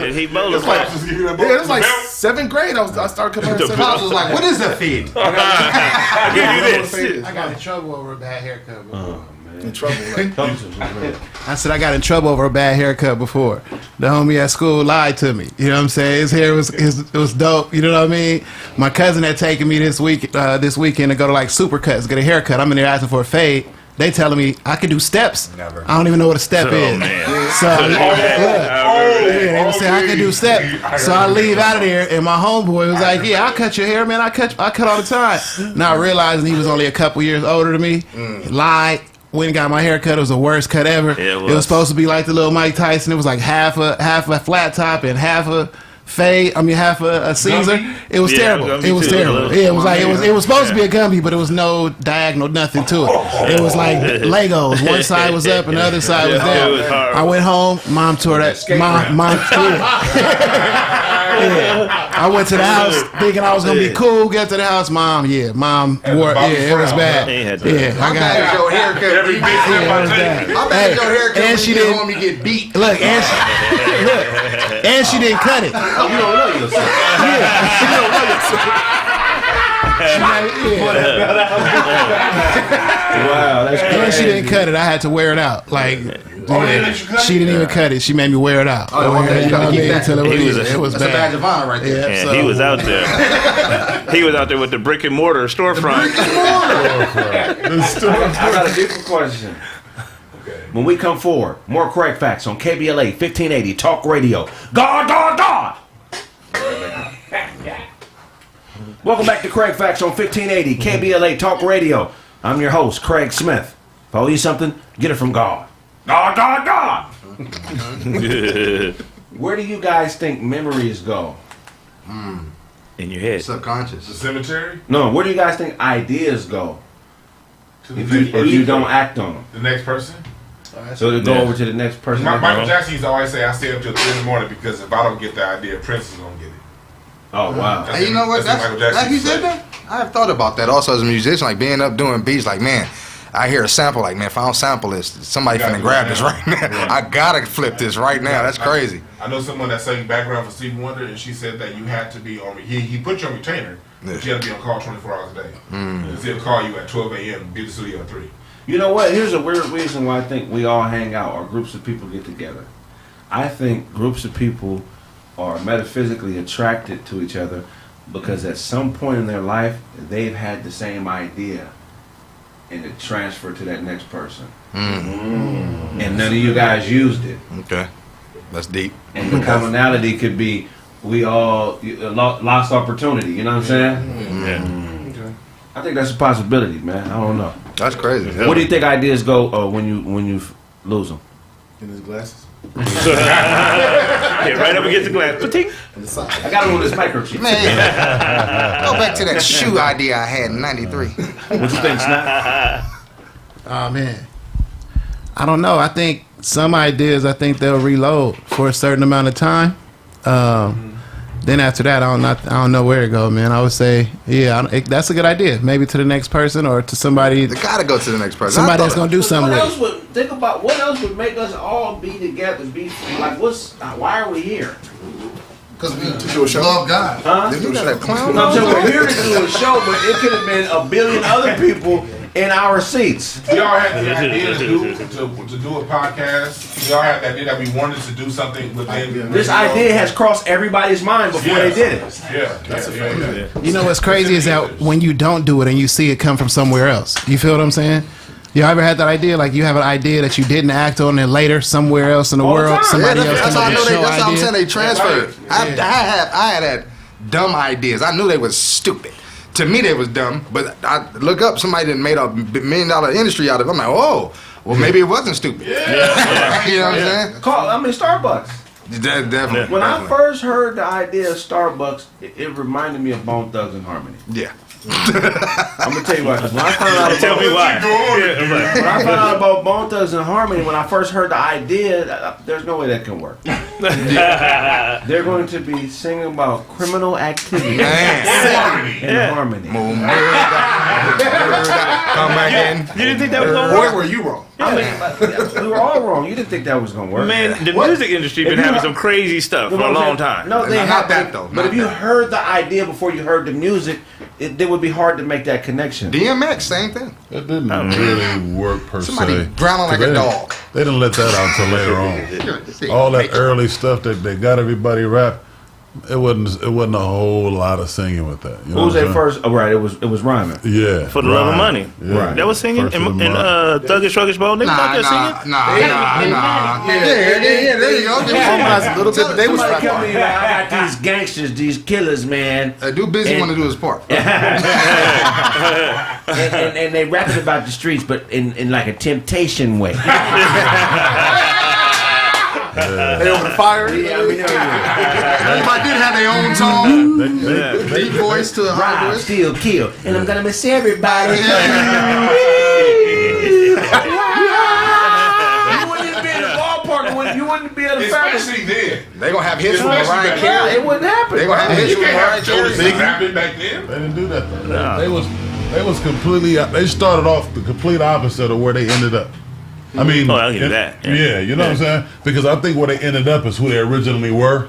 And he bowled Yeah, it was like 7th grade. I started cutting my hair. Pops was like, "What is that feed?" I give you this. I got in trouble over a bad haircut before. In trouble. I said I got in trouble over a bad haircut before. The homie at school lied to me. You know what I'm saying? His hair was dope. You know what I mean? My cousin had taken me this weekend to go to like Supercuts, get a haircut. I'm in there asking for a fade. They telling me I could do steps. Never. I don't even know what a step is. Man. So they were saying I could do steps. So I leave out of there, and my homeboy was like, "Yeah, I'll cut your hair, man. I cut all the time." Now realizing he was only a couple years older than me, lied. Went and got my hair cut. It was the worst cut ever. Yeah, it was supposed to be like the little Mike Tyson. It was like half a flat top and half a fade. I mean, half a Caesar. It was terrible. It was terrible. Yeah, it was like it was supposed to be a Gumby, but it was no diagonal, nothing to it. It was like Legos. One side was up and the other side was down. I went home. Mom tore that. Mom. I went to the house thinking I was gonna be cool. Get to the house, Mom wore. It was bad. Yeah, I got it. Your haircut. Every big step I take. I bet your haircut. And she didn't. Home, you get beat. Look, and she didn't cut it. You don't know yourself. Yeah, you don't know yourself. Wow, that's crazy. And she didn't cut it. I had to wear it out. Like, she didn't even cut it. She made me wear it out. Oh, you gotta keep that. It was That's a badge bad. of honor right there. And he was out there. He was out there with the brick and mortar storefront. I got a different question. When we come forward, more Kraig Facts on KBLA 1580 Talk Radio. God! Welcome back to Kraig Facts on 1580 KBLA Talk Radio. I'm your host, Craig Smith. If I owe you something, get it from God. God! Where do you guys think memories go? In your head. Subconscious. The cemetery? No, where do you guys think ideas go? if you don't act on them. The next person. So to go over to the next person. Michael Jackson used to always say, "I stay up till 3 in the morning because if I don't get the idea, Prince is gonna get it." Oh wow! Hey, you know what? That's like you said that. I have thought about that also as a musician, like being up doing beats. Like, man, I hear a sample. Like, man, if I don't sample this, somebody finna grab this right now. I gotta flip this right now. That's crazy. I know someone that sang background for Stevie Wonder, and she said that you had to be on. He put you on retainer, but you had to be on call 24 hours a day. Because he'll call you at 12 a.m. Be the studio at 3. You know what? Here's a weird reason why I think we all hang out or groups of people get together. I think groups of people are metaphysically attracted to each other because at some point in their life they've had the same idea and it transferred to that next person. And none of you guys used it. Okay. That's deep. And the commonality could be we all lost opportunity, you know what I'm saying? Yeah. I think that's a possibility, man. I don't know. That's crazy. Where do you think ideas go when you lose them? In his glasses. Yeah, right up against the glass. I got him on this microchip. Man, go back to that shoe idea I had in '93. What you think, Snap? Oh man, I don't know. I think some ideas, I think they'll reload for a certain amount of time. Then after that, I don't know where to go, man. I would say, yeah, that's a good idea. Maybe to the next person or to somebody. They gotta go to the next person. Somebody that's gonna do something with it. Think about what else would make us all be together. Why are we here? Because we do a show. Love God. Huh? You got that clown? I'm saying we're here to do a show, but it could have been a billion other people in our seats. We all had the idea to do a podcast. We all had the idea that we wanted to do something within. This idea has crossed everybody's mind before they did it. Yeah, that's a fact. You know what's crazy is that when you don't do it and you see it come from somewhere else. You feel what I'm saying? You ever had that idea? Like you have an idea that you didn't act on, and later somewhere else in the world, somebody else that's comes up with a show That's how I'm idea. saying they transferred. I had dumb ideas. I knew they was stupid. To me, they was dumb. But I look up, somebody that made $1 million industry out of it. I'm like, oh, well, maybe it wasn't stupid. You know what I'm saying? Starbucks. Definitely. When I first heard the idea of Starbucks, it reminded me of Bone Thugs and Harmony. Yeah. I'm gonna tell you what. When I found out Tell me why. when I found out about Bone Thugs and Harmony, when I first heard the idea, there's no way that can work. They're going to be singing about criminal activity and harmony. Come back in. You didn't think that was gonna work? Boy, were you wrong? I mean, we were all wrong. You didn't think that was gonna work, Man, the music industry been having some crazy stuff for a long time. No, they Not have that, though. But Not if you that. heard the idea before you heard the music, it would be hard to make that connection. DMX, same thing. It didn't really work per Somebody se. growling like a dog. They didn't let that out until later on. All that early stuff that they got everybody rap, it wasn't a whole lot of singing with that. You know Who was what that I'm first? Oh, right, it was rhyming. saying? Yeah. For the love of money. Yeah. Right. That was singing First and of the month. Thuggish Ruggish Bowl. They was out there singing. Nah. Yeah, there you go. A little bit, but they was Somebody come rapping. in like, I got these gangsters, these killers, man. Do Busy want to do his part. and they rapping about the streets, but in like a temptation way. They over the fire. Everybody did have their own tone. Deep voice to a high Rob, voice. steal, kill, and I'm gonna miss everybody. You wouldn't be in the ballpark. You wouldn't be at the family. Especially then. They gonna have hits from Especially Mariah back Carey. Yeah, it wouldn't happen. They gonna have hits You from can't Mariah have Jonas Carey. rapping back then. They didn't do that though. They was completely. They started off the complete opposite of where they ended up. I mean, I'll give you that. Yeah, you know what I'm saying? Because I think where they ended up is who they originally were.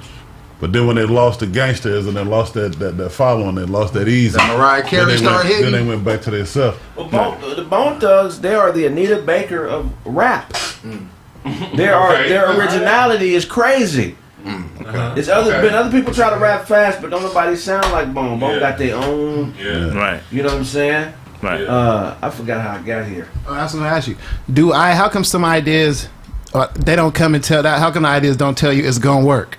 But then when they lost the gangsters and they lost that following, they lost that easy. That Mariah Carey then they started hitting. Then they went back to themselves. Well, the Bone Thugs, they are the Anita Baker of rap. Their originality is crazy. It's been other people try to rap fast, but don't nobody sound like Bone. Bone got their own. Yeah. Right. You know what I'm saying? Right. I forgot how I got here. Oh, that's what I ask you. How come some ideas, they don't come and tell that? How come the ideas don't tell you it's gonna work?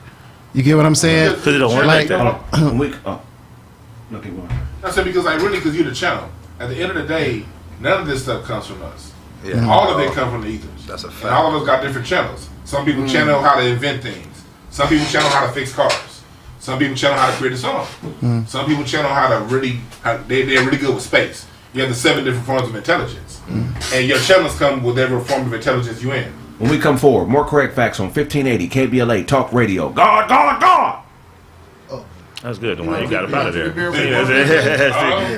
You get what I'm saying? Because it don't work like that. No, keep going. I said because because you're the channel. At the end of the day, none of this stuff comes from us. Yeah. All of it comes from the ethers. That's a fact. And all of us got different channels. Some people channel how to invent things. Some people channel how to fix cars. Some people channel how to create a song. Some people channel how to they're really good with space. You have the 7 different forms of intelligence. And your channels come with whatever form of intelligence you're in. When we come forward, more correct facts on 1580 KBLA Talk Radio. God, God, God! That's good. The one you got up out of there.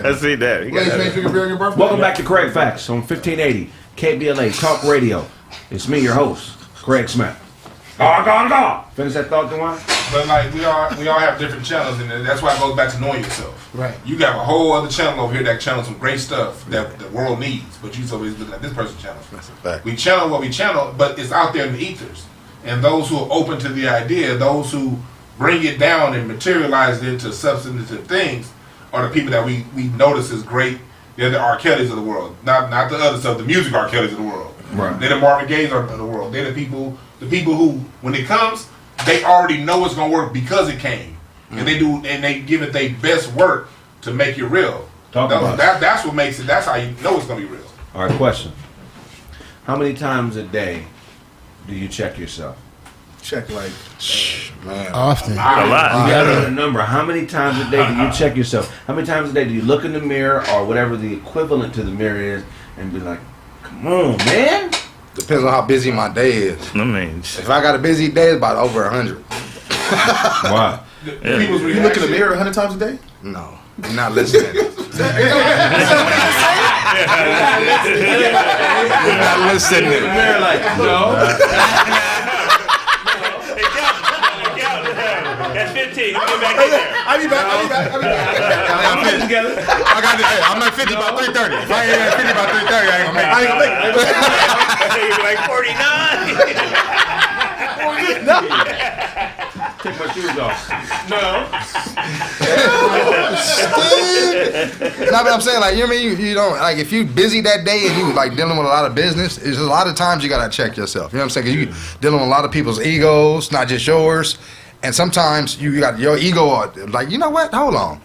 Let's see that. Welcome back to Correct Facts on 1580 KBLA Talk Radio. It's me, your host, Craig Smith. God, God, God! Finish that thought, Dewan? But like we all have different channels, and that's why it goes back to knowing yourself. Right. You got a whole other channel over here that channels some great stuff that the world needs, but you're always looking at this person's channel. That's a fact. We channel what we channel, but it's out there in the ethers. And those who are open to the idea, those who bring it down and materialize it into substantive things, are the people that we notice as great. They're the R. Kellys of the world, not the other stuff. The music R. Kellys of the world. Right. They're the Marvin Gayes of the world. They're the people who, when it comes, they already know it's gonna work because it came, and they give it their best work to make it real. That's what makes it. That's how you know it's gonna be real. All right, question. How many times a day do you check yourself? Check like, Man. Often. A lot. You gotta know the number. How many times a day do you check yourself? How many times a day do you look in the mirror or whatever the equivalent to the mirror is and be like, come on, man? Depends on how busy my day is. I mean, If I got a busy day, it's about over 100. Why? you look in the mirror 100 times a day? No, you're not listening. You're not listening. The mirror like, no. That's 15. Let me get back in there. I'll be back. I'm at 50 by 3:30. If I ain't at 50 by 3:30, I ain't gonna make it. You're like 49. Take my shoes off. No. No, but I'm saying, like, you know what I mean? You don't, like, if you busy that day and you, like, dealing with a lot of business, there's a lot of times you gotta check yourself. You know what I'm saying? 'Cause you dealing with a lot of people's egos, not just yours. And sometimes you got your ego, like, you know what? Hold on.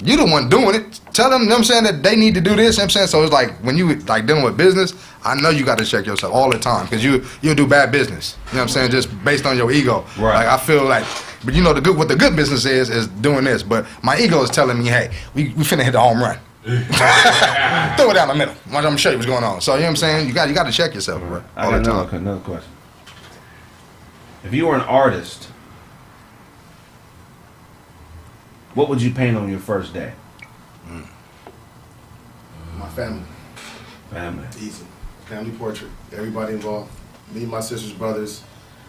You the one doing it. Tell them, you know what I'm saying, that they need to do this, you know what I'm saying? So it's like, when you, like, dealing with business, I know you got to check yourself all the time, because you'll do bad business. You know what I'm saying? Just based on your ego. Right. Like, I feel like, but you know, what the good business is doing this. But my ego is telling me, hey, we finna hit the home run. Throw it down the middle. I'm gonna show you what's going on. So, you know what I'm saying? You got to check yourself, bro. I got another question. If you were an artist, what would you paint on your first day? My family. Family. Easy. Family portrait. Everybody involved. Me, my sisters, brothers.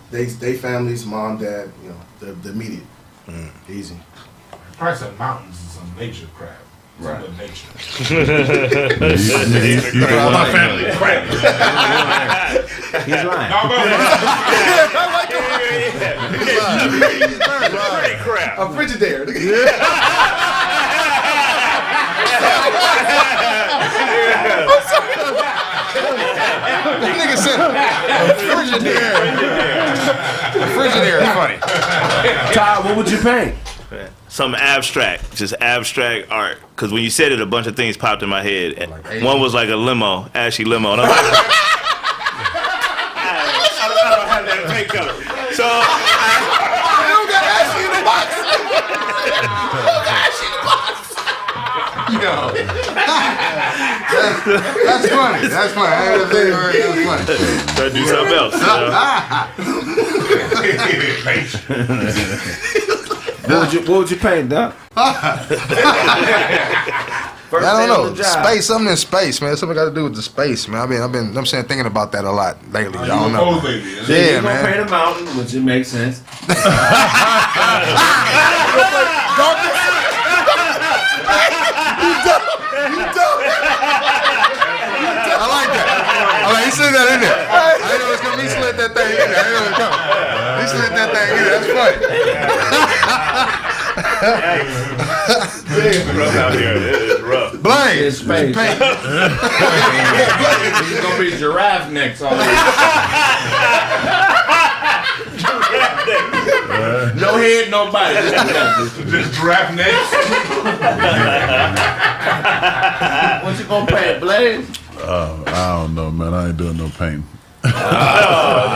They families, mom, dad, you know, the immediate. Easy. Probably some mountains and some nature crap. Right. Some nature. My family. Crap. He's lying. Crap. A Frigidaire. That nigga said Frigidaire is funny. Todd, what would you paint? Something abstract, just abstract art. Because when you said it, a bunch of things popped in my head. One was like a limo, ashy limo. And I was like, I don't have that paint color. So I don't got ashy in the box. Yo. That's funny. That's funny. That's funny. try to do something else. What would you paint, Doc? I don't know. Space, something in space, man. Something got to do with the space, man. I'm saying, thinking about that a lot lately. I don't know. Yeah, Yeah, man. Paint a mountain, which it makes sense. I like that. He slid that in there. I didn't know it was coming. He slid that thing in there. I didn't know it was coming. He slid that thing in there. That's funny. It's rough out here. It is rough. Blaine. It's space. Paint. It's gonna be giraffe necks all over. No head, no body. Just giraffe necks. What you gonna paint, Blaze? I don't know, man. I ain't doing no painting. It's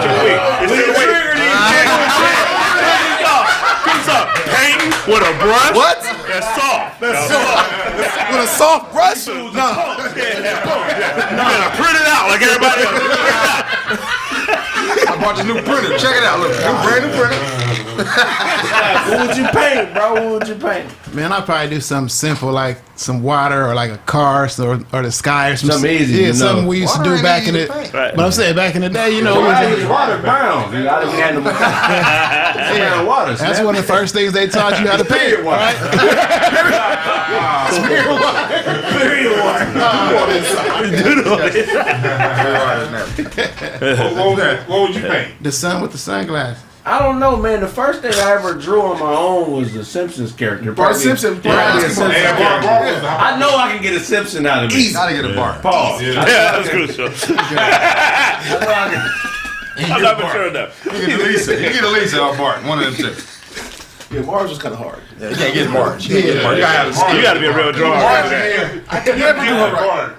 too weak. Peace up. Painting. With a brush? What? That's soft. With a soft brush? No. You gotta print it out like everybody else. I bought this new printer. Check it out. Look, brand new printer. What would you paint, bro? What would you paint? Man, I'd probably do something simple like some water or like a car or the sky or something easy. Yeah, something we used to do back in the. Right. But I'm saying back in the day, you know. Water bound. Water. That's one of the first things they taught you how to paint. Right? What would you paint? The sun with the sunglasses. I don't know, man. The first thing I ever drew on my own was the Simpsons character. Bart Simpson. I know I can get a Simpson out of it. Gotta get a bar. Pause. Yeah, that's crucial. I'm not sure enough. You get a Lisa or Bart. One of them two. Yeah, Mars was kind of hard. Yeah, you can't get Bart. You gotta be a real drawer.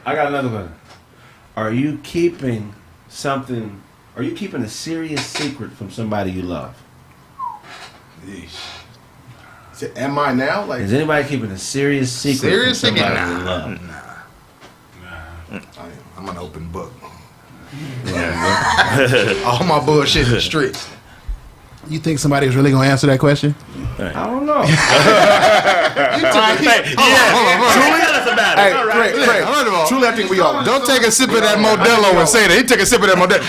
I got another one. Are you keeping something? Are you keeping a serious secret from somebody you love? Am I now? Like, is anybody keeping a serious secret from somebody you love? I'm an open book. All my bullshit in the streets. You think somebody's really gonna answer that question? I don't know. Truly, that's about it. hey, Kraig, truly, I think we all. Don't take a sip of that Modelo and say that. He took a sip of that Modelo.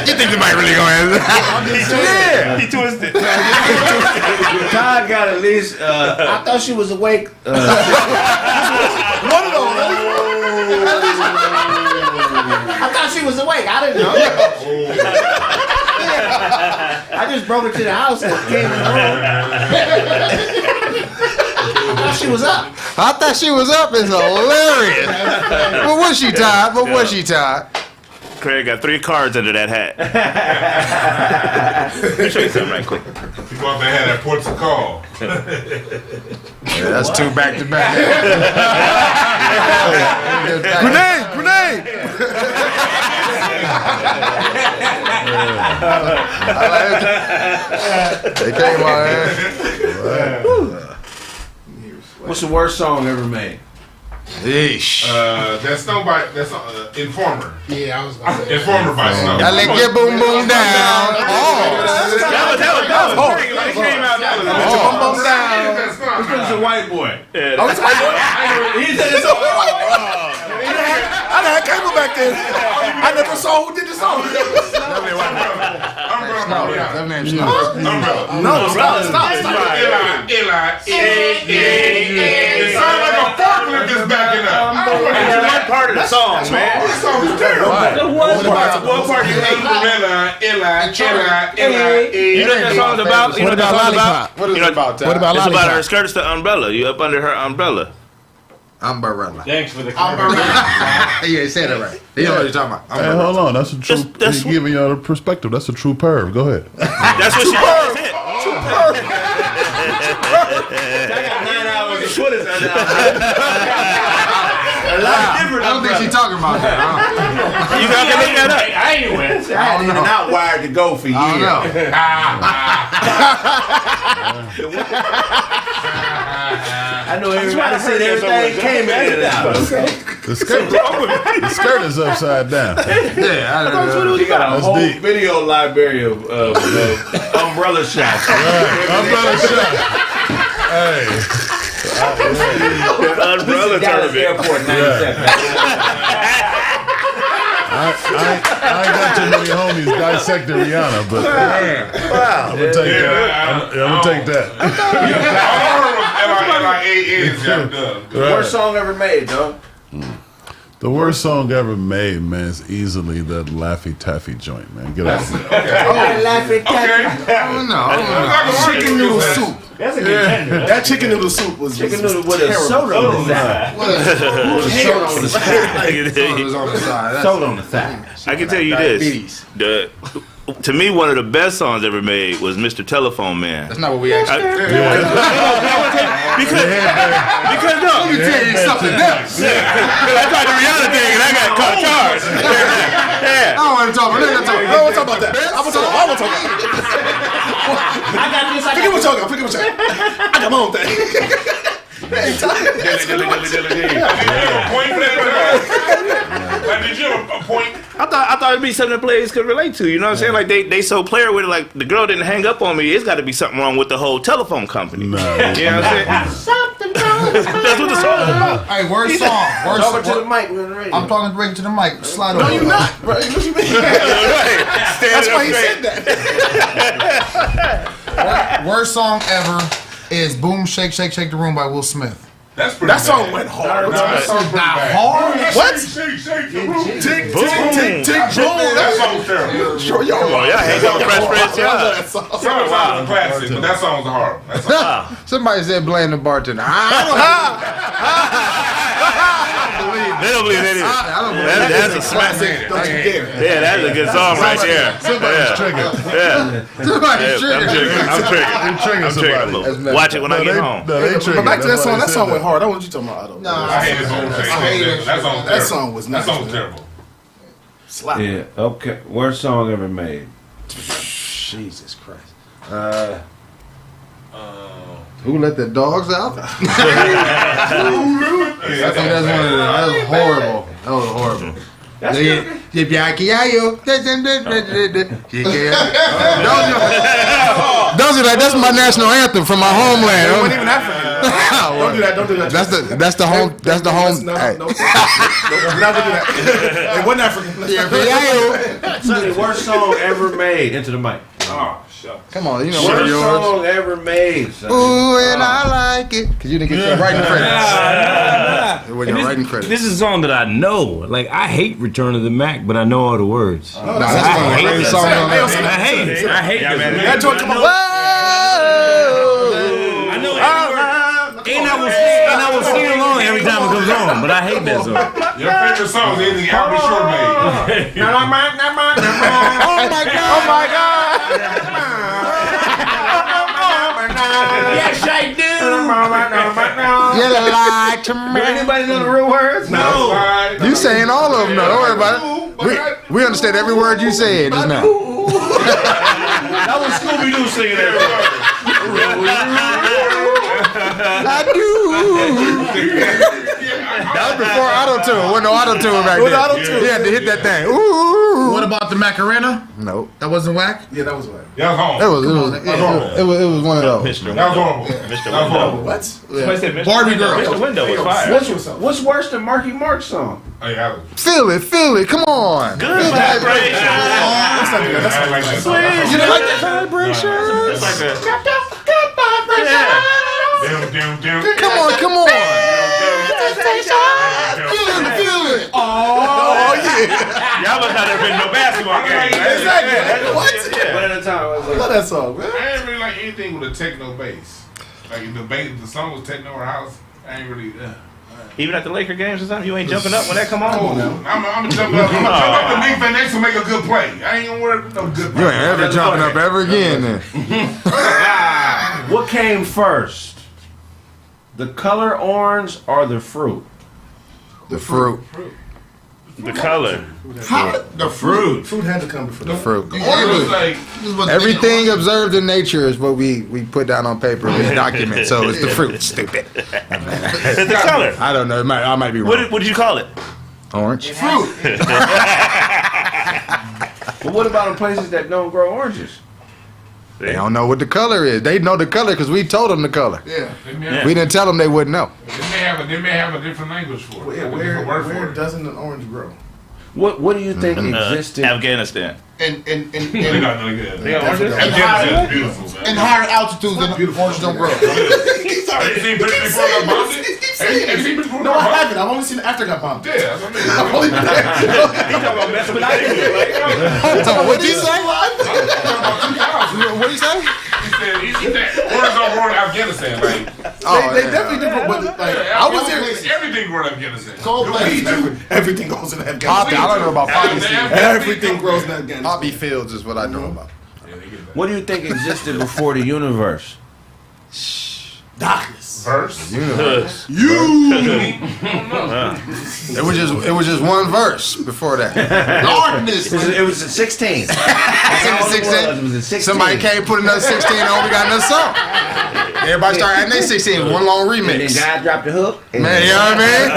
You think somebody really gonna answer? He twisted. Todd got at least. I thought she was awake. One of those. I thought she was awake. I didn't know. I just broke into the house and came in the room. I thought she was up. I thought she was up. It's hilarious. But was she tired? Kraig got 3 cards under that hat. Let me show you something right quick. You thought they had that ports of call. Yeah, that's 2 back to back. Grenade! They came out here. What's the worst song ever made? Yeesh. That's Informer. Yeah, I was gonna say. Informer by Snow. I let your boom boom down. That was came out. Boom, boom, down. This is a white boy. Oh, it's white boy. He said it's a white boy. I had cable back then. I never saw who did the song. No, stop. Eli. It sounds like a forklift is backing up. That's one part of the song, man. This song is terrible. One part you hate. Eli. You know what that song's about? What about Lollipop? What is it about, Ty? What about It's about her Lollipop? skirt is the umbrella. You up under her umbrella. Umbrella. Thanks for the Yeah, he said it right. You know what you're talking about. Hey, hold on. That's a true. That's He's giving y'all the perspective. That's a true perv. Go ahead. That's what she always hit. I got 9 hours of footage. A lot different. I don't think she's talking about that. You got to look that up. I had in and out wired to go for years. I I know everybody said everything came in and out. The skirt is upside down. Yeah, I don't know. You got a That's whole deep. video library of umbrella shots. Umbrella shot. Hey. Umbrella tournament. Airport 97. I ain't got too many homies dissecting Rihanna, but I'm gonna take that. I'm gonna take that. Worst song ever made, dog. The worst song ever made, man, is easily that Laffy Taffy joint, man. Get out of here. Laffy Taffy. Chicken noodle soup. That's a contender. That chicken noodle soup was Chicken noodle with a soda on the side. Soda on the side. Soda on the side. I can tell you this. To me, one of the best songs ever made was Mr. Telephone Man. That's not what we actually. Because Because no. Let me tell you something else. I tried the Rihanna thing and I got caught charged. I don't want to talk about that. I don't want to talk about that. I want to talk about I got this. Forget what you're talking about. I got my own thing. Did you have a point? I thought it'd be something the players could relate to. You know what I'm saying? Like they so player with it. Like the girl didn't hang up on me. It's got to be something wrong with the whole telephone company. Nah. You know what I'm saying? Something wrong. That's what the song is about. Hey, where's song? Talking to the mic. We're on the radio. I'm talking directly to the mic. Slide over. No, you're not. Right? What you mean? That's why he said that. Worst song ever is "Boom Shake Shake Shake the Room" by Will Smith. That's pretty That bad. song went hard. That song pretty bad. Hard? What? Shake, shake the room. Tick, tick, tick, tick, boom. That song's terrible. Sure, y'all. Oh, y'all hang on Fresh Prince, I love yeah. that song. Summertime's a classic, but that song's hard. That song. Somebody said blame the bartender. They don't believe that either. That's a smack. Don't you dare. Yeah, that's a good song right there. Somebody's triggered. Yeah. Somebody's I'm triggered somebody. triggered. Watch it when I get home. No, they triggered. But back to that song. That That's song why went hard. I want you talking about Otto. I hate this whole thing. That song's terrible. That song was nice. That song's man. terrible. Slap. Yeah. Okay. Worst song ever made. Jesus Christ. Who let the dogs out? Yeah, I think that's one of the. That was horrible. That was horrible. Those are like that's my national anthem from my homeland. It wasn't even African. Don't do that. Don't do that. That's the home. That's the home. No, Hey. no, never do that. It wasn't African. Sonny, worst song ever made. Into the mic. Oh, shucks. Come on, you know Worst yours. song ever made. Sonny. Ooh, and I like it. Cause you didn't get your writing credits. It wasn't your writing credits. This is a song that I know. Like I hate Return of the Mac, but I know all the words. Nah, that's one of the greatest songs on there. I hate it. I hate this. That joint come on. I know every word. And I will sing along every time it comes on, but I hate that song. Your favorite song is anything Albert Shore made. Oh my God. Yes, I do. You lied to me. Anybody know the real words? No. You saying all of them though. Don't worry about it. We understand every word you said just now. That was Scooby-Doo singing that. I do. That was before auto-tune. Wasn't no auto-tune back then. auto-tune. He had to hit that thing. Ooh. What about the Macarena? Nope. That wasn't whack? Yeah, that was right. That was It horrible. was one of those. That was horrible. That was horrible. What? Barbie Girl. Mr. Window was fire. What's worse than Marky Mark's song? Hey, Alex. Feel it. Come on. Good vibration. I like that song. You didn't like that vibration? It's like a Come on. Feel it. Oh yeah. y'all must not have been no basketball game. Exactly. What? But at the time, I was I like, love that song, man. I ain't really like anything with a techno bass. Like if the song was techno or house, I ain't really. Even at the Laker games or something, you ain't jumping up when that come on. I'm jumping up. I'm gonna jump up the defense next to make a good play. I ain't gonna worry about no good play. You ain't ever jumping up ever again then. what came first? The color orange or the fruit? The fruit. The color. The fruit. Food had to come before The fruit. Like, Everything observed in nature is what we put down on paper. We document. So it's the fruit. Stupid. It's the color. I don't know. I might be wrong. What did you call it? Orange. But what about in places that don't grow oranges? They don't know what the color is. They know the color because we told them the color. Yeah. We didn't tell them they wouldn't know. They may have a different language for it. Yeah, where doesn't an orange grow? What do you think existed? Afghanistan. And They got no good. They got oranges? Afghanistan's beautiful, man. in higher altitudes than oranges don't grow. Have you seen pictures before I got bombed? Have you seen pictures before No, I haven't. I've only seen it after I got bombed. Yeah, that's what I mean. I've only been there. He talking about messing with What did you say? What did he say? He said, orange don't grow in Afghanistan. Like, They definitely do, but like, I was there. everything grows in Afghanistan. Cold places. Everything goes in Afghanistan. Poppy. I don't know about poppy seeds. Everything grows in Afghanistan. Poppy fields is what I know about. What do you think existed before the universe? Darkness. Verse. Universe. It was just one verse before that. Darkness. It was at 16. It was at 16. Somebody came put another 16 on. We got another song. Everybody started adding their 16. One long remix. And then God dropped the hook. Man, you know what I mean?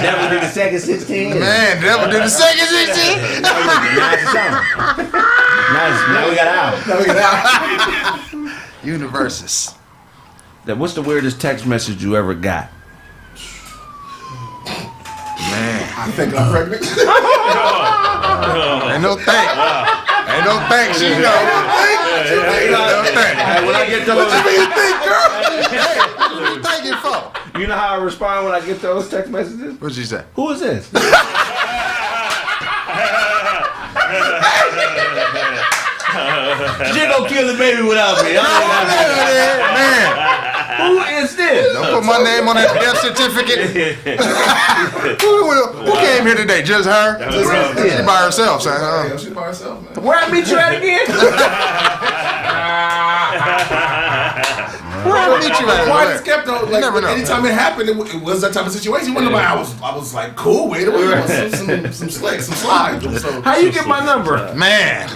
Devil did the second 16. Man, Devil did the second 16. Nice. Now we got out. Universes. What's the weirdest text message you ever got? Man, I think I'm pregnant. ain't no thanks. Ain't no thanks, you know. Ain't no thanks. Hey, when I get those, What you think, girl? Hey, what you thinking for? you know how I respond when I get those text messages? What'd you say? Who is this? She gonna kill the baby without me. Man, Who is this? don't put my name on that death certificate. Who came here today? Just her? She by herself, son. Yeah, she by herself, man. Where I meet you at again? Where I meet you at? Why just kept on, like, never know. anytime it happened, it was that type of situation. It wasn't like I was like, cool with it. Some slick, some slide. So, How you get my number? Man,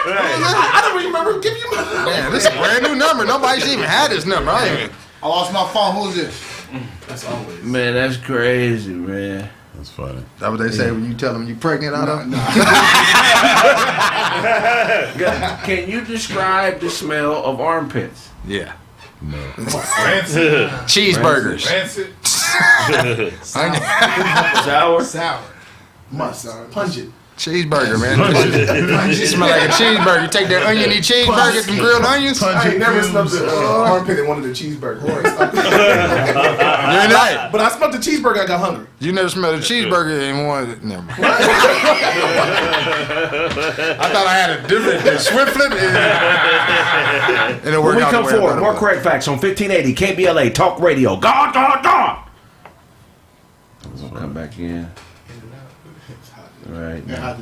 I don't even remember giving you my number. man, this is a brand new number. Nobody should even had this number. I lost my phone. Who's this? That's always. Man, that's crazy, man. That's funny. That's what they say when you tell them you pregnant out of? Can you describe the smell of armpits? Yeah. Rancid. Cheeseburgers. Rancid. Sour? Must. Pungent. Cheeseburger, man. You smell like a cheeseburger. You take that oniony cheeseburger, some grilled onions. I ain't never smelled the armpit in one of the cheeseburgers. You're right. But I smelled the cheeseburger, I got hungry. You never smelled a cheeseburger in one. Never mind. I thought I had a different Swift flip. When we come forward, more Kraig facts on 1580 KBLA Talk Radio. God. We'll come back in. Right now.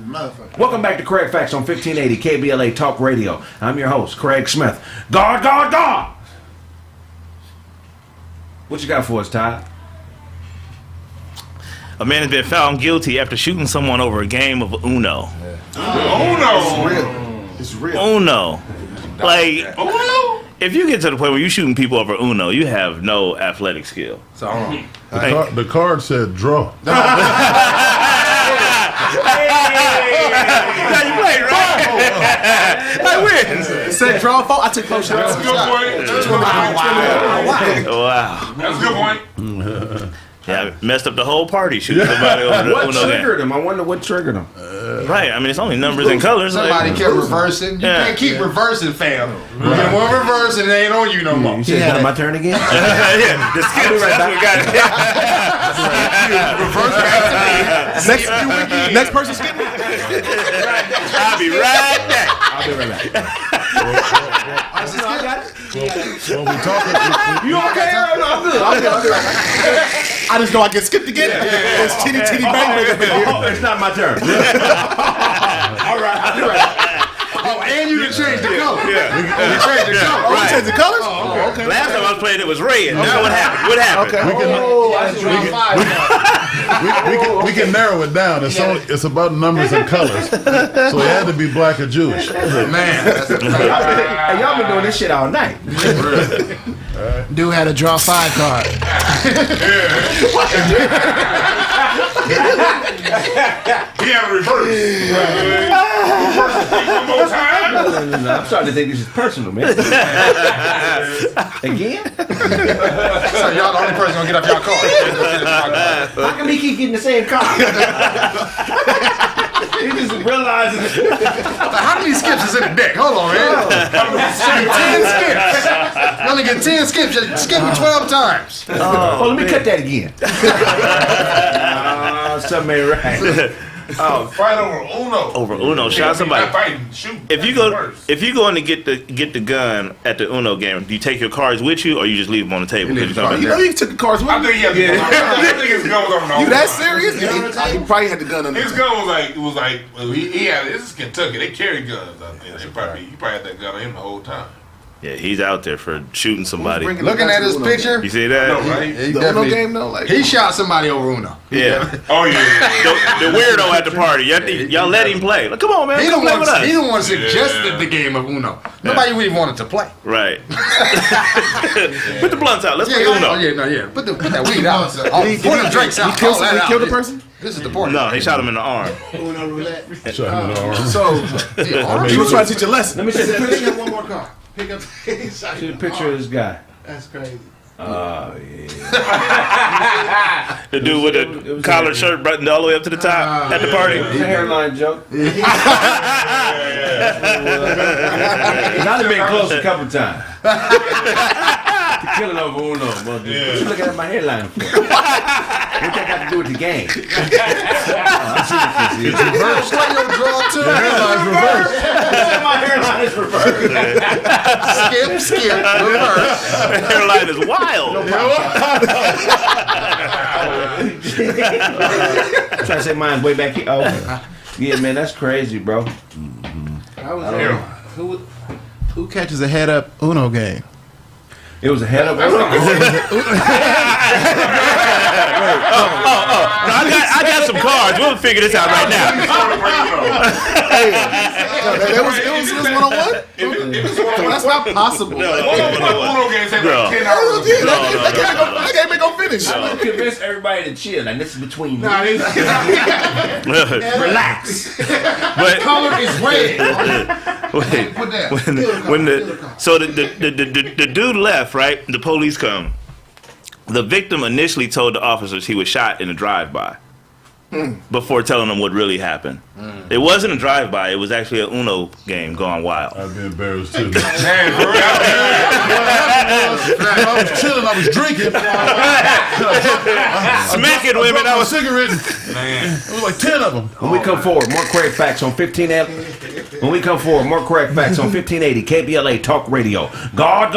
Welcome back to Kraig Facts on 1580 KBLA Talk Radio. I'm your host, Kraig Smith. God. What you got for us, Todd? A man has been found guilty after shooting someone over a game of Uno. It's real. Uno. Like, if you get to the point where you're shooting people over Uno, you have no athletic skill. The card said draw. Now you played, right? I win. It said draw 4. I took 4 shots. That's a good point. Wow. That's a good point. Yeah, messed up the whole party shooting somebody over the What Uno game. triggered him? I wonder what triggered him. Right, I mean, it's only numbers and colors. Somebody kept reversing. You can't keep reversing, fam. You get one reverse and it ain't on you no more. You said, it's my turn again? Yeah, the skips, that's what got it. Next person skip me. I'll be right back. When we talking, You okay? No, I'm good. I just know I get skipped again. It's titty bang bang. Oh, it's not my turn. All right, I'll be right. Oh, and you can change the color. Yeah. You change the color. Oh, you change the colors? Okay. Last time I was playing, it was red. Now what happened? What happened? we can narrow it down. It's about numbers and colors. So it had to be black or Jewish. Man, that's a Hey, y'all been doing this shit all night. Dude had a draw 5 card. He had a reverse. One more time. No, I'm starting to think this is personal, man. Again? So y'all the only person gonna get off y'all car. How come he keep getting the same car? He just realizing. How many skips is in the deck? Hold on, man. 10 skips. You only get 10 skips. You skip me 12 times. Oh, let me cut that again. Something ain't right. Oh, fight over Uno. Over Uno, shot somebody. Not fighting, shoot. If you go in to get the gun at the Uno game, do you take your cards with you or you just leave them on the table? You know you took the cards with I you. think he had the gun. I think his gun was on the You whole that time. serious? He probably had the gun on His gun was like he had. This is Kentucky. They carry guns out there. He probably had that gun on him the whole time. Yeah, he's out there for shooting somebody. Looking at his picture. You see that? No, right? He The Uno game though, like he shot somebody over Uno. Yeah. Oh yeah. The weirdo at the party. Y'all let him play. Like, come on, man. He Come don't play with us. want. He don't want to suggest the game of Uno. Nobody really wanted to play. Right. Put the blunts out. Let's play Oh, Uno. yeah. Put that weed out. Pour the drinks out. he killed the person. This is the party. No, he shot him in the arm. Uno roulette. Shut him in the arm. So he was trying to teach a lesson. Let me see the Pick picture. up one more car. Pick up. See the picture of this guy. That's crazy. Oh yeah. The dude with the collared shirt buttoned all the way up to the top at the party. It's a hairline joke. I've been close a couple times. Killing over Uno, what you looking at my hairline for? What that got to do with the game? It's reversed. Play your draw too. The hairline's reversed. My hairline is reversed. Skip, reverse. The hairline is wild. Trying to say mine's way back here. Oh, yeah, man, that's crazy, bro. Who catches a head up Uno game? It was a head up. I got some cards. We'll figure this out right now. It was 1-on-1. That's not possible. Uno games take like 10 hours. That game ain't gonna finish. I'm convince everybody to chill. Like, this is between Nah, you. Relax. But Color is red. wait, Put that. when the dude left, right? The police come. The victim initially told the officers he was shot in a drive-by before telling them what really happened. It wasn't a drive-by. It was actually an Uno game gone wild. I'd be embarrassed too. Man, for real. I was chilling. I was drinking. Smacking women. I I was was cigarette. Man, it was like 10 of them. When we come forward, more Kraig facts on 1580. When we come forward, more Kraig facts on 1580 KBLA Talk Radio. God.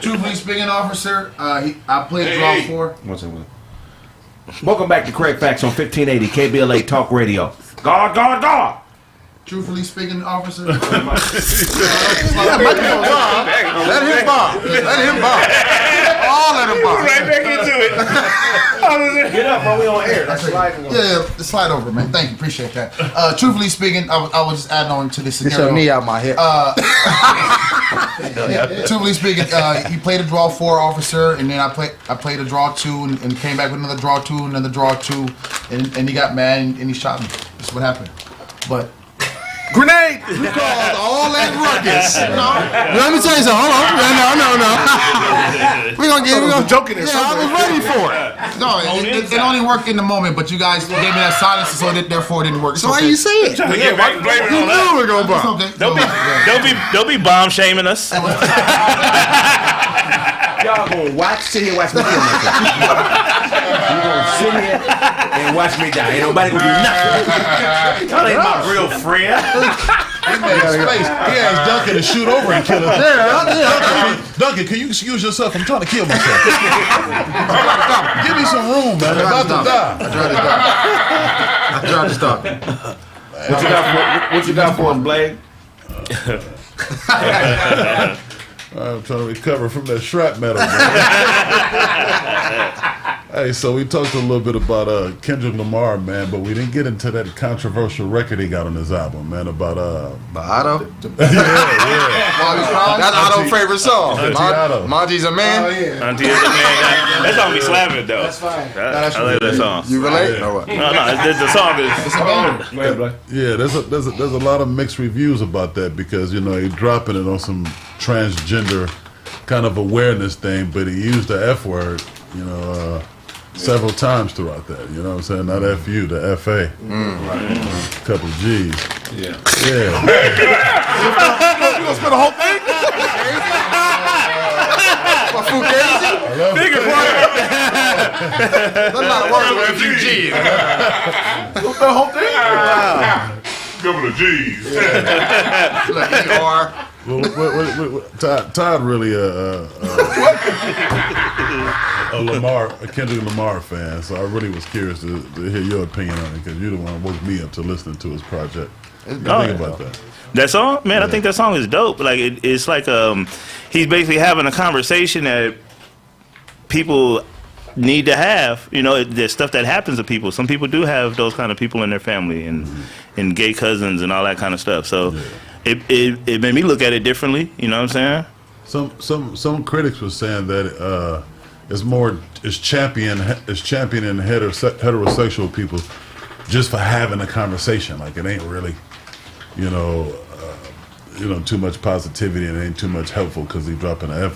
Truthfully speaking, officer, I played draw 4. Welcome back to Kraig Facts on 1580 KBLA Talk Radio. God. Truthfully speaking, officer. Let him bomb. All let him bomb. right back into it. Get up, bro. We on air. That's sliding. Yeah, slide over, man. Thank you, appreciate that. Truthfully speaking, I was just adding on to this Get scenario. your knee out my head. Truthfully speaking, he played a draw 4 officer, and then I played a draw 2, and came back with another draw 2, another draw 2, and he got mad and he shot me. That's what happened. But Grenade! You caused all that ruckus. no, Let me tell you something. Hold on. No. We're gonna get was a joke in there Yeah, I was ready for it. no, it only worked in the moment. But you guys gave me that silence, so therefore it didn't work. So why you say it? Trying to get back and blame it You on us. knew we were gonna It's bomb. okay. Don't be bomb shaming us. Y'all gonna sit here and watch me kill myself. You gonna sit here and watch me die. Ain't nobody gonna do nothing. Y'all ain't my real friend. He made space. He asked Duncan to shoot over and kill him. Duncan, can you excuse yourself? I'm trying to kill myself. Give me some room, man. I'm about to die. I tried to stop it. What you got for us, Blade? I'm trying to recover from that shrapnel, man. Hey, so we talked a little bit about Kendrick Lamar, man, but we didn't get into that controversial record he got on his album, man, about By Otto? yeah. That's Otto's favorite song. Auntie Otto. Monty's a man. Auntie is a man. That song be slapping though. That's fine. I like that song. You relate? Or what? No, the song is. Go ahead, Blade. Yeah, there's a lot of mixed reviews about that because, you know, he's dropping it on some transgender kind of awareness thing, but he used the F word, you know, several times throughout that. You know what I'm saying? Not F-U, the F-A. A couple of G's. Yeah. Yeah. You gonna spend the whole thing? Bigger part. That's not a word with a few G's. You gonna spend the whole thing? Couple of G's. Look, ER. Todd really a Kendrick Lamar fan, so I really was curious to hear your opinion on it because you're the one who woke me up to listening to his project. Think about that. That song, man, I think that song is dope. Like it's like he's basically having a conversation that people need to have. You know, there's stuff that happens to people. Some people do have those kind of people in their family and gay cousins and all that kind of stuff. So it made me look at it differently. You know what I'm saying? Some critics were saying that it's championing heterosexual people just for having a conversation. Like it ain't really, too much positivity and it ain't too much helpful because he's dropping the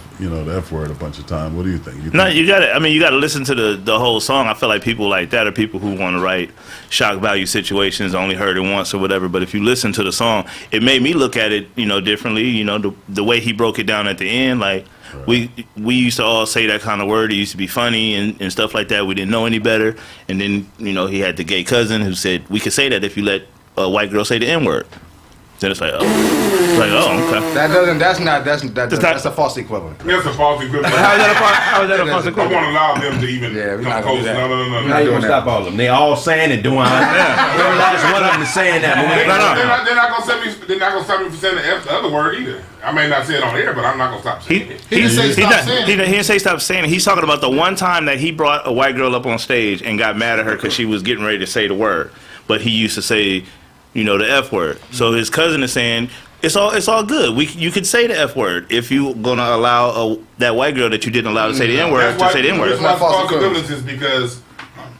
F word a bunch of times. What do you think? No, you got to. I mean, you got to listen to the whole song. I feel like people like that are people who want to write shock value situations, only heard it once or whatever. But if you listen to the song, it made me look at it, differently. You know, the way he broke it down at the end, like. Right. We used to all say that kind of word. It used to be funny and stuff like that. We didn't know any better. And then, he had the gay cousin who said, we could say that if you let a white girl say the N-word. Then it's like, okay. That's a false equivalent. That's a false equivalent. How is that a false equivalent? I won't allow them to even come close. No. How you gonna stop all of them? They all saying and doing it. Every last one of them is saying that. They're not gonna stop me from saying the other word either. I may not say it on air, but I'm not gonna stop saying it. He didn't say stop saying it. He's talking about the one time that he brought a white girl up on stage and got mad at her because she was getting ready to say the word, but he used to say, the F word. So his cousin is saying it's all good. You could say the F word if you gonna allow that white girl that you didn't allow to say the N word to say the N word. That's why false equivalence is because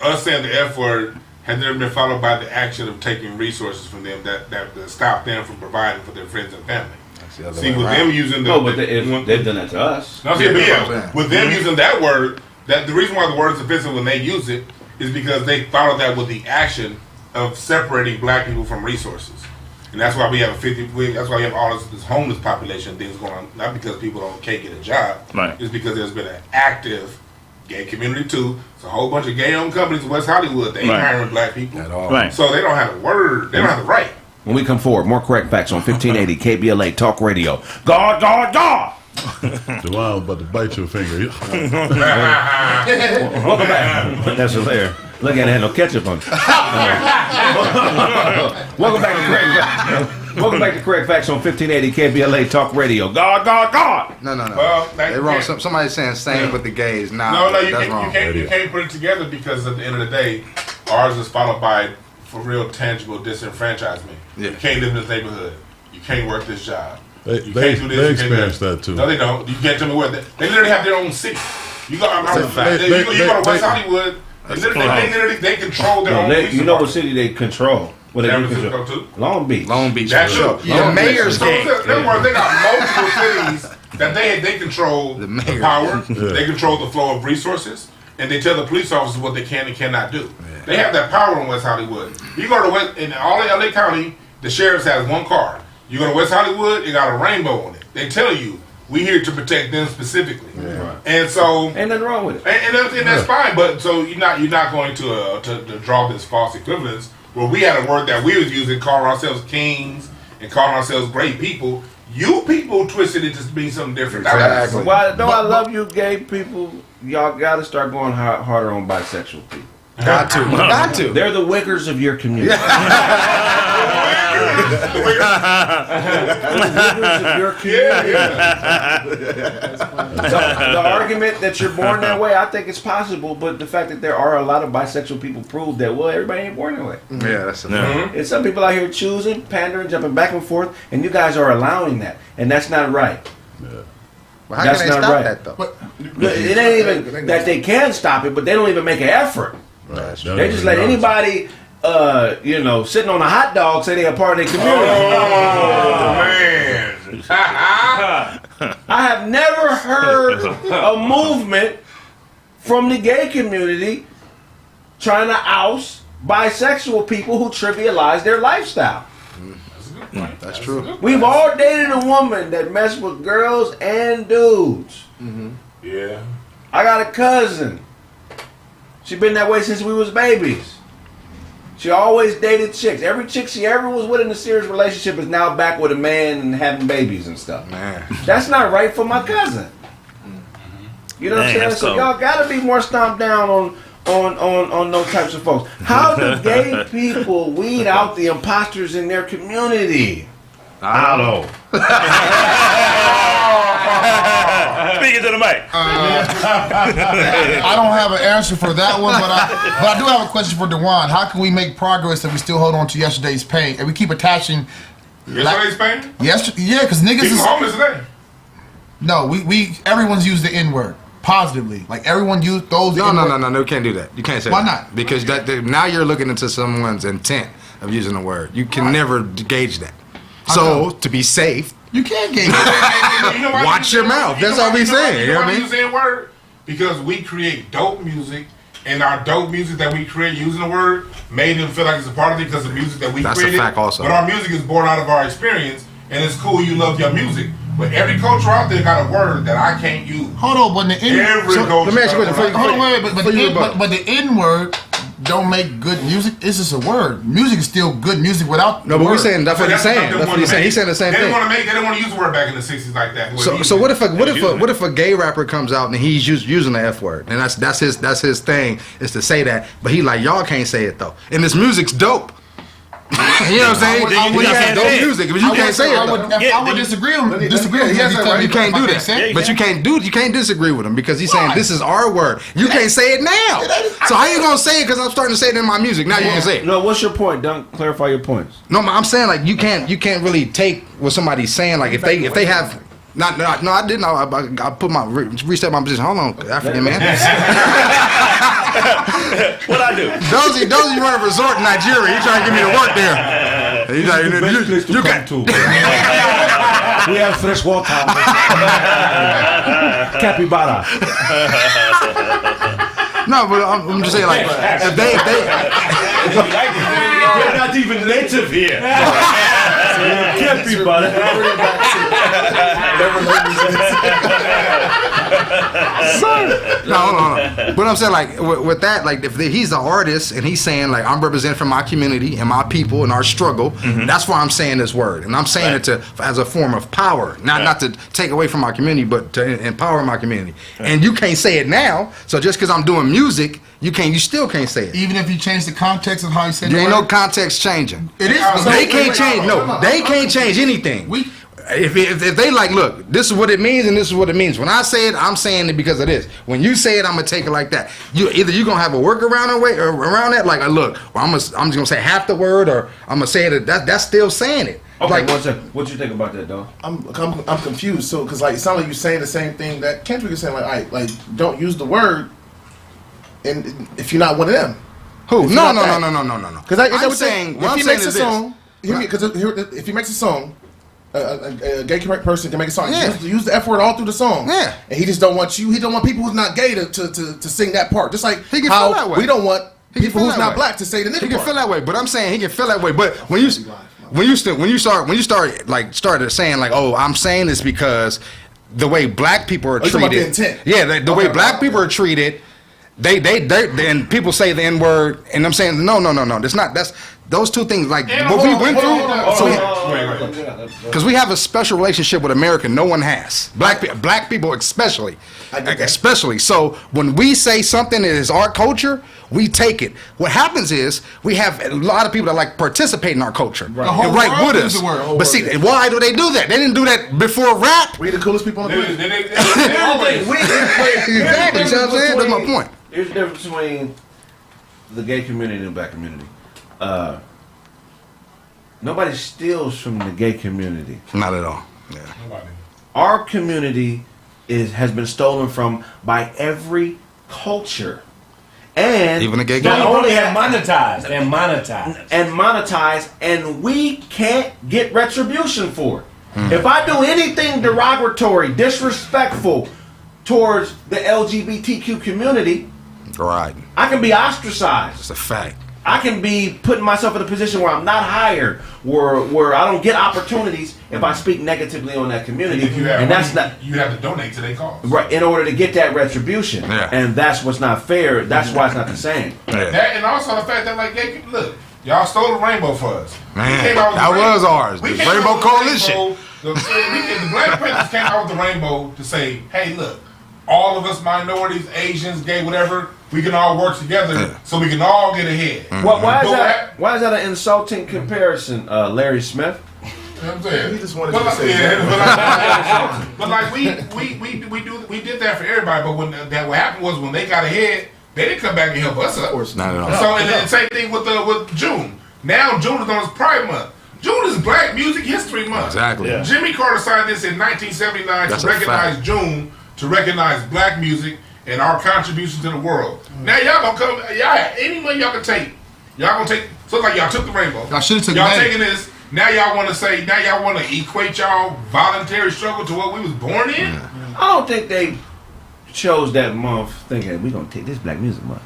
us saying the F word has never been followed by the action of taking resources from them that stop them from providing for their friends and family. See, with them using they've done that to us. With them using that word, the reason why the word is offensive when they use it is because they follow that with the action of separating black people from resources. And that's why we have that's why we have all this homeless population things going on. Not because people can't get a job. Right. It's because there's been an active gay community too. It's a whole bunch of gay-owned companies in West Hollywood. They ain't hiring black people at all. Right. So they don't have the word. They don't have the right. When we come forward, more correct facts on 1580 KBLA Talk Radio. God! Juwan was about to bite your finger. Welcome back. That's hilarious. Look at it, had no ketchup on it. Welcome back to Correct Facts on 1580 KBLA Talk Radio. God. No. Well, they're wrong. Somebody's saying same with the gays. No, that's wrong. You can't put it together because at the end of the day, ours is followed by for real tangible disenfranchisement. Yeah. You can't live in this neighborhood. You can't work this job. They experience that too. No, they don't. You can't tell me what. They literally have their own city. You go to West Hollywood. They control their own police. You know what city they control? What they control? Long Beach. That's true. The mayor's game. They got multiple cities that they control the power. Yeah. They control the flow of resources. And they tell the police officers what they can and cannot do. Yeah. They have that power in West Hollywood. You go to in all of LA County, the sheriff's has one car. You go to West Hollywood, it got a rainbow on it. They tell you, we're here to protect them specifically. Yeah. And so ain't nothing wrong with it. And that's fine. But so you're not going to draw this false equivalence where we had a word that we was using, calling ourselves kings and calling ourselves great people. You people twisted it to be something different. Exactly. Well, I love you, gay people. Y'all got to start going harder on bisexual people. Got to. They're the wickers of your community. The argument that you're born that way, I think it's possible, but the fact that there are a lot of bisexual people prove that, well, everybody ain't born that way. Yeah, that's the thing. And some people out here choosing, pandering, jumping back and forth, and you guys are allowing that, and that's not right. Yeah. Well, how can they stop that, though? It ain't even that they can stop it, but they don't even make an effort. Right. They just let anybody, sitting on a hot dog say they're a part of their community. Oh, man. I have never heard a movement from the gay community trying to oust bisexual people who trivialize their lifestyle. That's true. We've all dated a woman that messed with girls and dudes. Mm-hmm. Yeah. I got a cousin. She been that way since we was babies. She always dated chicks. Every chick she ever was with in a serious relationship is now back with a man and having babies and stuff. Man. That's not right for my cousin. You know what I'm saying? So y'all gotta be more stomped down on those types of folks. How do gay people weed out the imposters in their community? I don't know. Speaking to the mic. I don't have an answer for that one, but I do have a question for Dewan. How can we make progress if we still hold on to yesterday's pain and we keep attaching? Yesterday's pain? Yeah, because niggas People is homeless today. No, everyone's used the N-word positively. Like everyone used those. No, you can't do that. You can't say Why that. not? Because now you're looking into someone's intent of using a word. You can never gauge that. So to be safe, you can't gauge it. Watch your mouth. That's all we saying. You know what I mean? Saying word because we create dope music, and our dope music that we create using the word made them feel like it's a part of it because the music that we created. That's a fact also. But our music is born out of our experience, and it's cool. You love your music. But every culture out there got a word that I can't use. Hold on, but the Let me ask you a question. Hold on, wait, but the N-word don't make good music. It's just a word. Music is still good music without. No, but we're saying that's what he's saying. That's what he's saying. He's saying the same thing. They didn't want to use the word back in the '60s like that. So what if a gay rapper comes out and he's using the F word and that's his thing is to say that, but he like y'all can't say it though, and this music's dope. You know what I'm saying? You got dope music, but you can't say it. I would disagree with him. You can't do that. But you can't disagree with him because he's saying this is our word. You can't say it now. So how you gonna say it? Because I'm starting to say it in my music. Now you can say it. No, what's your point? Don't clarify your points. No, I'm saying like you can't really take what somebody's saying. Like if they have. No, I didn't. I put my reset my position. Hold on, African man. What I do? Dozy running a resort in Nigeria. He trying to get me to work there. He's like, you got to. We have fresh water. Capybara. No, but I'm just saying like if they they're not even native here. Capybara. No, hold on. But I'm saying like with that, like if he's the artist and he's saying like I'm representing from my community and my people and our struggle, that's why I'm saying this word, and I'm saying it as a form of power, not to take away from my community, but to empower my community. And you can't say it now, so just because I'm doing music, you still can't say it. Even if you change the context of how you said it. There ain't no context changing. It is. They can't change. No, they can't change anything. If they like, look, this is what it means and this is what it means. When I say it, I'm saying it because of this. When you say it, I'm gonna take it like that. Either you're gonna have a workaround or around that, like, look, well, I'm just gonna say half the word, or I'm gonna say it. That's still saying it. Okay, like, one second. What you think about that, dog? I'm confused. So, because like it sounds like you're saying the same thing that Kendrick is saying. Like, all right, like don't use the word, and if you're not one of them. Who? No. Because I'm saying, if he makes a song, because if he makes a song. A gay correct person can make a song. Use the F word all through the song. Yeah. And he just don't want you. He don't want people who's not gay to sing that part. Just like he can feel that way. We don't want people who's not black to say the nigga part. He can feel that way. But I'm saying he can feel that way. But when you started saying like, oh, I'm saying this because the way black people are treated. About the intent. Yeah, the way black people are treated. They and people say the N word, and I'm saying no. That's those two things. Like what we went through. Because we have a special relationship with America, no one has. Black people especially. So when we say something that is our culture, we take it. What happens is we have a lot of people that like participate in our culture and write with us. But see, why do they do that? They didn't do that before rap. We the coolest people on the planet. Exactly. You know what I'm saying? That's my point. Here's the difference between the gay community and the black community. Nobody steals from the gay community. Not at all. Yeah. Our community has been stolen from by every culture. And even the gay not only have monetized, and we can't get retribution for it. If I do anything derogatory, disrespectful towards the LGBTQ community, right, I can be ostracized. It's a fact. I can be putting myself in a position where I'm not hired, where I don't get opportunities if I speak negatively on that community. If you have and money, that's not, you have to donate to their cause. Right, in order to get that retribution. Yeah. And that's what's not fair. That's why it's not the same. Yeah. That, and also the fact that like gay people, look, y'all stole the rainbow for us. Man, that was ours. The Rainbow Coalition. The Black Panthers came out with the rainbow to say, hey, look, all of us minorities, Asians, gay, whatever, we can all work together so we can all get ahead. Why is that an insulting comparison, Larry Smith? You know what I'm saying? He just wanted to say but like we did that for everybody. But what happened was when they got ahead, they didn't come back and help us up. Of course not at all. So and then same thing with June. Now June is on his Pride Month. June is Black Music History Month. Exactly. Yeah. Jimmy Carter signed this in 1979 to recognize June, to recognize Black music and our contribution to the world. Now y'all gonna come, any money y'all can take. Y'all gonna take, so like y'all took the rainbow. Y'all should have took Y'all taking this, now y'all wanna say, now y'all wanna equate y'all voluntary struggle to what we was born in? I don't think they chose that month thinking we gonna take this Black Music Month.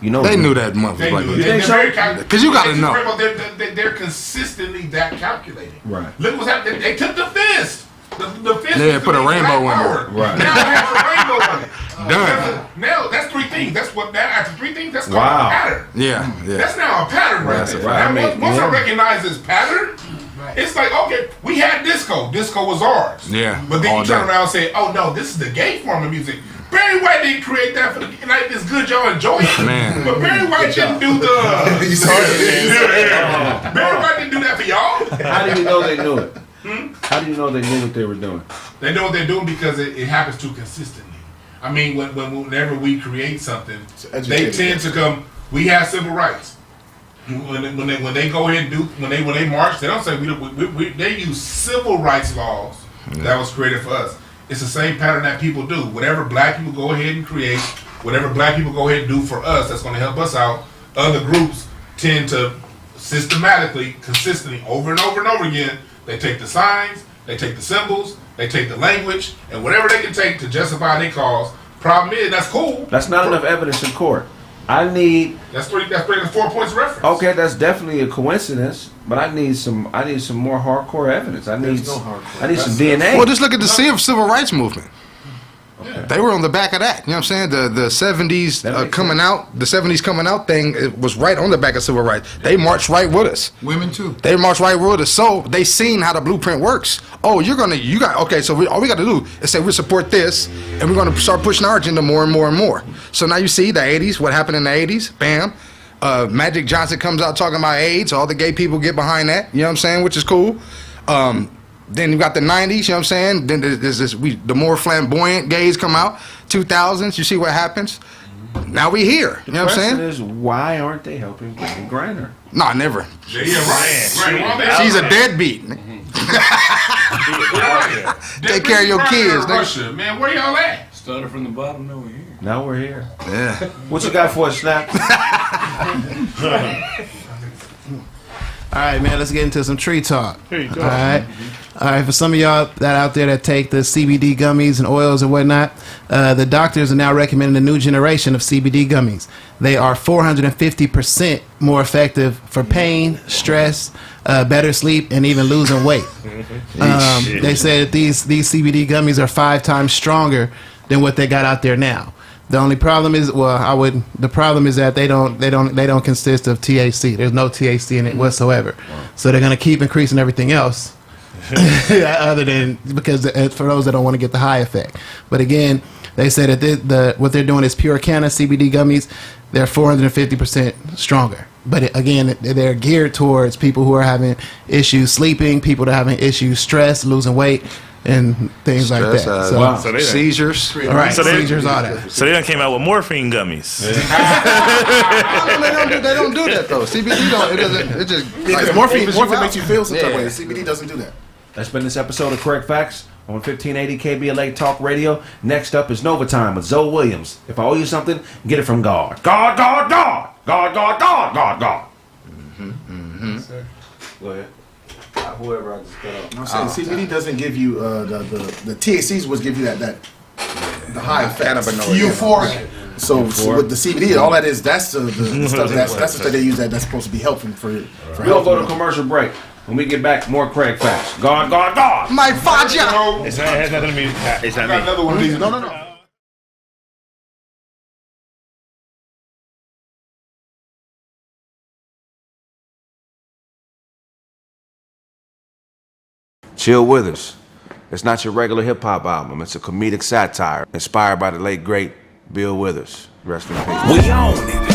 You know, they knew that month was Black Music. Because you gotta know. They're consistently that calculating. Right. Look what's happening. They took the fist. The fist. Yeah, put a rainbow in there. Right. Now it has a rainbow on it. Done. Now that's 3 things. That's what now after 3 things. That's called a pattern. Yeah. That's now a pattern right there. Right. Once I recognize this pattern, it's like, okay, we had disco. Disco was ours. Yeah. But then you turn around and say, oh no, this is the gay form of music. Barry White didn't create that for the like. It's good y'all enjoy it, man. But Barry White didn't do the. Barry White didn't do that for y'all. How do you know they knew it? How do you know they knew what they were doing? They know what they're doing because it happens too consistently. I mean, whenever we create something, they tend to come. We have civil rights. When they go ahead and do when they march, they don't say they use civil rights laws that was created for us. It's the same pattern that people do. Whatever Black people go ahead and create, whatever Black people go ahead and do for us, that's going to help us out. Other groups tend to systematically, consistently, over and over and over again. They take the signs, they take the symbols, they take the language, and whatever they can take to justify their cause. Problem is, that's cool. That's not enough evidence in court. I need. That's 4 points of reference. Okay, that's definitely a coincidence, but I need some more hardcore evidence. I need some DNA. Well, just look at the civil rights movement. Okay. They were on the back of that. You know what I'm saying? The 70s coming out, the 70s coming out thing, it was right on the back of civil rights. They marched right with us. Women too. They marched right with us. So they seen how the blueprint works. Oh, okay, so all we got to do is say we support this, and we're going to start pushing our agenda more and more and more. So now you see the 80s, what happened in the 80s, bam. Magic Johnson comes out talking about AIDS. All the gay people get behind that, you know what I'm saying, which is cool. Then you got the 90s, you know what I'm saying? Then there's the more flamboyant gays come out. 2000s, you see what happens? Now we here, you know what I'm saying? The question is, why aren't they helping Brittany Griner? Nah, never. Yeah, right. She's a deadbeat. Take care of your kids, nigga. Man, where y'all at? Started from the bottom, now we're here. Now we're here. Yeah. What you got for us, Snap? All right, man, let's get into some tree talk. All right. For some of y'all that out there that take the CBD gummies and oils and whatnot, the doctors are now recommending a new generation of CBD gummies. They are 450% more effective for pain, stress, better sleep, and even losing weight. They said that these CBD gummies are 5 times stronger than what they got out there now. The only problem is, the problem is that they don't consist of THC. There's no THC in it whatsoever. So they're gonna keep increasing everything else, other than because for those that don't want to get the high effect. But again, they said that what they're doing is pure canna CBD gummies. They're 450% stronger. But again, they're geared towards people who are having issues sleeping, people that are having issues stress, losing weight, and things like that. So they seizures. All right, seizures, all that. So they done came out with morphine gummies. They don't do that though. CBD don't. It doesn't. It just morphine makes you feel some type of way. CBD doesn't do that. That's been this episode of Correct Facts on 1580 KBLA Talk Radio. Next up is Nova Time with Zoe Williams. If I owe you something, get it from God. God, God, God. God, God, God, God, God. Go ahead. Whoever I just cut off. I'm saying CBD doesn't give you the THCs was give you that the high effect. Euphoric. So with the CBD, all that is that's the stuff that's the stuff they use that's supposed to be helpful for We're gonna go to commercial break. When we get back, more Craig Facts. God, God, God. My faja. It has nothing to be. It's not me. Another one of these. No. Chill with us. It's not your regular hip-hop album. It's a comedic satire inspired by the late, great Bill Withers. Rest in peace. We own it.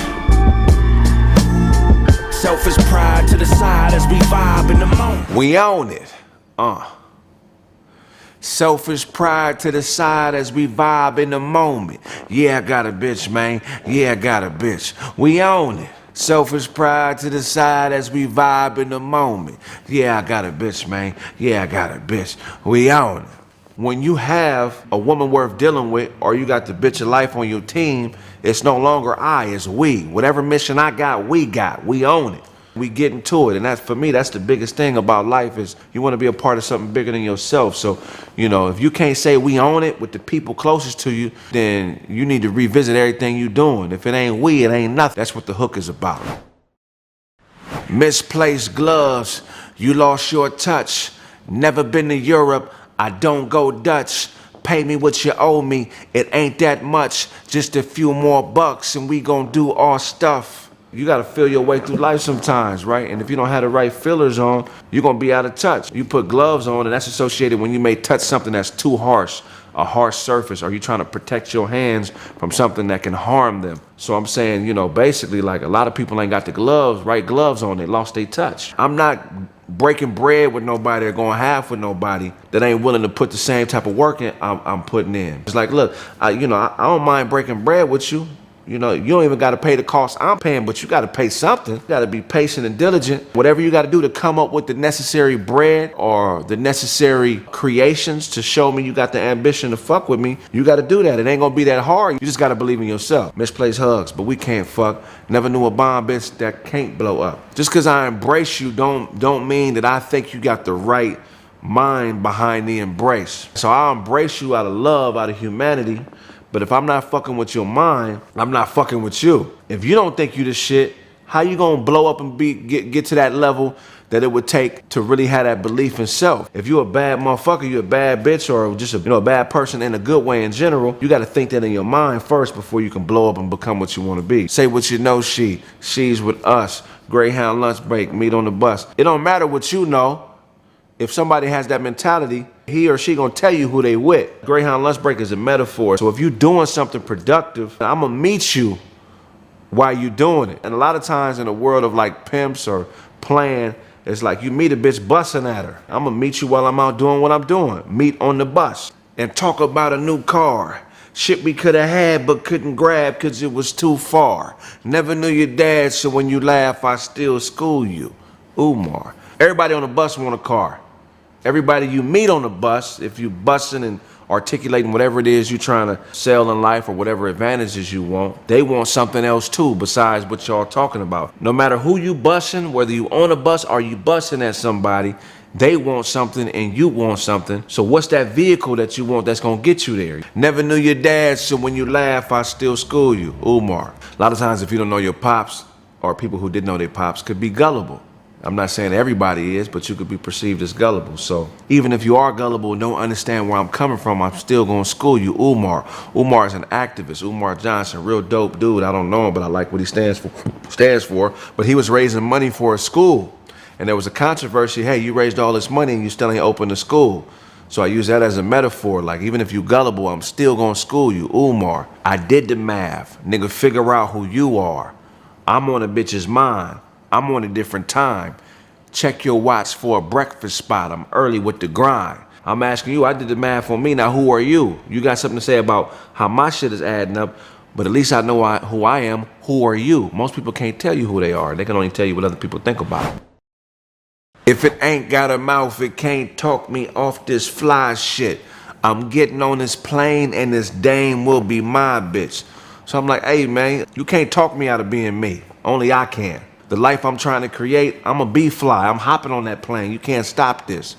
Selfish pride to the side as we vibe in the moment. We own it. Selfish pride to the side as we vibe in the moment. Yeah, I got a bitch, man. Yeah, I got a bitch. We own it. Selfish pride to the side as we vibe in the moment. Yeah, I got a bitch, man. Yeah, I got a bitch. We own it. When you have a woman worth dealing with, or you got the bitch of life on your team, it's no longer I, it's we. Whatever mission I got. We own it. We get into it. And that's, for me, that's the biggest thing about life is you want to be a part of something bigger than yourself. So, you know, if you can't say we own it with the people closest to you, then you need to revisit everything you're doing. If it ain't we, it ain't nothing. That's what the hook is about. Misplaced gloves, you lost your touch. Never been to Europe, I don't go Dutch. Pay me what you owe me, it ain't that much. Just a few more bucks and we gon' do our stuff. You gotta feel your way through life sometimes, right? And if you don't have the right fillers on, you're gonna be out of touch. You put gloves on and that's associated when you may touch something that's too harsh, a harsh surface, or you're trying to protect your hands from something that can harm them. So I'm saying, you know, basically like a lot of people ain't got the right gloves on, they lost their touch. I'm not breaking bread with nobody or going half with nobody that ain't willing to put the same type of work in I'm putting in. It's like, look, I don't mind breaking bread with you. You know, you don't even got to pay the cost I'm paying, but you got to pay something. You got to be patient and diligent. Whatever you got to do to come up with the necessary bread or the necessary creations to show me you got the ambition to fuck with me, you got to do that. It ain't going to be that hard. You just got to believe in yourself. Misplaced hugs, but we can't fuck. Never knew a bomb bitch that can't blow up. Just because I embrace you don't mean that I think you got the right mind behind the embrace. So I'll embrace you out of love, out of humanity. But if I'm not fucking with your mind, I'm not fucking with you. If you don't think you the shit, how you gonna blow up and get to that level that it would take to really have that belief in self? If you a bad motherfucker, you a bad bitch, or just a bad person in a good way in general, you gotta think that in your mind first before you can blow up and become what you wanna be. Say what you know, she's with us. Greyhound lunch break, meet on the bus. It don't matter what you know. If somebody has that mentality, he or she gonna tell you who they with. Greyhound lunch break is a metaphor. So if you doing something productive, I'm gonna meet you while you doing it. And a lot of times in the world of like pimps or playing, it's like you meet a bitch busting at her. I'm gonna meet you while I'm out doing what I'm doing. Meet on the bus and talk about a new car. Shit we could have had but couldn't grab cause it was too far. Never knew your dad, so when you laugh, I still school you. Umar. Everybody on the bus want a car. Everybody you meet on the bus, if you busting and articulating whatever it is you're trying to sell in life or whatever advantages you want, they want something else too besides what y'all talking about. No matter who you busting, whether you on a bus or you busting at somebody, they want something and you want something. So what's that vehicle that you want that's gonna get you there? Never knew your dad, so when you laugh, I still school you. Umar. A lot of times if you don't know your pops, or people who did know their pops could be gullible. I'm not saying everybody is, but you could be perceived as gullible. So even if you are gullible and don't understand where I'm coming from, I'm still gonna school you. Umar. Umar is an activist. Umar Johnson, real dope dude. I don't know him, but I like what he stands for. But he was raising money for a school. And there was a controversy, hey, you raised all this money and you still ain't opened a school. So I use that as a metaphor, like even if you gullible, I'm still gonna school you. Umar. I did the math. Nigga, figure out who you are. I'm on a bitch's mind. I'm on a different time. Check your watch for a breakfast spot. I'm early with the grind. I'm asking you, I did the math on me, now who are you? You got something to say about how my shit is adding up, but at least I know who I am. Who are you? Most people can't tell you who they are. They can only tell you what other people think about them. If it ain't got a mouth, it can't talk me off this fly shit. I'm getting on this plane and this dame will be my bitch. So I'm like, hey man, you can't talk me out of being me. Only I can. The life I'm trying to create, I'm a bee fly. I'm hopping on that plane. You can't stop this.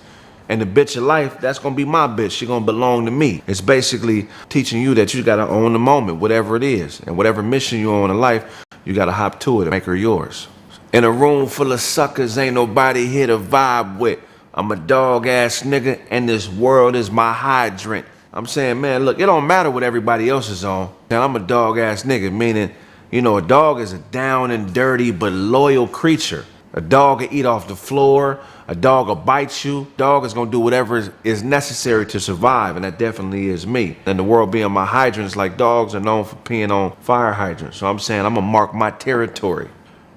And the bitch of life, that's gonna be my bitch. She gonna belong to me. It's basically teaching you that you gotta own the moment, whatever it is. And whatever mission you on in life, you gotta hop to it and make her yours. In a room full of suckers, ain't nobody here to vibe with. I'm a dog ass nigga and this world is my hydrant. I'm saying, man, look, it don't matter what everybody else is on. Now, I'm a dog ass nigga, meaning, you know, a dog is a down and dirty but loyal creature. A dog can eat off the floor. A dog will bite you. Dog is gonna do whatever is necessary to survive, and that definitely is me. And the world being my hydrants, like dogs are known for peeing on fire hydrants. So I'm saying I'm gonna mark my territory.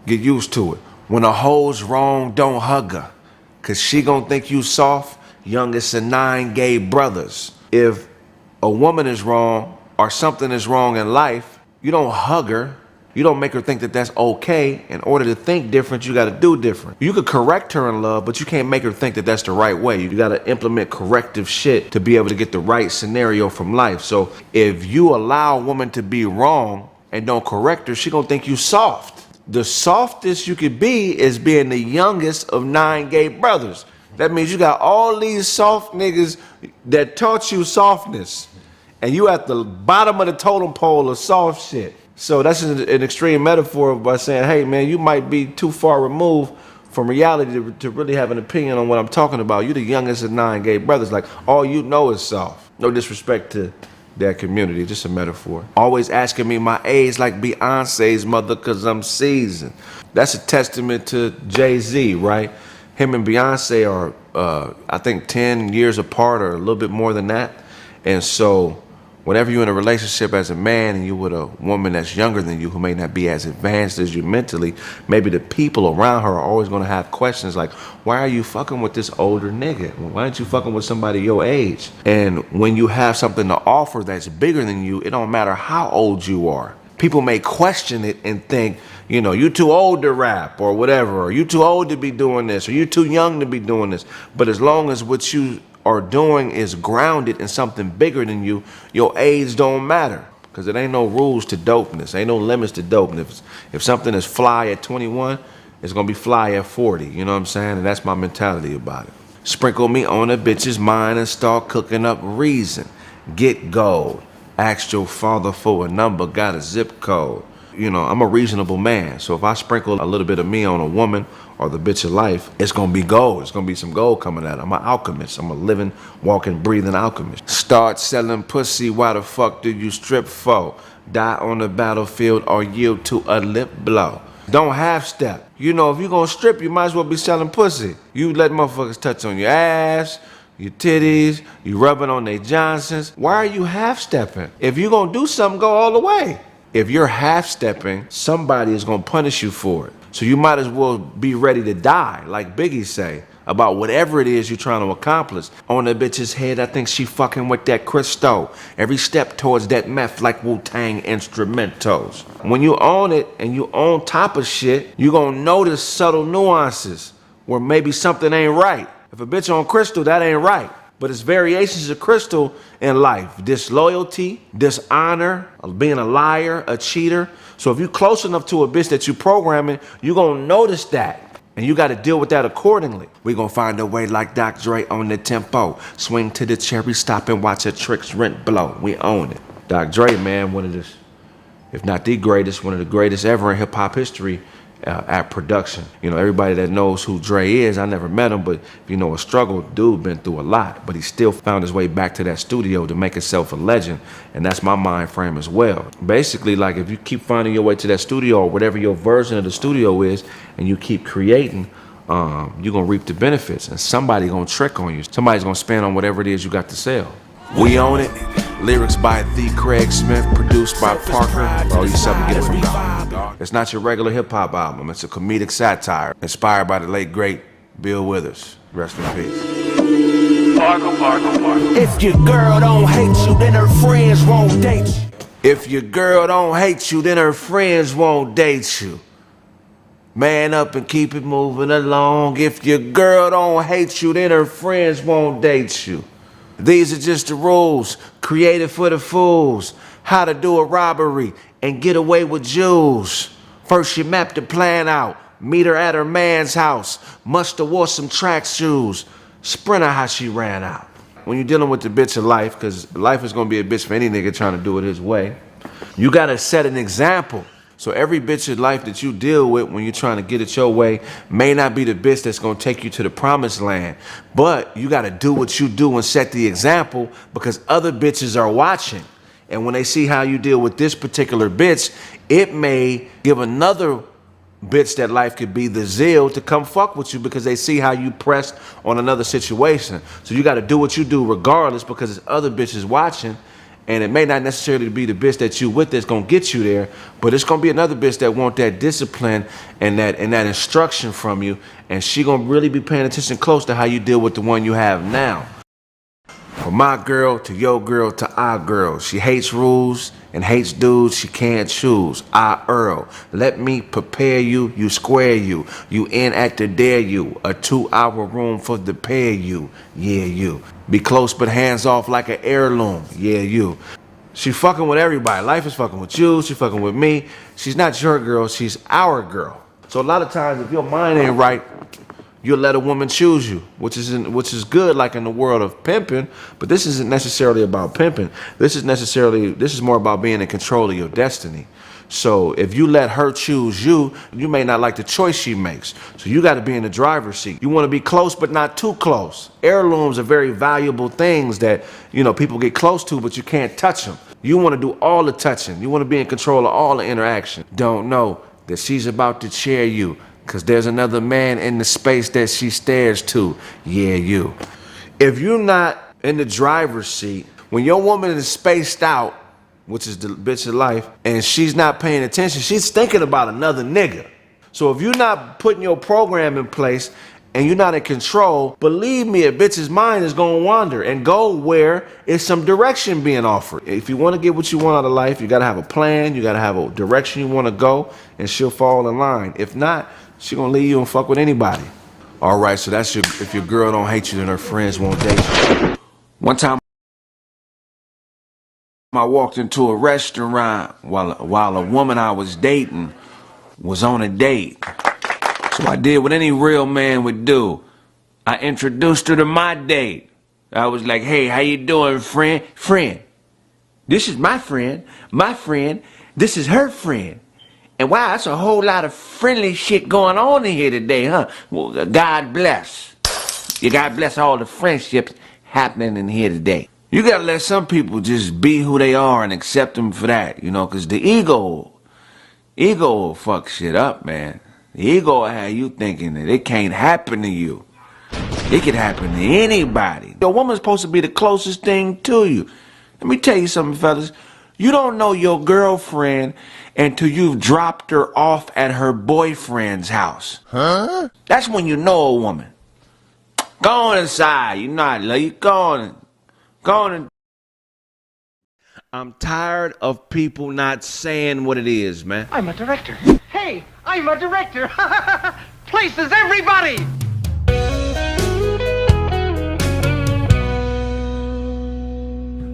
Get used to it. When a hoe's wrong, don't hug her, cause she gonna think you soft. Youngest of 9 gay brothers. If a woman is wrong or something is wrong in life, you don't hug her. You don't make her think that that's okay. In order to think different, you gotta do different. You could correct her in love, but you can't make her think that that's the right way. You gotta implement corrective shit to be able to get the right scenario from life. So if you allow a woman to be wrong and don't correct her, she gonna think you soft. The softest you could be is being the youngest of 9 gay brothers. That means you got all these soft niggas that taught you softness, and you at the bottom of the totem pole of soft shit. So that's an extreme metaphor by saying, hey man, you might be too far removed from reality to really have an opinion on what I'm talking about. You the youngest of 9 gay brothers. Like, all you know is soft. No disrespect to that community, just a metaphor. Always asking me my age like Beyonce's mother, cause I'm seasoned. That's a testament to Jay-Z, right? Him and Beyonce are, I think, 10 years apart or a little bit more than that. And so whenever you're in a relationship as a man and you're with a woman that's younger than you who may not be as advanced as you mentally, maybe the people around her are always gonna have questions like, why are you fucking with this older nigga? Why aren't you fucking with somebody your age? And when you have something to offer that's bigger than you, it don't matter how old you are. People may question it and think, you know, you too old to rap or whatever, or you too old to be doing this, or you too young to be doing this. But as long as what you are doing is grounded in something bigger than you, your age don't matter. Because it ain't no rules to dopeness, ain't no limits to dopeness. If something is fly at 21, it's gonna be fly at 40, you know what I'm saying? And that's my mentality about it. Sprinkle me on a bitch's mind and start cooking up reason. Get gold. Asked your father for a number, got a zip code. You know, I'm a reasonable man, so if I sprinkle a little bit of me on a woman or the bitch of life, it's gonna be gold. It's gonna be some gold coming out. I'm an alchemist. I'm a living, walking, breathing alchemist. Start selling pussy, why the fuck do you strip for? Die on the battlefield or yield to a lip blow. Don't half step. You know, if you gonna strip, you might as well be selling pussy. You let motherfuckers touch on your ass, your titties, you rubbing on their Johnsons. Why are you half stepping? If you gonna do something, go all the way. If you're half-stepping, somebody is gonna punish you for it. So you might as well be ready to die, like Biggie say, about whatever it is you're trying to accomplish. On the bitch's head, I think she fucking with that crystal. Every step towards that meth like Wu-Tang instrumentals. When you own it and you on top of shit, you gonna notice subtle nuances where maybe something ain't right. If a bitch on crystal, that ain't right. But it's variations of crystal in life. Disloyalty, dishonor, being a liar, a cheater. So if you're close enough to a bitch that you're programming, you're gonna notice that. And you gotta deal with that accordingly. We gonna find a way like Dr. Dre on the tempo. Swing to the cherry, stop and watch a tricks rent blow. We own it. Dr. Dre, man, one of the, if not the greatest, one of the greatest ever in hip hop history. At production. You know, everybody that knows who Dre is, I never met him, but if you know a struggle, dude been through a lot, but he still found his way back to that studio to make himself a legend, and that's my mind frame as well. Basically, like if you keep finding your way to that studio or whatever your version of the studio is, and you keep creating, you're gonna reap the benefits, and somebody gonna trick on you. Somebody's gonna spend on whatever it is you got to sell. We own it. Lyrics by the Kraig Smith, produced by Parker. Oh, you something get it from God. It's not your regular hip hop album. It's a comedic satire inspired by the late great Bill Withers. Rest in peace. If your girl don't hate you, then her friends won't date you. If your girl don't hate you, then her friends won't date you. Man up and keep it moving along. If your girl don't hate you, then her friends won't date you. These are just the rules, created for the fools. How to do a robbery and get away with jewels. First you map the plan out, meet her at her man's house. Must have wore some track shoes. Sprinter how she ran out. When you're dealing with the bitch of life, because life is gonna be a bitch for any nigga trying to do it his way, you gotta set an example. So every bitch of life that you deal with when you're trying to get it your way may not be the bitch that's gonna take you to the promised land. But you gotta do what you do and set the example because other bitches are watching. And when they see how you deal with this particular bitch, it may give another bitch that life could be the zeal to come fuck with you because they see how you pressed on another situation. So you got to do what you do regardless because there's other bitches watching, and it may not necessarily be the bitch that you with that's gonna get you there, but it's gonna be another bitch that want that discipline and that instruction from you, and she gonna really be paying attention close to how you deal with the one you have now. From my girl to your girl to our girl. She hates rules and hates dudes she can't choose. I Earl. Let me prepare you, you square you. You in at the dare you. A 2-hour room for the pair you. Yeah, you. Be close but hands off like an heirloom. Yeah, you. She fucking with everybody. Life is fucking with you. She fucking with me. She's not your girl. She's our girl. So a lot of times if your mind ain't right, you'll let a woman choose you, which is good, like in the world of pimping. But this isn't necessarily about pimping. This is more about being in control of your destiny. So if you let her choose you, you may not like the choice she makes. So you got to be in the driver's seat. You want to be close, but not too close. Heirlooms are very valuable things that, you know, people get close to, but you can't touch them. You want to do all the touching. You want to be in control of all the interaction. Don't know that she's about to chair you, because there's another man in the space that she stares to. Yeah, you. If you're not in the driver's seat, when your woman is spaced out, which is the bitch of life, and she's not paying attention, she's thinking about another nigga. So if you're not putting your program in place and you're not in control, believe me, a bitch's mind is gonna wander and go where is some direction being offered. If you wanna get what you want out of life, you gotta have a plan, you gotta have a direction you wanna go, and she'll fall in line. If not, she gonna leave you and fuck with anybody. All right, so that's if your girl don't hate you, then her friends won't date you. One time I walked into a restaurant while a woman I was dating was on a date. So I did what any real man would do. I introduced her to my date. I was like, hey, how you doing, friend? Friend, this is my friend. My friend, this is her friend. And wow, that's a whole lot of friendly shit going on in here today, huh? Well, God bless. You God bless all the friendships happening in here today. You gotta let some people just be who they are and accept them for that, you know, because the ego will fuck shit up, man. The ego will have you thinking that it can't happen to you. It could happen to anybody. Your woman's supposed to be the closest thing to you. Let me tell you something, fellas. You don't know your girlfriend until you've dropped her off at her boyfriend's house. Huh? That's when you know a woman. Go on inside. You know I love you. Go on. I'm tired of people not saying what it is, man. I'm a director. Hey, I'm a director. Places everybody.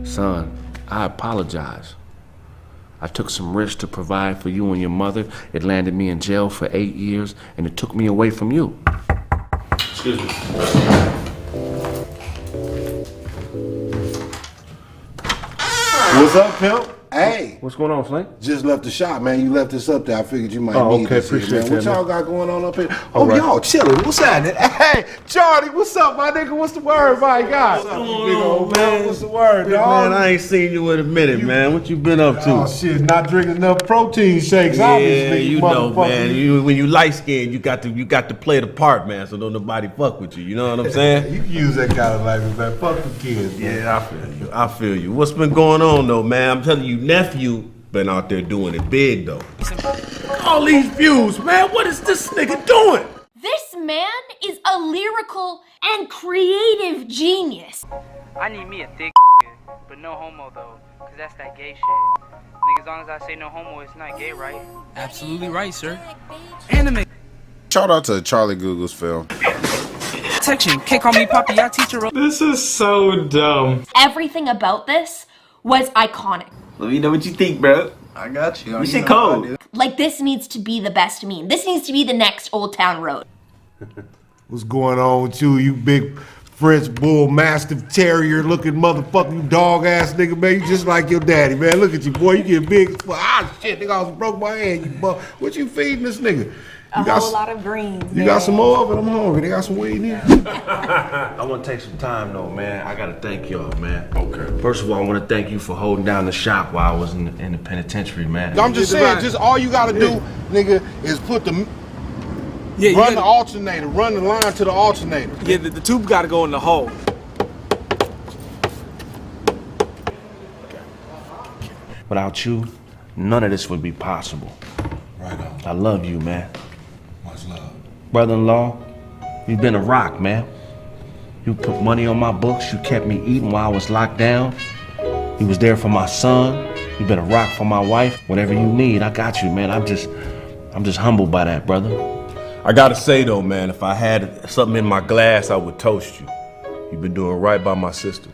Son, I apologize. I took some risks to provide for you and your mother. It landed me in jail for 8 years, and it took me away from you. Excuse me. What's up, pimp? Hey. What's going on, Flink? Just left the shop, man. You left this up there. I figured you might need okay, this here, appreciate man. What that, y'all man. got going on up here? All right. Y'all chilling. What's happening? Hey, Charlie, what's up, my nigga? What's the word, my God? What's up, big old man? What's the word, dog? Man, I ain't seen you in a minute, man. What you been up to? Oh, shit, not drinking enough protein shakes, Yeah, obviously, you know, man. You, When you light skinned, you got to play the part, man. So don't nobody fuck with you. You know what I'm saying? you can use that kind of language, man. Fuck the kids, man. Yeah, I feel you. What's been going on, though, man? I'm telling you, nephew been out there doing it big, though. All these views, man. What is this nigga doing? This man is a lyrical and creative genius. I need me a thick nigga, but no homo though, cause that's that gay shit. Nigga, as long as I say no homo, it's not gay, right? Absolutely right, sir. Anime. Shout out to Charlie Google's film. Section, can't call me Poppy, I teach her. This is so dumb. Everything about this was iconic. Let me know what you think, bro. I got you. You shit cold. Like, this needs to be the best meme. This needs to be the next Old Town Road. What's going on with you, you big French bull mastiff terrier looking motherfucker, you dog ass nigga, man? You just like your daddy, man. Look at you, boy. You get big. Ah, shit, nigga, I almost broke my hand. You buck. What you feeding this nigga? A whole lot of greens. You got some more of it? I'm hungry. They got some weed in here. I want to take some time though, man. I gotta thank y'all, man. Okay. First of all, I want to thank you for holding down the shop while I was in the penitentiary, man. I'm just saying, just all you gotta do, nigga, is put the Yeah, Run the alternator. Run the line to the alternator. Yeah, the tube got to go in the hole. Without you, none of this would be possible. Right on. I love you, man. Much love. Brother-in-law, you've been a rock, man. You put money on my books. You kept me eating while I was locked down. You was there for my son. You've been a rock for my wife. Whatever you need, I got you, man. I'm just humbled by that, brother. I gotta say though, man, if I had something in my glass, I would toast you. You've been doing right by my sister,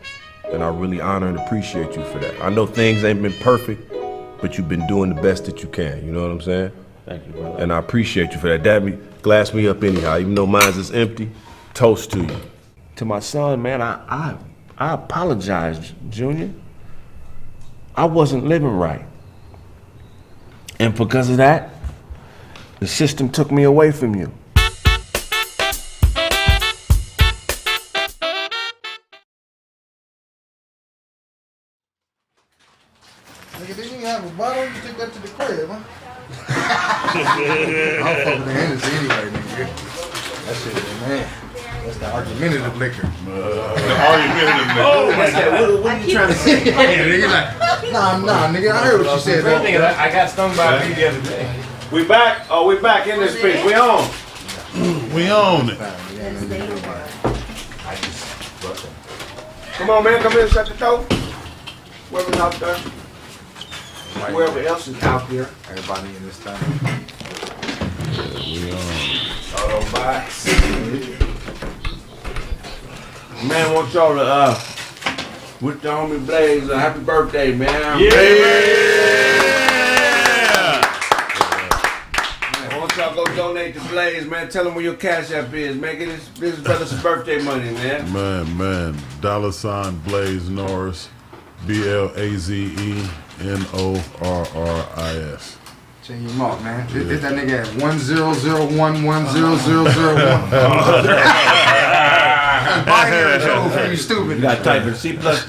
and I really honor and appreciate you for that. I know things ain't been perfect, but you've been doing the best that you can, you know what I'm saying? Thank you, brother. And I appreciate you for that. Glass me up anyhow, even though mine's is empty, toast to you. To my son, man, I apologize, Junior. I wasn't living right. And because of that, the system took me away from you. Nigga, didn't you have a bottle? You took that to the crib, huh? I don't fuck with the Hennessy anyway, nigga. That shit, man. That's the argumentative liquor. Argumentative liquor. Oh, what's that? What are you trying to say? Yeah, nigga, like, nah, nigga, I heard what you said. I got stung by a bee the other day. We back? Oh, we back in this piece. We on. We own it. Come on, man. Come in and shut the door. Whoever's out there. Whoever else is out here. Everybody in this time. We own Autobots. Man, want y'all to wish the homie Blaze a happy birthday, man. I want y'all to go donate to Blaze, man. Tell him where your cash app is, man. Get his brother's birthday money, man. Man. $ Blaze Norris. BLAZENORRIS. Check him out, man. This that nigga at 1001100001. Binary code for you stupid. You gotta type in C++. What's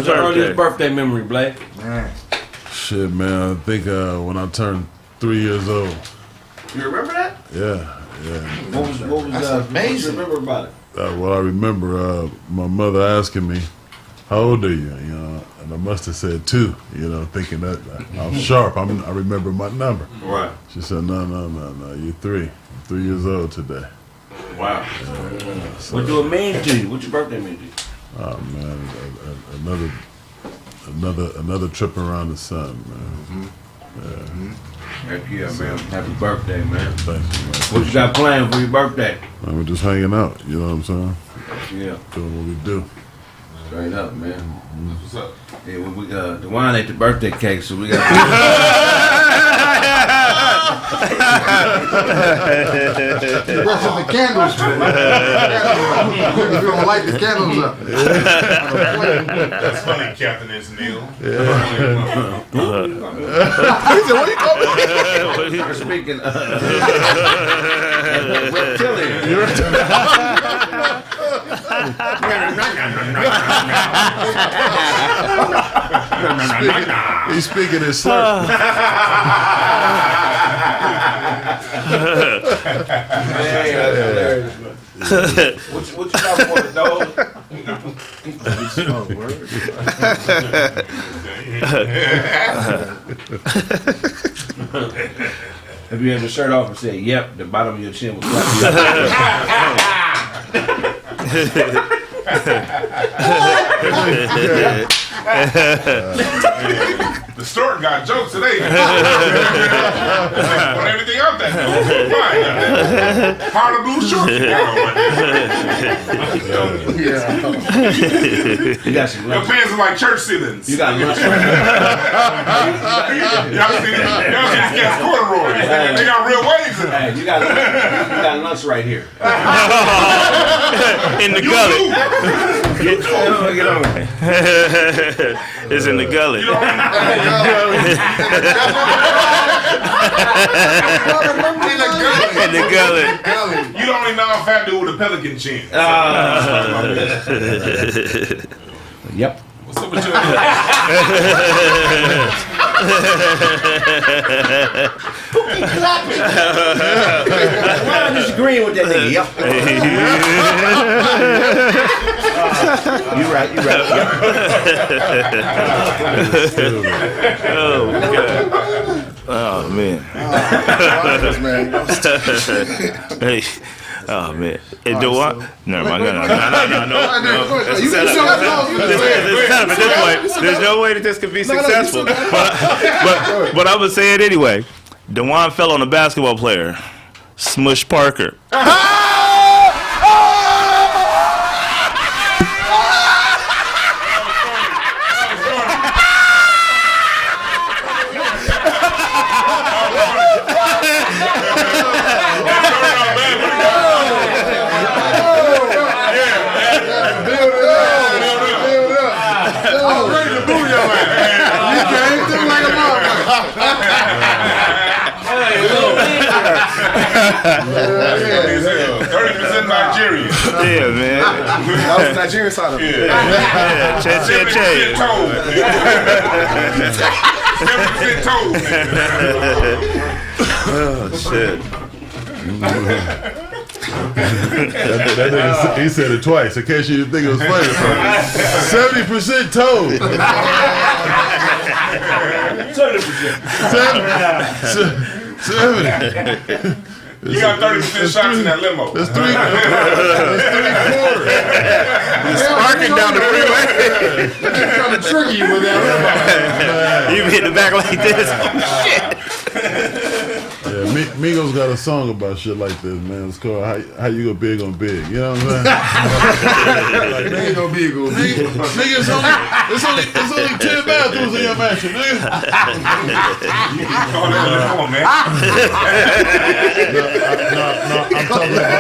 your earliest birthday memory, Blake? Man. Shit, man. I think when I turned 3 years old. You remember that? Yeah. What was That's amazing. What you remember about it? Well, I remember my mother asking me, "How old are you?" You know, and I must have said 2. You know, thinking that I'm sharp. I remember my number. Right. She said, "No, you're 3. I'm 3 years old today." Wow. What do it mean to you? What's your birthday mean to you? Oh man, another trip around the sun, man. Heck yeah, man. Happy birthday, man. Thank you, man. What you got planned for your birthday? Man, we're just hanging out. You know what I'm saying? Yeah. Doing what we do. Straight up, man. What's up? Yeah, we got the wine ate the birthday cake, so we got. The rest of the candles. You don't light the candles up. That's funny, Captain Neil. He said, "What are you talking about?" Speaking He's speaking his slur. What you got for the dog? If you had your shirt off and said, "Yep," the bottom of your chin was The store got jokes today. Want everything out there? Fine. Powder blue shorts. You got some Your pants are like church ceilings. You got lunch right Y'all see these cats corduroys. They got real waves in them. Hey, you got lunch right here. In the gullet. Get on. It's in the gullet. In the gullet. You the only non-fat dude with a pelican chin. Yep. What's up with you? Why are you disagreeing with that nigga? You right. Oh God. Oh man. Hey. Oh man. Hey, do what? No. There's no way that this could be successful. But I'm gonna say it anyway. DeJuan fell on a basketball player, Smush Parker. Yeah, 30% Nigerian. Yeah, man. That was the Nigerian side of it. Yeah. Che. 7% told. Oh shit. That nigga, he said it twice in case you didn't think it was funny. 70% told. 70. You got 30% shots in that limo. That's three quarters. It's sparking down the freeway. Trying to trigger you with that. You hit the back like this. Oh shit. Yeah, Migos got a song about shit like this, man. It's called How You Go Big on Big. You know what I'm saying? Like, nigga go big on big. Nigga, it's only 10 bathrooms in your mansion, nigga. Come on, man. No, I'm talking about.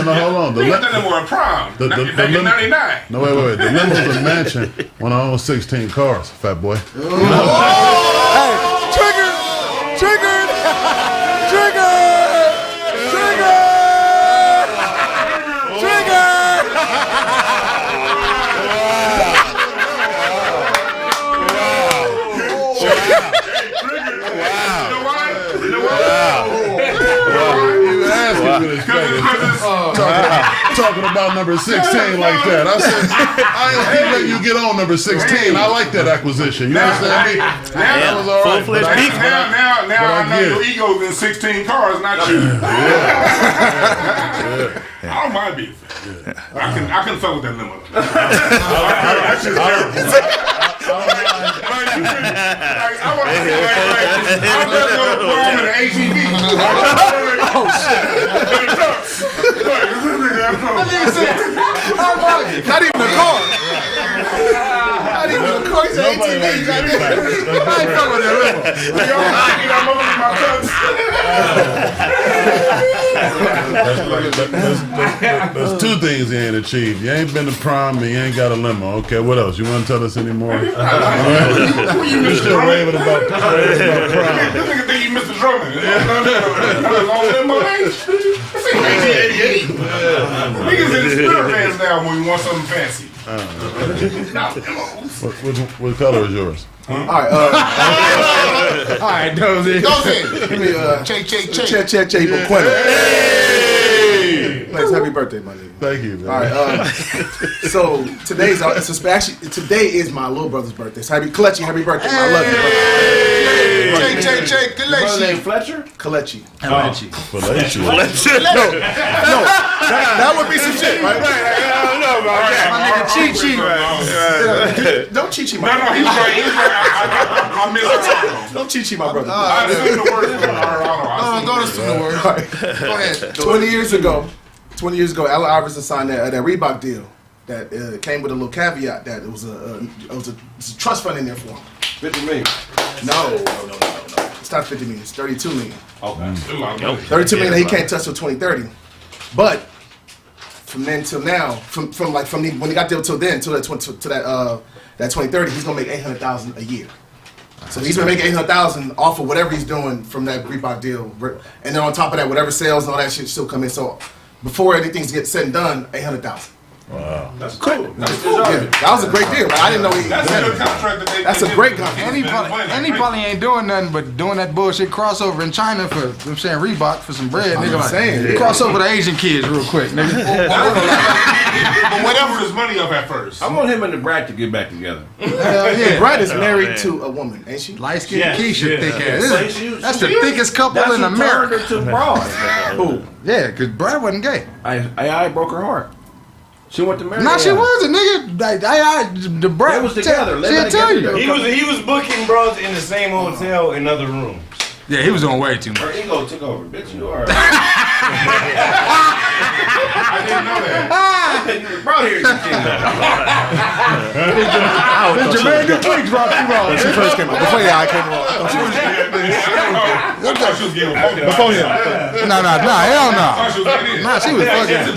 No, hold on. We got that more in prime. Back in 99. No, wait. The limo's a mansion when I own 16 cars, fat boy. Hey, trigger! Talking about number 16 like that. I said, I ain't keep letting you get on number 16. I like that acquisition. You understand me? That was all right. Now I know your ego's in 16 cars, not you. I don't mind being fat. I can fuck with that limo. I want to go to prom in an ATV. Oh shit! Not even a car. Not even a car. He's an ATV. I ain't fucking with that limo. There's two things he ain't achieved. You ain't been to prom and you ain't got a limo. Okay, what else? You want to tell us any more? You still raving about prom. This nigga think you Mr. Drummond. Long limo age? This ain't 1988. Niggas in the spirit bands now when we want something fancy. What color is yours? Alright, Goes in. Give me Che Boqueno. Nice, happy birthday, my nigga. Thank you, man. Alright, so today is my little brother's birthday. So happy birthday, man. I love you. Che, Brother named Fletcher? Kalechi. Kalechi. No, that would be some shit, right? I don't know about that. My nigga Chi. Don't Chi, my brother. No, he's right. I missed it. Don't Chi, my brother. I assume the word. Go to the word. Go ahead. 20 years ago, Allen Iverson signed that Reebok deal that came with a little caveat that it was a trust fund in there for him. 50 million. No. It's not 50 million. It's 32 million. Okay. 32 million that he can't touch till 2030. But from then till now, from when he got there till then, till that 2030, he's gonna make $800,000 a year. So he's gonna make $800,000 off of whatever he's doing from that Reebok deal, and then on top of that, whatever sales and all that shit still come in. So before anything gets said and done, $800,000. Wow. That's cool. That's Yeah, that was a great deal. Like, I didn't know he. That's a good contract that they. That's a great contract. And he probably ain't doing nothing but doing that bullshit crossover in China for, I'm saying, Reebok for some bread, nigga. Like, crossover the Asian kids real quick, nigga. But whatever his money up at first. I want him and the Brat to get back together. Yeah, Brad is married to a woman, ain't she? Light skinned Keisha, thick ass. That's the She is? thickest couple That's in who America. turned her to broad. Who? Yeah, because Brad wasn't gay. I broke her heart. She went to marry. Nah, she wasn't, nigga. The Brad They was together. She'll tell you. He was booking bros in the same hotel in other rooms. Yeah, he was doing way too Her much. ego took over. Bitch, you are. I didn't know that. You was brought here. Jermaine Dupri dropped you wrong. When she first came out. Before I came along. Before him. Nah, hell no. Nah, she was fucking.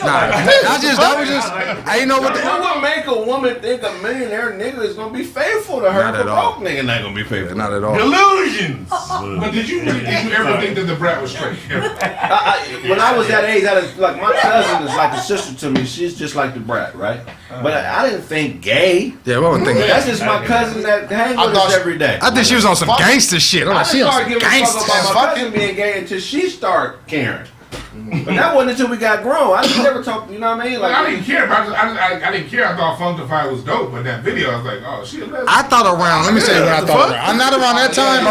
Nah, that was just. I ain't know what the. What would make a woman think a millionaire nigga is gonna be faithful to her? Not at but all. broke nigga not gonna be faithful. Not at all. Delusions. But did you ever think that the Brat was straight? When I was that age, like my cousin is like a sister to me. She's just like the Brat, right? But I didn't think gay. Yeah, what was thinking? That's just my cousin that hangs with us every day. I think she was on some gangster shit. I'm I like, she didn't on start some giving a fuck gangster about my cousin being gay until she started caring. But that wasn't until we got grown. I never talked, you know what I mean? Like, I didn't care. I didn't care. I thought Funkified was dope, but that video, I was like, oh, she a lesbian. I thought around. Let me say when I thought around. I'm not around that time.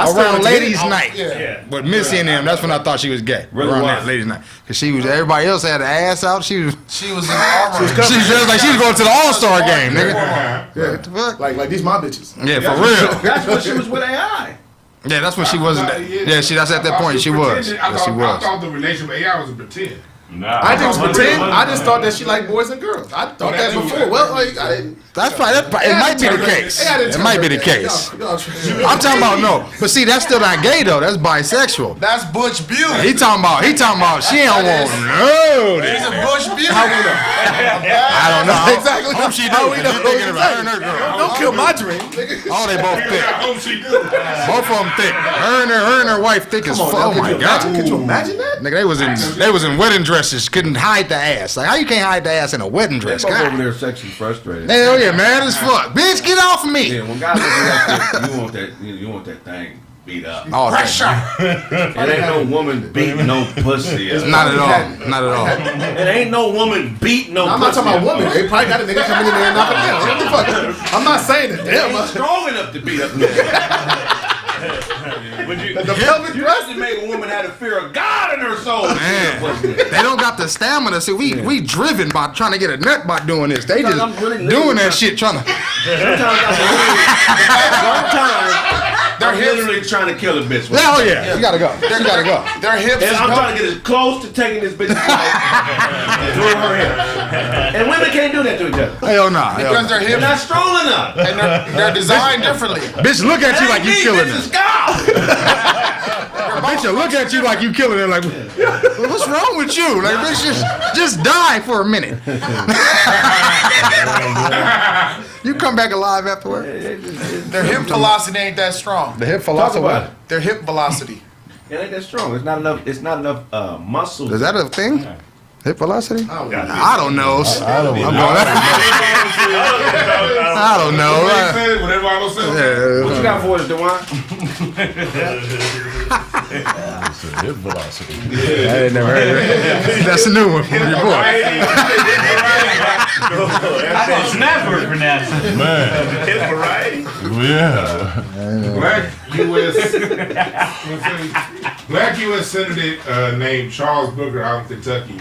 Around ladies' night. Yeah. With Missy and them, that's when I thought she was gay. Really around was. that ladies' night, because she was. Everybody else had her ass out. She was. She was in armor. She was like she was going to the All-Star game, nigga. Yeah, what the fuck? Like these my bitches. Yeah, for real. that's when she was with AI. Yeah, that's when she wasn't. Yeah, that's at that point. She was. I Yeah, she was. thought the relationship with AI was a pretend. I didn't pretend. I just thought that she liked boys and girls. I thought that before. Well, like I didn't. That's probably. It might be the case. It might be the case. I'm talking about no, but see, that's still not gay though. That's bisexual. That's Butch Buick. He talking about. She don't want no. He's a Butch Buick. How we know? I don't know. Exactly. Hope she do. How we know? Thinking about her and her girl. Don't kill my dream. Oh, they both thick. I hope she do. Both of them thick. Her and her wife thick as fuck. Oh my god. Could you imagine that? Nigga, they was in wedding dresses. Couldn't hide the ass. Like how you can't hide the ass in a wedding dress? Both over God. there sexually frustrated. Hell yeah, man as fuck. Bitch, get off of me. Yeah, when guys look at that, you want that thing beat up. Oh, Pressure. It ain't no woman beat no pussy. Not at all. Not at all. It ain't no woman beat no I'm pussy. not talking about women. They probably got a nigga coming in there and knocking down. What the fuck? I'm not saying that. They Damn. ain't strong enough to beat up a The pelvic You thrust. have to make a woman have the fear of God in her soul. Man, they don't got the stamina. See, we driven by trying to get a nut by doing this. They just I'm really doing that shit trying to. Sometimes they're literally trying to kill a bitch. Hell yeah, you gotta go. You gotta go. Their hips. And I'm trying to get as close to taking this bitch's life through her hair. And women can't do that to each other. Hell nah. Because their They're hips not strong enough. and they're designed differently. Bitch, look at you like you killing This is it. God. Bitch, look at you like you killing it. Like, what's wrong with you? Like, bitch, just die for a minute. You come back alive afterward. Their hip velocity ain't that strong. The hip Talk velocity. about it. Their hip velocity. It ain't that strong. It's not enough. It's not enough muscle. Is that a thing? Hip velocity? I don't know. I don't know. I don't know. Whatever I was saying. What you got for us, DeJuan? Hip velocity. I ain't never heard of that. That's a new one from your boy. That's never pronounced. Man. Hip variety. Yeah. Black U.S. Senator named Charles Booker out in Kentucky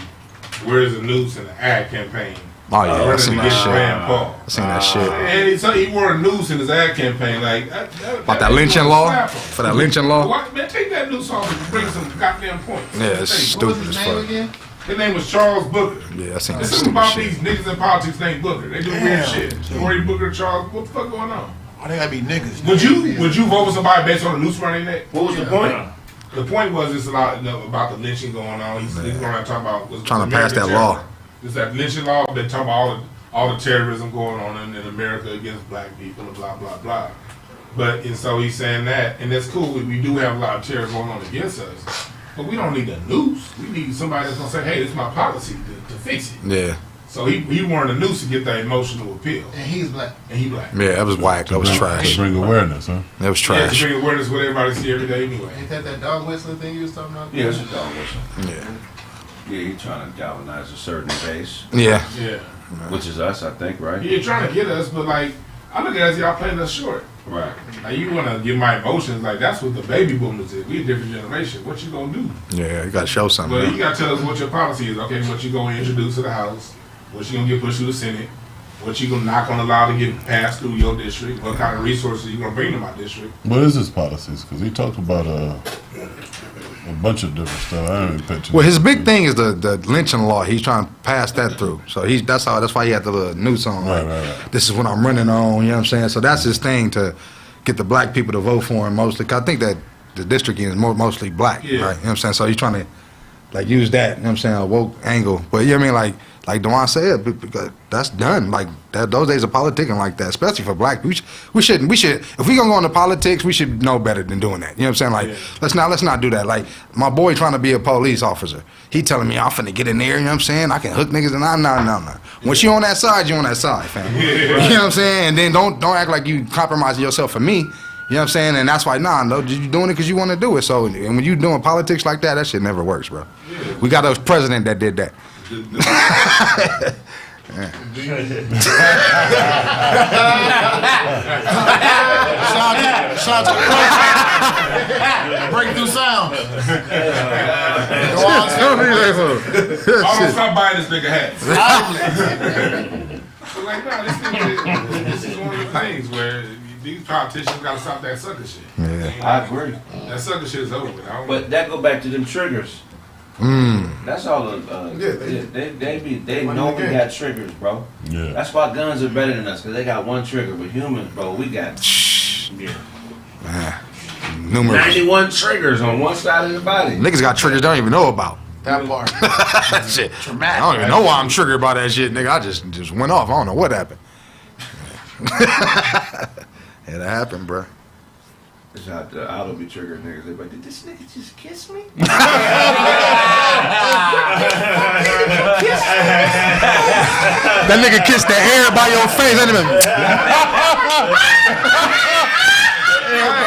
wears a noose in an ad campaign. Oh yeah, I seen that shit. Rand Paul. I seen that shit. And he wore a noose in his ad campaign, like About that lynching law? For that lynching law? What? Man, take that noose off and bring some goddamn points. Yeah, it's stupid as fuck. His name was Charles Booker. Yeah, I seen that There's something stupid about shit. these niggas in politics named Booker. They do weird shit. Cory Booker, Charles, what the fuck going on? Oh, they gotta be niggas. Would you vote for somebody based on a noose around their neck? What was the point? The point was it's a lot about the lynching going on. He's going to talk about Trying to pass that law. It's that lynching law. They're talking about all the terrorism going on in America against black people and blah blah blah. And so he's saying that, and that's cool. We do have a lot of terror going on against us. But we don't need a noose. We need somebody that's gonna say, "Hey, this is my policy to fix it." Yeah. So he wanted a noose to get that emotional appeal. And he's black. And he black. Yeah, that was whack. That was trash. To bring awareness, huh? That was Yeah, trash. to bring awareness what everybody see every day anyway. Ain't that dog whistling thing you was talking about? Yeah, it's a dog whistle. Yeah. Yeah, he's trying to galvanize a certain base. Yeah. Yeah. Which is us, I think, right? You're trying to get us, but like, I look at us, y'all playing us short. Right. Like, you want to get my emotions, like, that's what the baby boomers is. We a different generation. What you gonna do? Yeah, you gotta show something. But man. you gotta tell us what your policy is. Okay, what you gonna introduce to the House? What you gonna get pushed through the Senate? What you gonna not gonna allow to get passed through your district? What kind of resources you gonna bring to my district? What is his policies? Because he talked about a bunch of different stuff. I don't even picture. Well, his big thing is the lynching law. He's trying to pass that through. So that's why he had the little noose on. Like, Right. This is what I'm running on. You know what I'm saying? So that's his thing to get the black people to vote for him mostly. 'Cause I think that the district is mostly black, Yeah. right? You know what I'm saying? So he's trying to like use that. You know what I'm saying? A woke angle. But you know what I mean? Like Dewan said, because that's done. Like those days of politicking like that, especially for black people. We should. If we gonna go into politics, we should know better than doing that. You know what I'm saying? Like let's not do that. Like my boy trying to be a police officer. He telling me I'm finna get in there. You know what I'm saying? I can hook niggas and no. Once you on that side, you on that side, fam. You know what I'm saying? And then don't act like you compromising yourself for me. You know what I'm saying? And that's why, no, you doing it because you want to do it. So, and when you doing politics like that shit never works, bro. We got a president that did that. Shout out to Breakthrough Sound. Almost stop buying this nigga hats. So like, no, this is one of the things where these politicians gotta stop that sucker shit. Yeah. I agree. That sucker shit is over with. But that go back to them triggers. That's all. They know we got triggers, bro. Yeah. That's why guns are better than us, because they got one trigger. But humans, bro, we got Numerous. 91 triggers on one side of the body. Niggas got triggers they don't even know about. That part. Shit. Traumatic. I don't even know why I'm triggered by that shit, nigga. I just went off. I don't know what happened. It happened, bro. It's out there. I don't be triggered niggas. They like, did this nigga just kiss me? That nigga kissed the hair by your face. That nigga.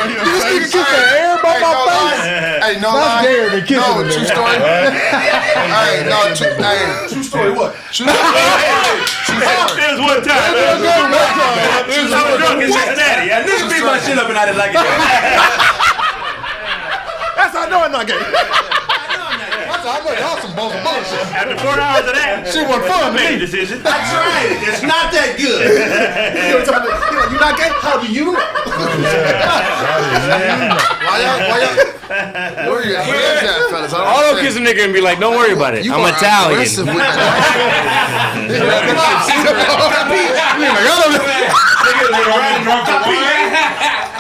This nigga kissed the hair by my face. Hey, no That's lie. gayer than kissing No, a true nigga. story. True story what? True story. There's one time. I was drunk in Cincinnati. I knew beat my shit up and I didn't like it. That's how I know I'm not gay. I know y'all some bullshit. After 4 hours of that, Shit wasn't fun to made a me. decision. I tried it. It's not that good. You not gay? How do you know? Why y'all? Where you at, fellas? I'll go kiss a nigga and be like, don't worry about it. I'm Italian.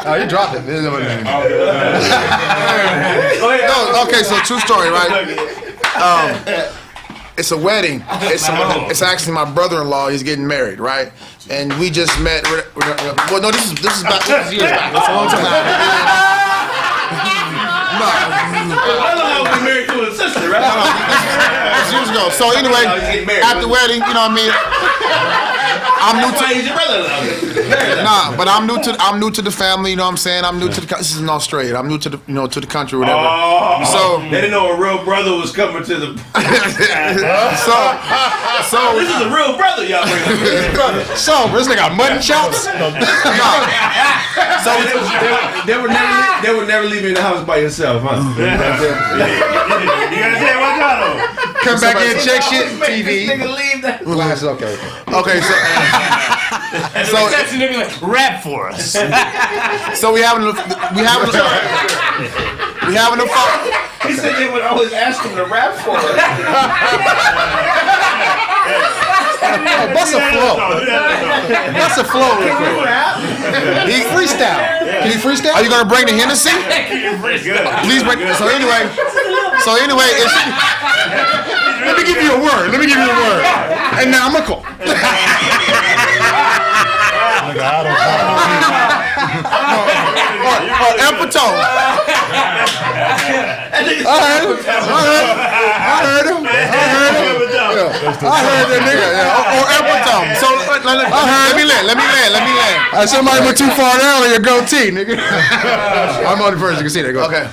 Oh, you dropped it. No, okay, so true story, right? It's a wedding. It's actually my brother-in-law. He's getting married, right? And we just met. Well, no, this is about years back. It's a long time back. No. I'm married to his sister, right? It's years ago. So anyway, at the wedding, you know what I mean? I'm new to your brother. Nah, but I'm new to the family. You know what I'm saying? I'm new to the. This is in Australia. I'm new to the to the country, or whatever. So they didn't know a real brother was coming to the. so this is a real brother, y'all. So this nigga got mutton chops. So they would never leave me in the house by yourself, huh? You gotta say what y'all know. Come back in, check shit, TV. Nigga leave that. Glasses, okay. Okay, so That's a nigga like, rap for us. so we having a fun. He said they would always ask him to rap for us. Bust a flow. Bust a flow real quick. He freestyle. Can he freestyle? Are you gonna bring the Hennessy? Please bring. So anyway, it's. Let me give you a word. Economical. or epitome. I heard him. I heard that nigga. Yeah. Or epitome. So let me land. Somebody went too far earlier. Goatee, nigga. I'm the only person who can see that. Go. Okay.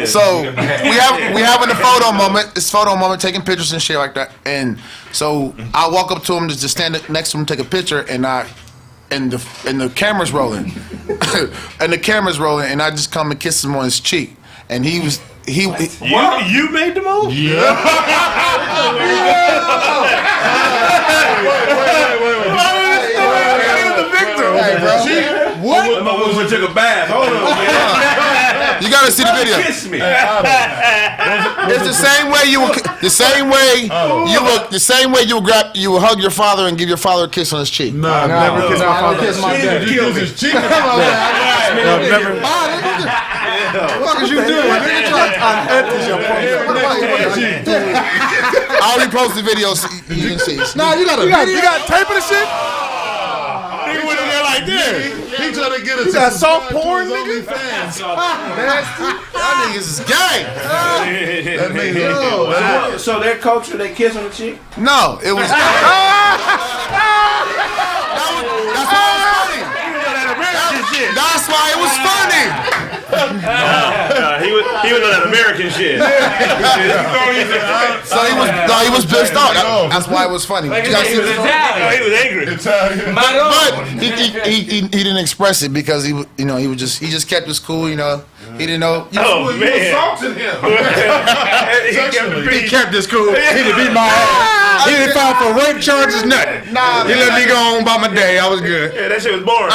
So we having a photo moment. It's photo moment, taking pictures and shit like that. And so I walk up to him to just stand next to him, take a picture, and the camera's rolling, and the camera's rolling, and I just come and kiss him on his cheek, and he you made the move? Yeah. Hey, bro. What? We took a bath. Hold on. You gotta see the video. Kiss me. It's the same way you would hug your father and give your father a kiss on his cheek. No, never kiss my father. Kiss my dad. You kiss his cheek. Never. What is you doing? I'll repost the video so you can see. Nah, you got tape of the shit. He went in there like this. He trying to get us. You got soft porn, nigga. That niggas is gay. So their culture, they kiss on the cheek? No, it was. That's why it was funny. He was on that American shit. So he was pissed off. That's why it was funny. He was Italian. He was angry. But he didn't express it because he just kept his cool. He didn't know. Oh man! Assaulted him. He kept his cool. He didn't beat my ass. He didn't file for rape charges. Nothing. He let me go on by my day. I was good. Yeah, that shit was boring.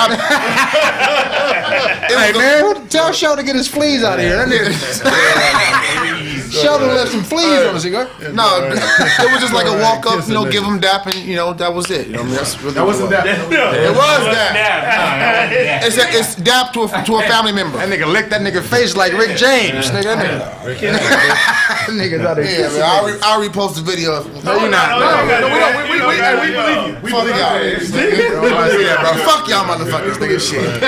Hey man, tell Show to get his fleas out of here. That nigga. Show to left some fleas on the cigar. No, it was just like a walk up, give him dap, and that was it. That wasn't dap. It was dap. It's dap to a family member. That nigga licked that nigga face like Rick James. Nigga, niggas out there. Yeah, man, I'll repost the video. No, you're not. No, we believe you. We believe you. Fuck y'all motherfuckers. Nigga shit.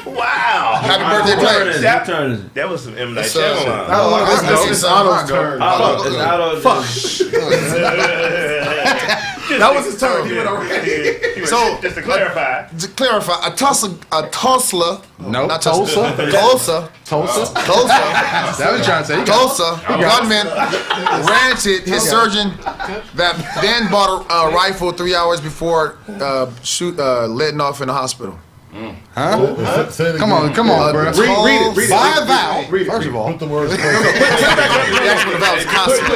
Wow! Happy birthday, players. That was some M. Night Shyamalan. It's Otto's turn. Fuck. That was his turn. He went already. So just to clarify, a Tulsa. No, not Tulsa. Tulsa. That was trying to say. Tulsa. Gunman ranted his surgeon that then bought a rifle 3 hours before letting off in the hospital. Huh? Come on, bro. Read it. By a vowel. First of all, Put the words. That's what the vowel is constant.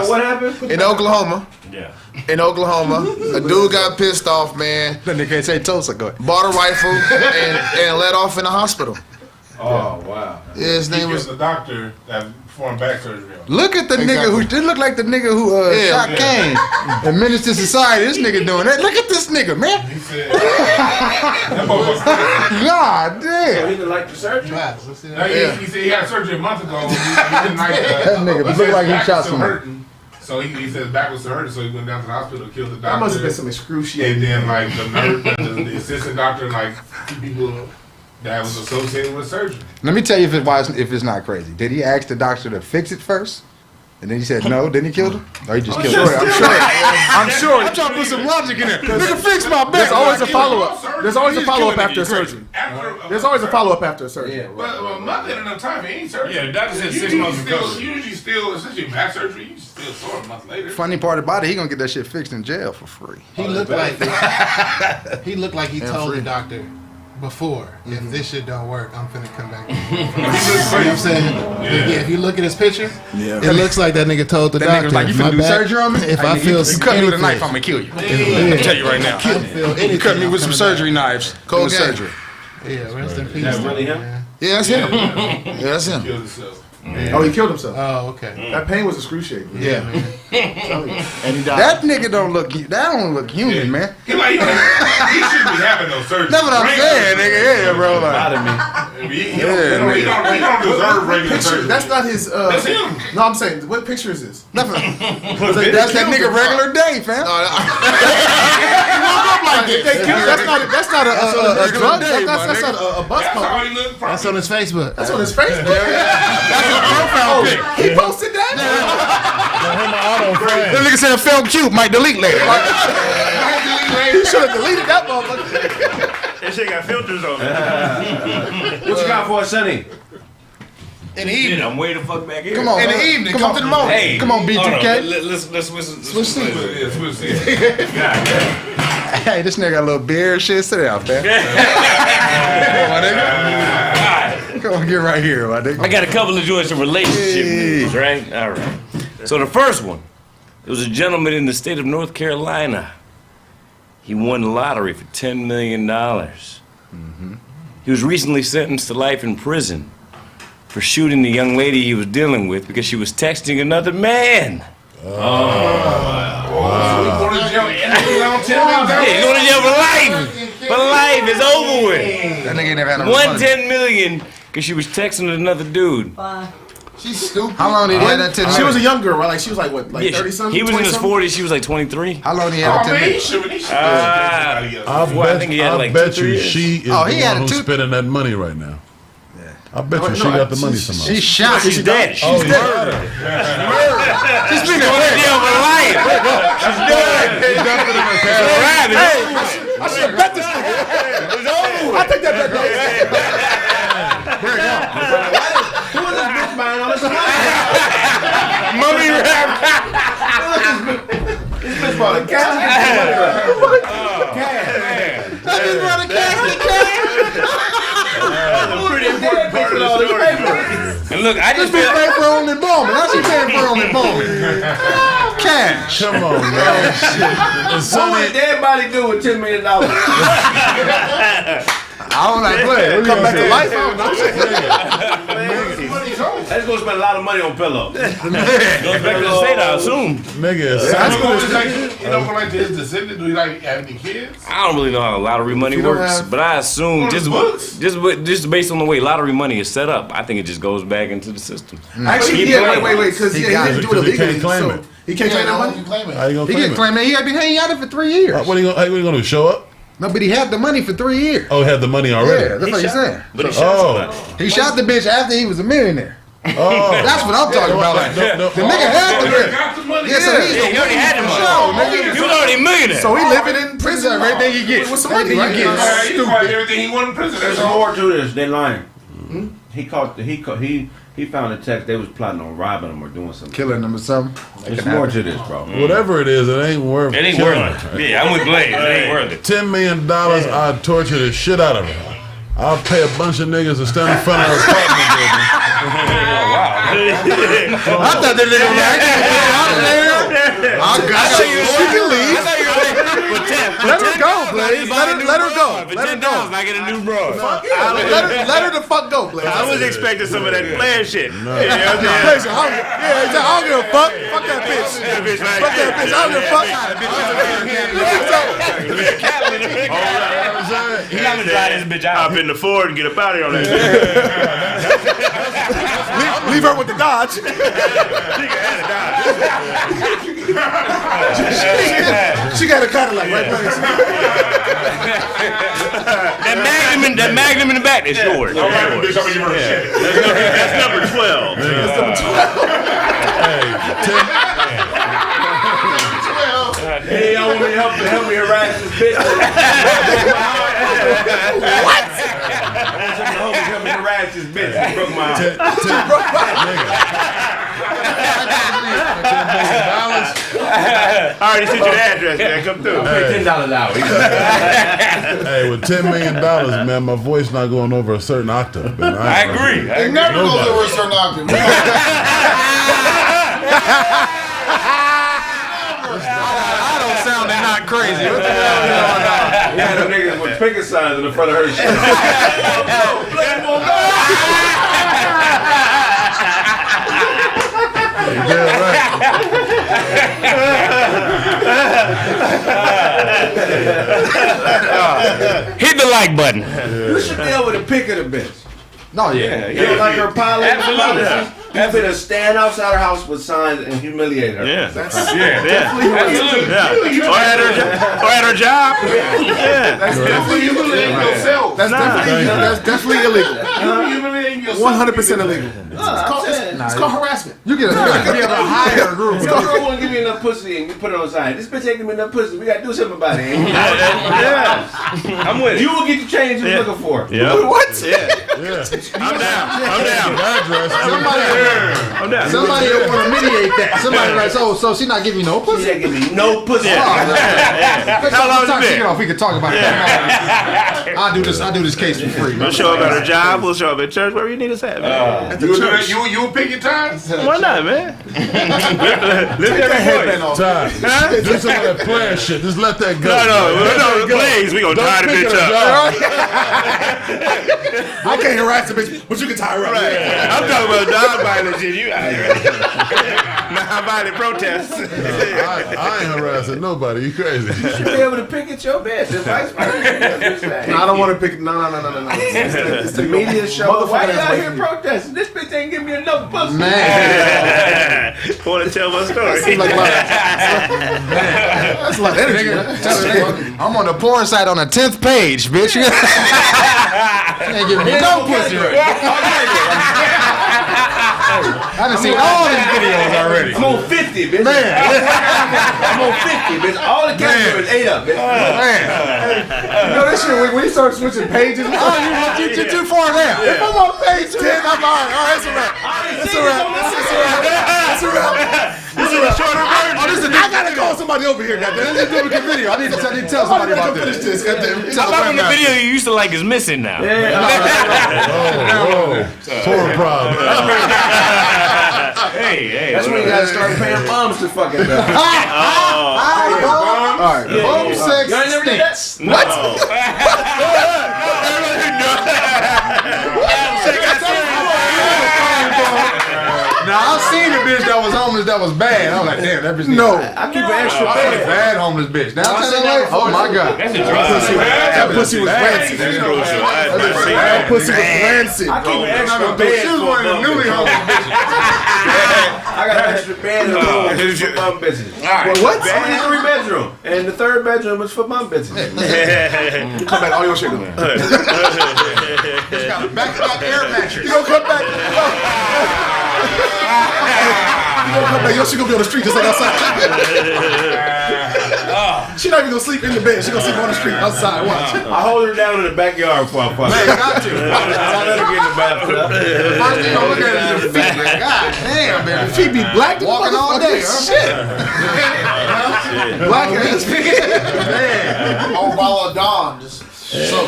What happened? In Oklahoma. yeah. In Oklahoma, a dude got pissed off, man. Then they can't say Tulsa. Go ahead. Bought a rifle and let off in the hospital. Oh, wow. Yeah, his name was the doctor that performed back surgery. Look at the nigga who did look like the nigga who shot Kane and Menace to Society. This nigga doing that. Look at this nigga, man. He said, God damn. So he didn't like the surgery? he said he had surgery a month ago. He didn't like That nigga look like he shot somebody. So he said his back was still hurting, so he went down to the hospital, killed the doctor. that must have been some excruciating. And then like the nurse, the assistant doctor, and like people that was associated with surgery. Let me tell you if it's not crazy. Did he ask the doctor to fix it first? And then he said no, then he killed him? Or he just killed him? I'm sure. I'm trying to put some logic in there. Nigga, fix my back. There's always a follow-up. There's always a follow-up after a surgery. There's always a follow-up after a surgery. Yeah, But a month ain't enough time for any surgery. Yeah, the doctor said 6 months recovery. Usually still, especially back surgery, you still sore a month later. Funny part about it, he gonna get that shit fixed in jail for free. He looked like he told the doctor before, if this shit don't work, I'm finna come back. You know what I'm saying? Yeah, if you look at his picture, it looks like that nigga told the That doctor. nigga was like, you finna do surgery on me? If I feel you cut me with a knife, I'm gonna kill you. I'll tell you right now. You cut me with some surgery knives. Cold surgery. Yeah, rest in peace. That's really him? Yeah, that's him. Yeah, that's him. Killed himself. Oh, he killed himself. Oh, okay. That pain was excruciating. Yeah, man. And he died. That nigga don't look human, man. He shouldn't be having no surgery. That's what I'm saying, nigga. Yeah, bro. He don't deserve regular surgery. That's not his. That's him. No, I'm saying, what picture is this? That's that nigga regular day, fam. No, He woke up up like this. That's not a drug. That's not a bus pump. That's on his Facebook. That's on his Facebook. That's a profile pic. He posted that. That nigga said it felt cute. Might delete later. He should have deleted that motherfucker. That shit got filters on it. What you got for us, Sonny? In the evening. I'm way the fuck back here. Come on, in the evening. Come to the moment. Hey, come on, B2K. Let's switch seats. Hey, this nigga got a little beard shit. Sit down, man. Come on, get right here, my nigga. I got a couple of joints in relationship news, right? All right. So the first one, there was a gentleman in the state of North Carolina. He won the lottery for $10 million. He was recently sentenced to life in prison for shooting the young lady he was dealing with because she was texting another man. He's going to jail for life. For life, it's over with. That nigga never had no Won $10 million because she was texting another dude. She's stupid. How long did he have that 10 minutes? She was a young girl, right? Like she was like what, like 30 something? He was in his 40s. She was like 23. How long did he have 10 minutes? I bet you she is the one who's spending that money right now. I bet you she got the money somehow. She's shot. She's dead. She's dead. She's been going to jail for life. She's dead. Hey, I should have bet this nigga. I think that bet. Who was this bitch buying all this money? Mummy rap. This bitch bought a casket. That bitch bought a casket. That's a pretty important part of the story. And look, I just been paying for only Bowman. Now she paying for only Bowman. Cash. Come on, man. What would everybody do with $10 million? I don't like play. Come back to life. I don't know. That's gonna spend a lot of money on pillow. goes back to the state, I assume. Nigga, you don't go like his descendant? Do you like have any kids? I don't really know how lottery money works, but I assume just based on the way lottery money is set up, I think it just goes back into the system. Actually, yeah, wait, because he didn't do it illegally. He can't claim it. He can't claim that money? How you gonna He can claim it. He had been hanging out it for 3 years. What are you gonna do? Show up? No, but he had the money for 3 years. Oh, he had the money already. Yeah, that's what he's saying. But he shot somebody. He shot the bitch after he was a millionaire. Oh, that's what I'm talking about. Like, the nigga had the money. Yeah, so he already had the money. He was already a millionaire. So he living in prison. Everything he gets. With some money, right? He acquired everything he wanted in prison. There's more to this. They're lying. He found a text. They was plotting on robbing him or doing something. Killing him or something. There's more to this, bro. Whatever it is, it ain't worth it. It ain't worth it. Yeah, I'm with Blaze. It ain't worth it. $10 million, I'd torture the shit out of her. I'll pay a bunch of niggas to stand in front of her apartment building. Oh, wow. I thought that nigga was like, she can leave. Let her go, Blaze. Let her go. For $10, I get a new bro. Let her the fuck go, Blaze. I was expecting some of that flair shit. I don't give a fuck. Fuck that bitch. Fuck that bitch. I don't give a fuck. He gotta drive this bitch out. Hop in the Ford and get up out of here on that. Leave her with the Dodge. She got a Cadillac, right? That Magnum in the back is yours. All right, bitch, I'm gonna give her a shit. That's number 12. That's number 12. Hey, y'all want me to help me harass this bitch? What? Help me harass this bitch. She broke my heart. I already sent you the address, man. Come through. Pay $10 an hour. Hey, with $10 million, man, my voice not going over a certain octave, man. I agree. It never goes over a certain octave. I don't sound not crazy. What the hell is going on? Yeah, them niggas with picket signs in the front of her shit. Yeah, right. Hit the like button. You should be able to pick her the bitch. No, You don't like her policy? Absolutely. That bitch stand outside her house with signs and humiliate her. Yeah. Definitely. Or at her job. Yeah. That's definitely humiliating yourself. That's definitely illegal. 100% illegal. It's called harassment. You get a higher group. Your girl won't give you enough pussy and you put it on sign. This bitch ain't giving me enough pussy. We gotta do something about it. Yeah. I'm with it. You will get the change you're looking for. Yeah. What? Yeah. I'm down. Somebody want to mediate that. Somebody like, so she not giving you no pussy. She ain't giving me no pussy. How long has it been? We can talk about it. I'll do this case for free. We'll show up at her job. We'll show up at church. Wherever you need us at, man. You pick your time? Why not, man? Lift that headband Time. Do some of that player shit. Just let that go. No, please. We gonna tie the bitch up. I can't harass the bitch, but you can tie her up. Right. I'm talking about non-violent shit. You out here. Non-violent protests. I ain't harassing nobody. You crazy. You should be able to pick at your bitch. The vice versa. No, I don't want to pick. No. It's the media show. Why you out here protesting? This bitch ain't giving me enough pussy. Man. Want to tell my story? That's a lot of energy. I'm on the porn site on the 10th page, bitch. You ain't giving me no pussy right. I done seen all these videos already. I'm on 50, bitch. Man. I'm on 50, bitch. All the categories ate up, bitch. You know this shit, when you start switching pages, you're too far down. If I'm on page 10, I'm all right. That's a wrap. That's a wrap. This is a shorter version. I gotta call somebody over here, goddamn. This is a good video. I need to tell somebody about this. How about when the video you used to like is missing now? Poor problem. Hey. That's when you gotta start paying bums to fucking do. Alright, bum sex Y'all never did that? stinks. What? Now I seen a bitch that was homeless that was bad. I was like, damn, that bitch. No, I keep an extra bad. bed. Bad homeless bitch. Now I'm telling you, oh my god, That's a drug. that pussy was rancid. That pussy was rancid. I keep an extra bed. She was one of the newly homeless bitches. I got an extra bed in the room for bum bitches. What? I'm in a 3-bedroom, and the 3rd bedroom is for bum bitches. You come back, all your shit. Back air mattress. You gonna come back? You gonna come back? Your shit gonna be on the street just like outside. She not even gonna sleep in the bed. She gonna sleep on the street outside. Watch. I hold her down in the backyard before I fuck. Man, got to. I let her get in the bathtub. First thing you gonna look at is your feet. God damn, baby. Feet be black. Walking all day, huh? Shit. Black ass feet. Man. Oh, ball of dawn. Just so.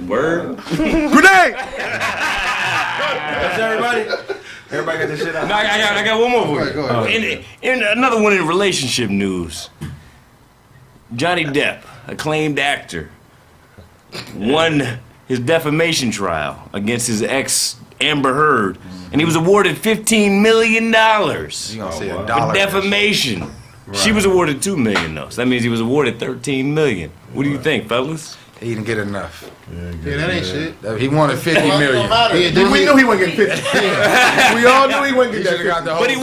Word. Grenade. That's everybody. Everybody got this shit out. No, I got one more for you. Go ahead. In another one in relationship news, Johnny Depp, acclaimed actor, won his defamation trial against his ex Amber Heard, and he was awarded $15 million You gonna see a dollar for defamation. Right. She was awarded $2 million though, so that means he was awarded $13 million. What do you think, fellas? He didn't get enough. Yeah, that ain't shit. He wanted 50 million. We knew he wasn't getting 50. We all knew he wasn't getting that 50. But he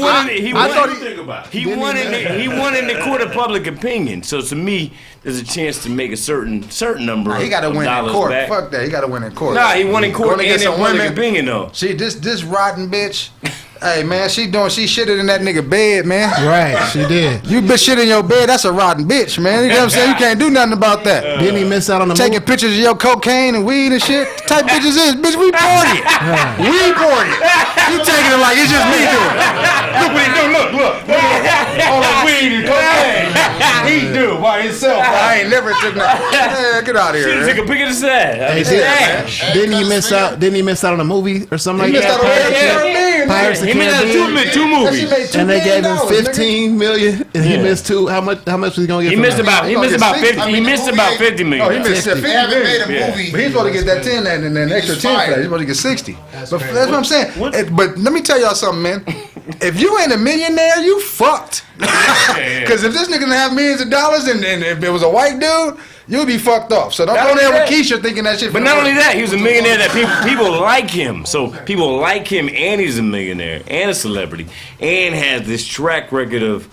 won. He won in the court of public opinion. So to me, there's a chance to make a certain number. He got to win in court. Back. Fuck that. He got to win in court. Nah, he won in court and in public opinion though. See this rotten bitch. Hey man, she shitted in that nigga bed, man. Right, she did. You bitch shit in your bed, that's a rotten bitch, man. You know what I'm saying? You can't do nothing about that. Didn't he miss out on the taking pictures of your cocaine and weed and shit? What type bitches is? Bitch, we partying. We partying. You taking it like it's just me doing it. Look what he do. Look. All that weed and cocaine. He do by himself. I ain't never took nothing. Yeah, get out of here. She took a pic of the set. Didn't he miss out on a movie or something like that? Pirates of the Caribbean. Two movies. And they gave him $15 million, and he missed two. How much was he gonna get? He missed about 50. He missed about $50 million. Oh, he missed 50 million. Made a movie. But he's supposed to get that 10 and then extra 10 for that. He's supposed to get 60. That's what I'm saying. But let me tell y'all something, man. If you ain't a millionaire, you fucked. Because if this nigga didn't have millions of dollars and if it was a white dude, you'll be fucked off. So don't go there with Keisha thinking that shit. But not only that, he was a millionaire that people like him. So people like him, and he's a millionaire and a celebrity, and has this track record of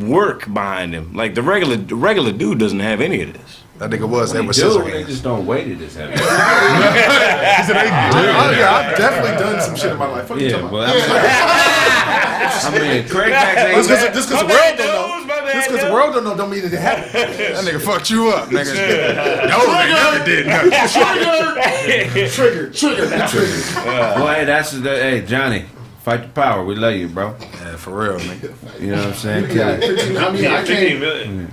work behind him. Like the regular dude doesn't have any of this. That nigga was Edward They Scissorhands. just don't wait it this heavy. I've definitely done some shit in my life. What are you talking about? I mean, Kraig ain't just because the world don't know. Just because the world don't know, don't mean that it happened. That nigga fucked you up, nigga. No, they never did. Trigger. Boy, hey, Johnny, fight the power. We love you, bro. Yeah, for real, nigga. You know what I'm saying?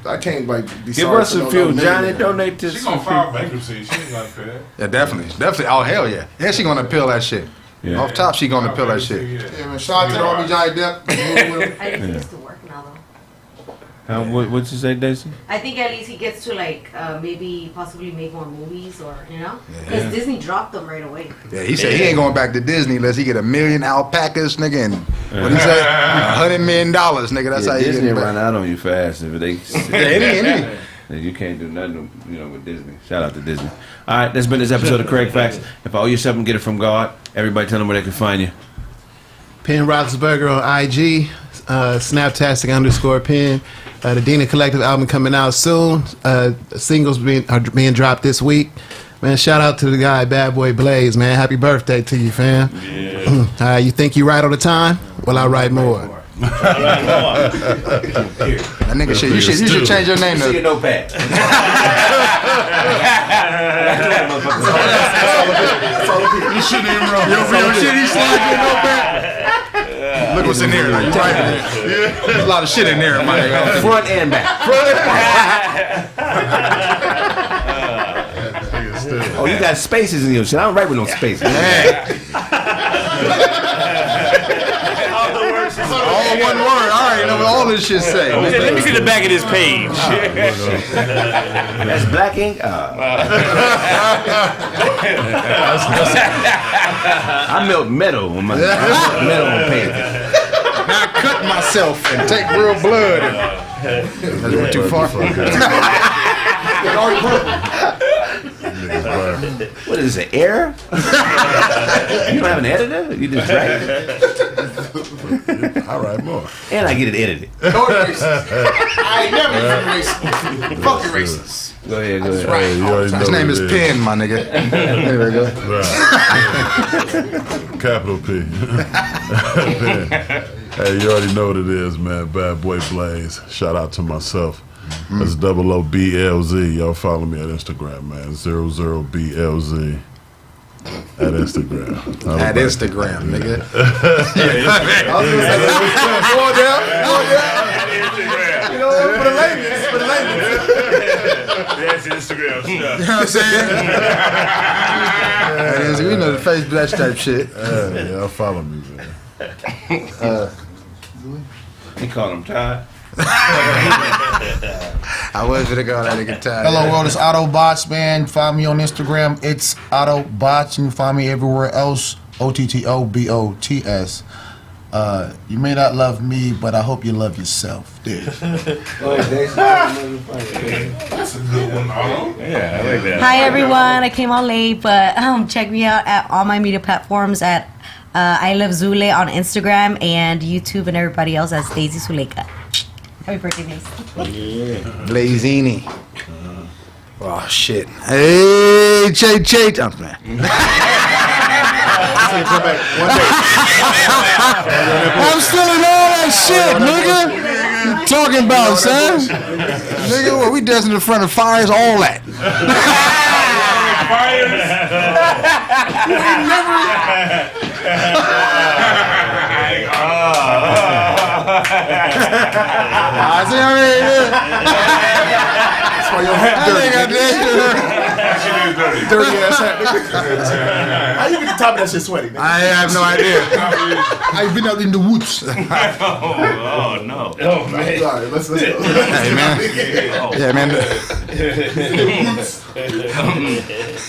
I can't like be Give sorry us for a no few, million. Johnny. Donate to She gonna file bankruptcy. She ain't gonna pay that. Yeah, definitely. Oh hell yeah. Yeah, she gonna appeal that shit. Yeah. Off top, she gonna appeal that shit. Yeah, man. Shout out to the Army Johnny Depp. I think he gets to work now though. What'd you say, Daisy? I think at least he gets to like maybe possibly make more movies or because Disney dropped them right away. Yeah, he said he ain't going back to Disney unless he get 1 million alpacas, nigga, and what he say, $100 million, nigga. That's how he Disney get run back. out on you fast if they. You can't do nothing, with Disney. Shout out to Disney. All right, that's been this episode of Kraig Facts. If I owe you something, get it from God. Everybody, tell them where they can find you. Penn Roethlisberger on IG, Snaptastic_Penn. The Dina Collective album coming out soon. Singles are being dropped this week. Man, shout out to the guy Bad Boy Blaze, man. Happy birthday to you, fam. Yeah. You think you write all the time? Well, I write more. That nigga shit. You should change your name to. See a notepad. You shouldn't even roll. Yo, shit, he slide your notepad. Look what's in there. Like, you right in there. There's a lot of shit in there, my nigga. Front and back. Oh, you got spaces in your shit. I don't write with no spaces. All one word. All right, all this shit say. Let me see the back of this page. That's black ink. I melt metal on my metal on paper. Now I cut myself and take real blood. That's went too far. What is this, an error? You don't have an editor? You just write? All right, more. And I get it edited. I ain't never been racist. Fuck the racists. Go ahead. His name is Penn, my nigga. There we go. Right. Capital P. Hey, you already know what it is, man. Bad Boy Blaze. Shout out to myself. That's OOBLZ. Y'all follow me at Instagram, man. 00BLZ. At Instagram. At Instagram, nigga. Go down. You know, for the ladies. That's Instagram stuff. You know what I'm saying? That is, we know the face blash type shit. Yeah, y'all follow me, man. He called him Todd. I was gonna go that nigga time. Hello world, it's Autobots, man. Find me on Instagram. It's Autobots. You can find me everywhere else. OTTOBOTS. You may not love me, but I hope you love yourself. That's a good one, Otto. Yeah, I like that. Hi everyone, I came on late, but check me out at all my media platforms at I Love Zule on Instagram and YouTube, and everybody else as Daisy Zuleika. Happy birthday, Daisy. Blazini. Oh shit. Hey, Che. I'm man. I'm still in all that shit, nigga. You talking about, son? Nigga, what we dancing in front of fires, all that. That's why your hat dirty. Dirty ass hat. How you get the top of that shit sweaty? I have no idea. I've been out in the woods. Oh no. Oh man. Sorry, let's go. Hey man. Yeah man.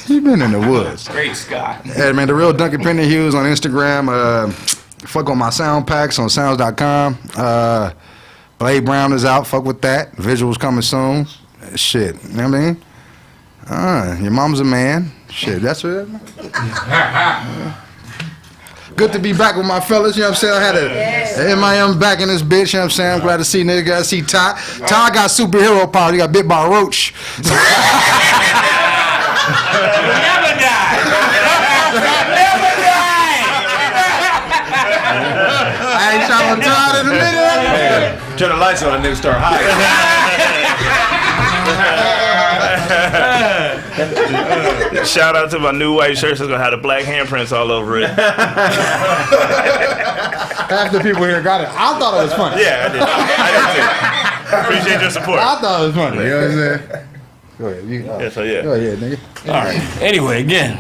You been in the woods. Great Scott. Yeah man, the real Duncan Penny Hughes on Instagram. Fuck on my sound packs on sounds.com. Blade Brown is out. Fuck with that. Visuals coming soon. Shit. You know what I mean? Your mom's a man. Shit, that's what. Good to be back with my fellas, you know what I'm saying? I had a MIM back in this bitch, you know what I'm saying? I'm glad to see niggas, glad to see Ty. Ty got superhero power, he got bit by a roach. Never die. Never die. I ain't trying to Ty in a minute. Hey, turn the lights on and niggas start hiding. Shout out to my new white shirt. It's gonna have the black handprints all over it. Half the people here got it. I thought it was funny. Yeah, I did too. Appreciate your support. I thought it was funny. You know what I'm saying? Go ahead. Go ahead, nigga. All right. Anyway, again,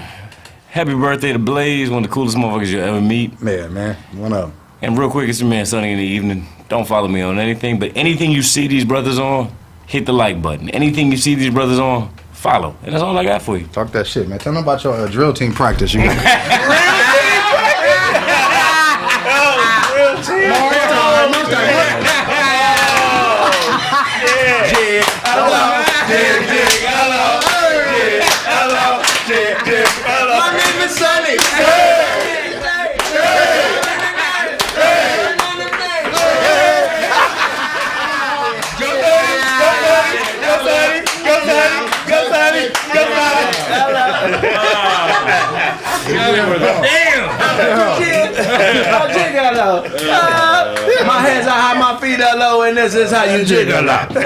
happy birthday to Blaze, one of the coolest motherfuckers you'll ever meet. Yeah, man. One of them. And real quick, it's your man Sonny in the evening. Don't follow me on anything, but anything you see these brothers on, hit the like button. Anything you see these brothers on, follow. And that's all I got for you. Talk that shit, man. Tell them about your drill team practice. You got. My name is Sonny. My hands are high, my feet are low, and this is how you jiggle out. In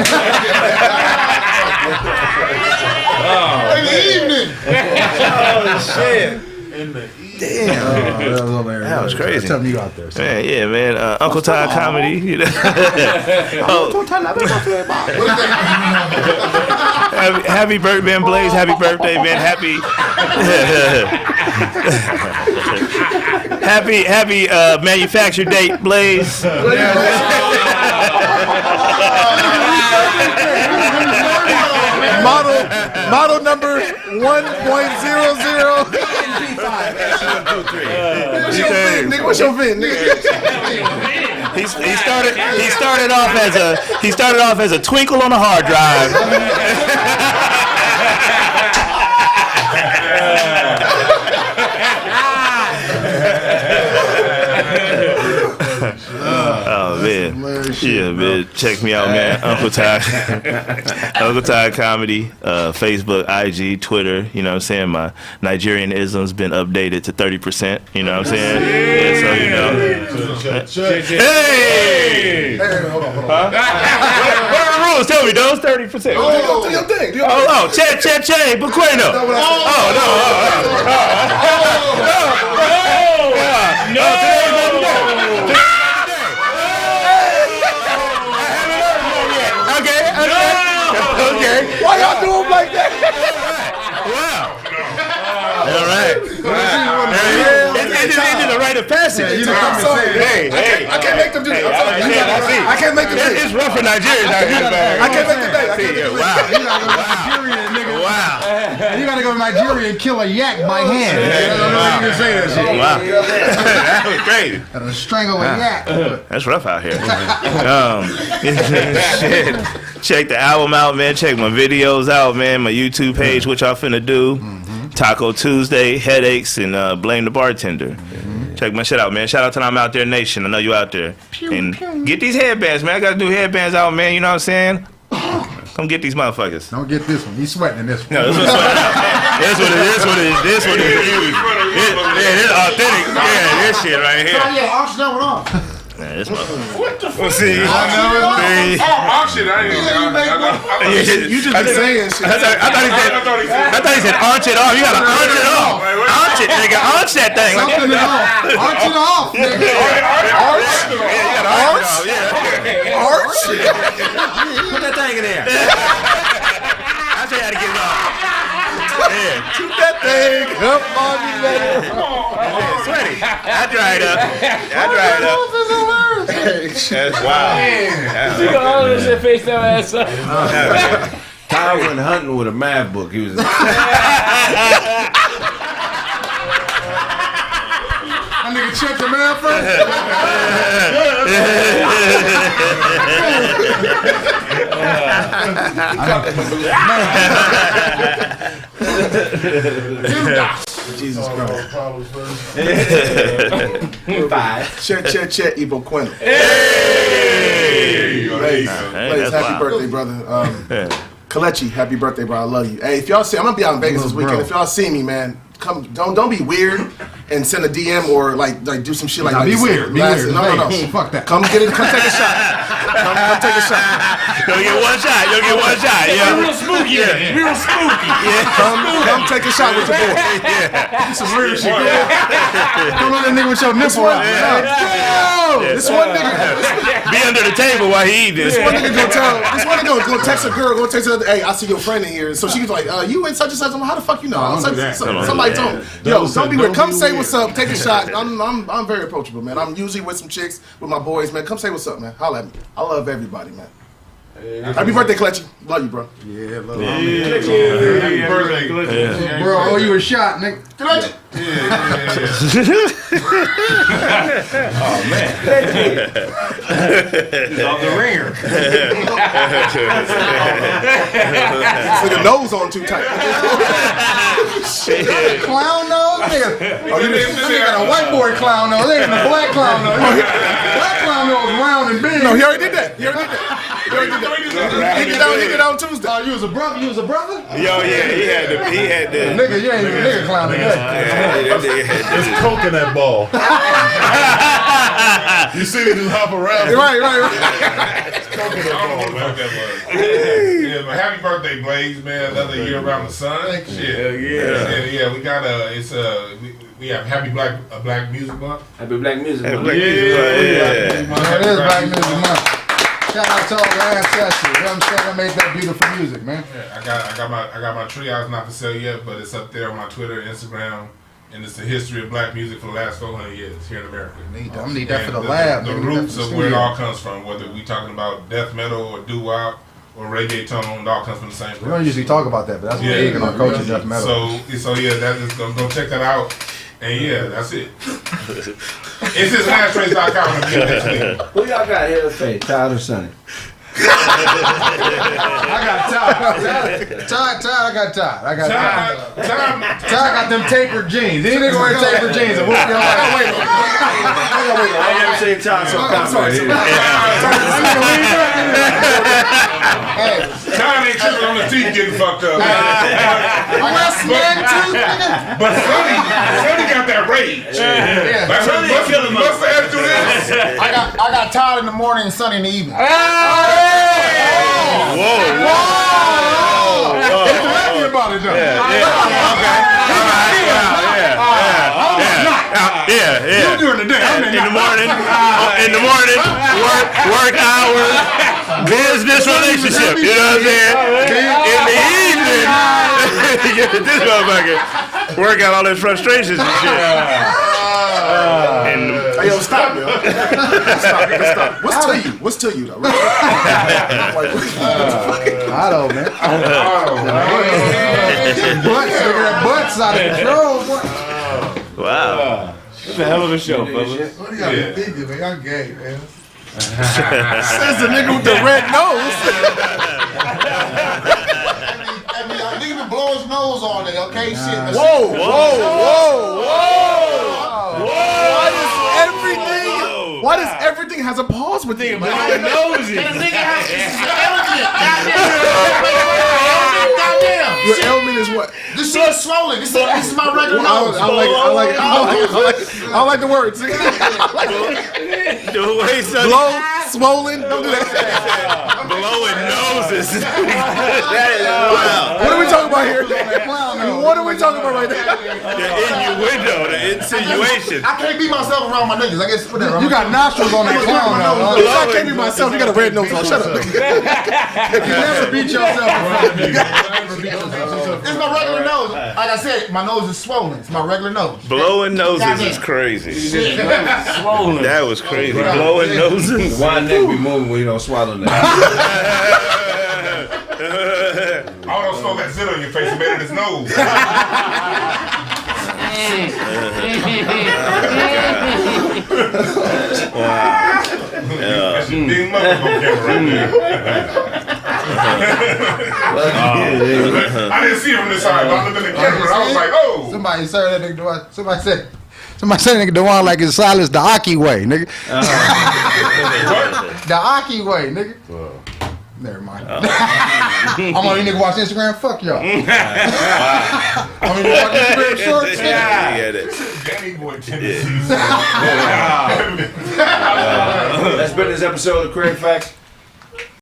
the evening. Oh shit. Damn. That was crazy. Tell me you out there. So. Man, yeah, man. Uncle Todd comedy. You know. Happy birthday, man, Blaze. Happy birthday, man. Happy manufacture date, Blaze. Model number 1.00. What's your VIN, nigga? He started off as a twinkle on a hard drive. Oh man, yeah man, check me out, man. Uncle Todd, Uncle Todd comedy, Facebook, IG, Twitter. You know what I'm saying? My Nigerian ism's been updated to 30%. You know what I'm saying? Yeah, so you know. Hey! Hold on. Huh? What are the rules? Tell me, those 30%. Oh, do your thing. Che, Buqueno. No. Okay. Why y'all do him like that? Wow. All right. It's the rite of passage. I'm sorry. Hey. I can't make them do that. I can't make them do that. It's rough for Nigerians out here. I can't make them do that. Wow. You gotta go to Nigeria and kill a yak by hand. Wow. That was crazy. Gotta strangle a yak. That's rough out here. Shit. Check the album out, man. Check my videos out, man. My YouTube page, what y'all finna do. Taco Tuesday, Headaches, and Blame the Bartender. Check my shit out, man. Shout out to I'm Out There Nation. I know you out there. And get these headbands, man. I got new headbands out, man. You know what I'm saying? Come get these motherfuckers. Don't get this one. He's sweating in this one. No, this one's sweating out. This one is used. Yeah, this is authentic. Yeah, this shit right here. Auction that one off. Man, this motherfucker. What the fuck? See? Oh, auction. You just been saying shit. I thought he said arch it off. You gotta arch it off. Arch it, nigga. Arch that thing. Something it off. Arch it off, nigga. Arch? Yeah, you gotta arch it off. Yeah. Arch? Put that thing in there. I'll tell you how to get it off. Yeah. Shoot that thing up on me later. Sweaty. I dry it up. That's wild. You got all this shit face that ass up. Ty went hunting with a math book. He was. That nigga checked your man first? Jesus Christ. Chet, Ibo Quinn. Hey! Blaze, happy birthday, brother. Kalechi, happy birthday, bro. I love you. Hey, if y'all see, I'm gonna be out in Vegas this weekend. If y'all see me, man, come. Don't be weird and send a DM or like do some shit like that. Be weird. No. Fuck that. Come take a shot. Come take a shot. You'll get one shot. Yeah. Real spooky. Yeah. Real spooky. Yeah. Come take a shot with your boy. Some real shit. Come on, that nigga with your nipple out. This one nigga. Be under the table while he eat this. This one nigga go text a girl, go text her, hey, I see your friend in here. So she's like, you and such and such. How the fuck you know? Somebody told me. Yo, don't be weird. Come say what's up. Take a shot. I'm very approachable, man. I'm usually with some chicks, with my boys, man. Come say what's up, man. Holla at me. I love everybody, man. Happy birthday, Kalechi. Love you, bro. Yeah, love you. Happy birthday, Kalechi. Bro, oh, you a shot, nigga. Kalechi. Oh, man. He's off the ringer. It's like a nose on too tight. Clown nose? Nigga. Oh, you got a white boy clown nose. They ain't a black clown nose. Black clown nose round and big. No, he already did that. He did it on Tuesday. Oh, you was a brother? Yo, yeah, he had the. Nigga, you ain't even nigga clown today. It's coconut ball. You see me just hop around. Right. It's coconut ball, man. Yeah, but happy birthday, Blaze, man. Another year around the sun. Shit. Yeah, we got we have Happy Black Music Month. Happy Black Music Month. It is Black Music Month. Shout out to all the ancestors. You know what I'm saying? That made that beautiful music, man. Yeah, I got my triage not for sale yet, but it's up there on my Twitter, Instagram, and it's the history of black music for the last 400 years here in America. I'm gonna need that for the lab. The roots of where it all comes from, whether we talking about death metal or doo-wop or reggaeton, it all comes from the same place. We don't usually talk about that, but that's what big in our culture, death metal. So yeah, that is go check that out. And yeah, that's it. It's insecurities.com. Who y'all got here to say, Todd or Sonny? I got Todd. I got Todd. Todd got them tapered jeans. Any nigga wearing tapered jeans and whoop your ass. I never seen Todd so confident. Todd ain't tripping on the teeth getting fucked up. But Sonny got that rage. Sonny kill him. I got Todd in the morning and Sonny in the evening. Whoa. Tell me about it, though. Yeah. You during the day. In the morning, work hours, business relationship. You know what I'm saying? In the evening, this motherfucker work out all his frustrations and shit. Hey, yo, stop, yo. Stop. What's to you, though? I don't, man. Butts out of control, boy. Wow. It's a hell of a show, fellas. What do you got to think of, man? I'm gay, man. Says the nigga with the red nose. Nigga been blowing his nose all day, okay? Shit. Whoa. Why does everything has a pause with it? Blowing noses. Your ailment is what? This shit is swollen. This is my regular nose. I like the words. Blow, swollen. Don't do that. Blowing noses. What are we talking about here? What are we talking about right now? The innuendo, the insinuation. I can't be myself around my niggas. I guess whatever. You got nostrils on that clown nose. I can't be myself. You got a red nose on. Shut up. You never beat yourself in front of me. It's my regular nose. Like I said, my nose is swollen. It's my regular nose. Blowing noses is crazy. Swollen. That was crazy. Blowing noses. Why neck be moving when you don't swallow that? All those smoke that zit on your face, he made it his nose. That's your big motherfucker camera right there. I didn't see it from this side, but I looked at the camera. I was like, oh. Somebody said that nigga Dewan. Somebody said nigga Dewan like his silence the Aki way, nigga. The Aki way, nigga. Never mind. I'm on you nigga watch Instagram. Fuck y'all. I'm on you watch Instagram shorts. Danny boy tendencies. That's been this episode of Kraig Facts.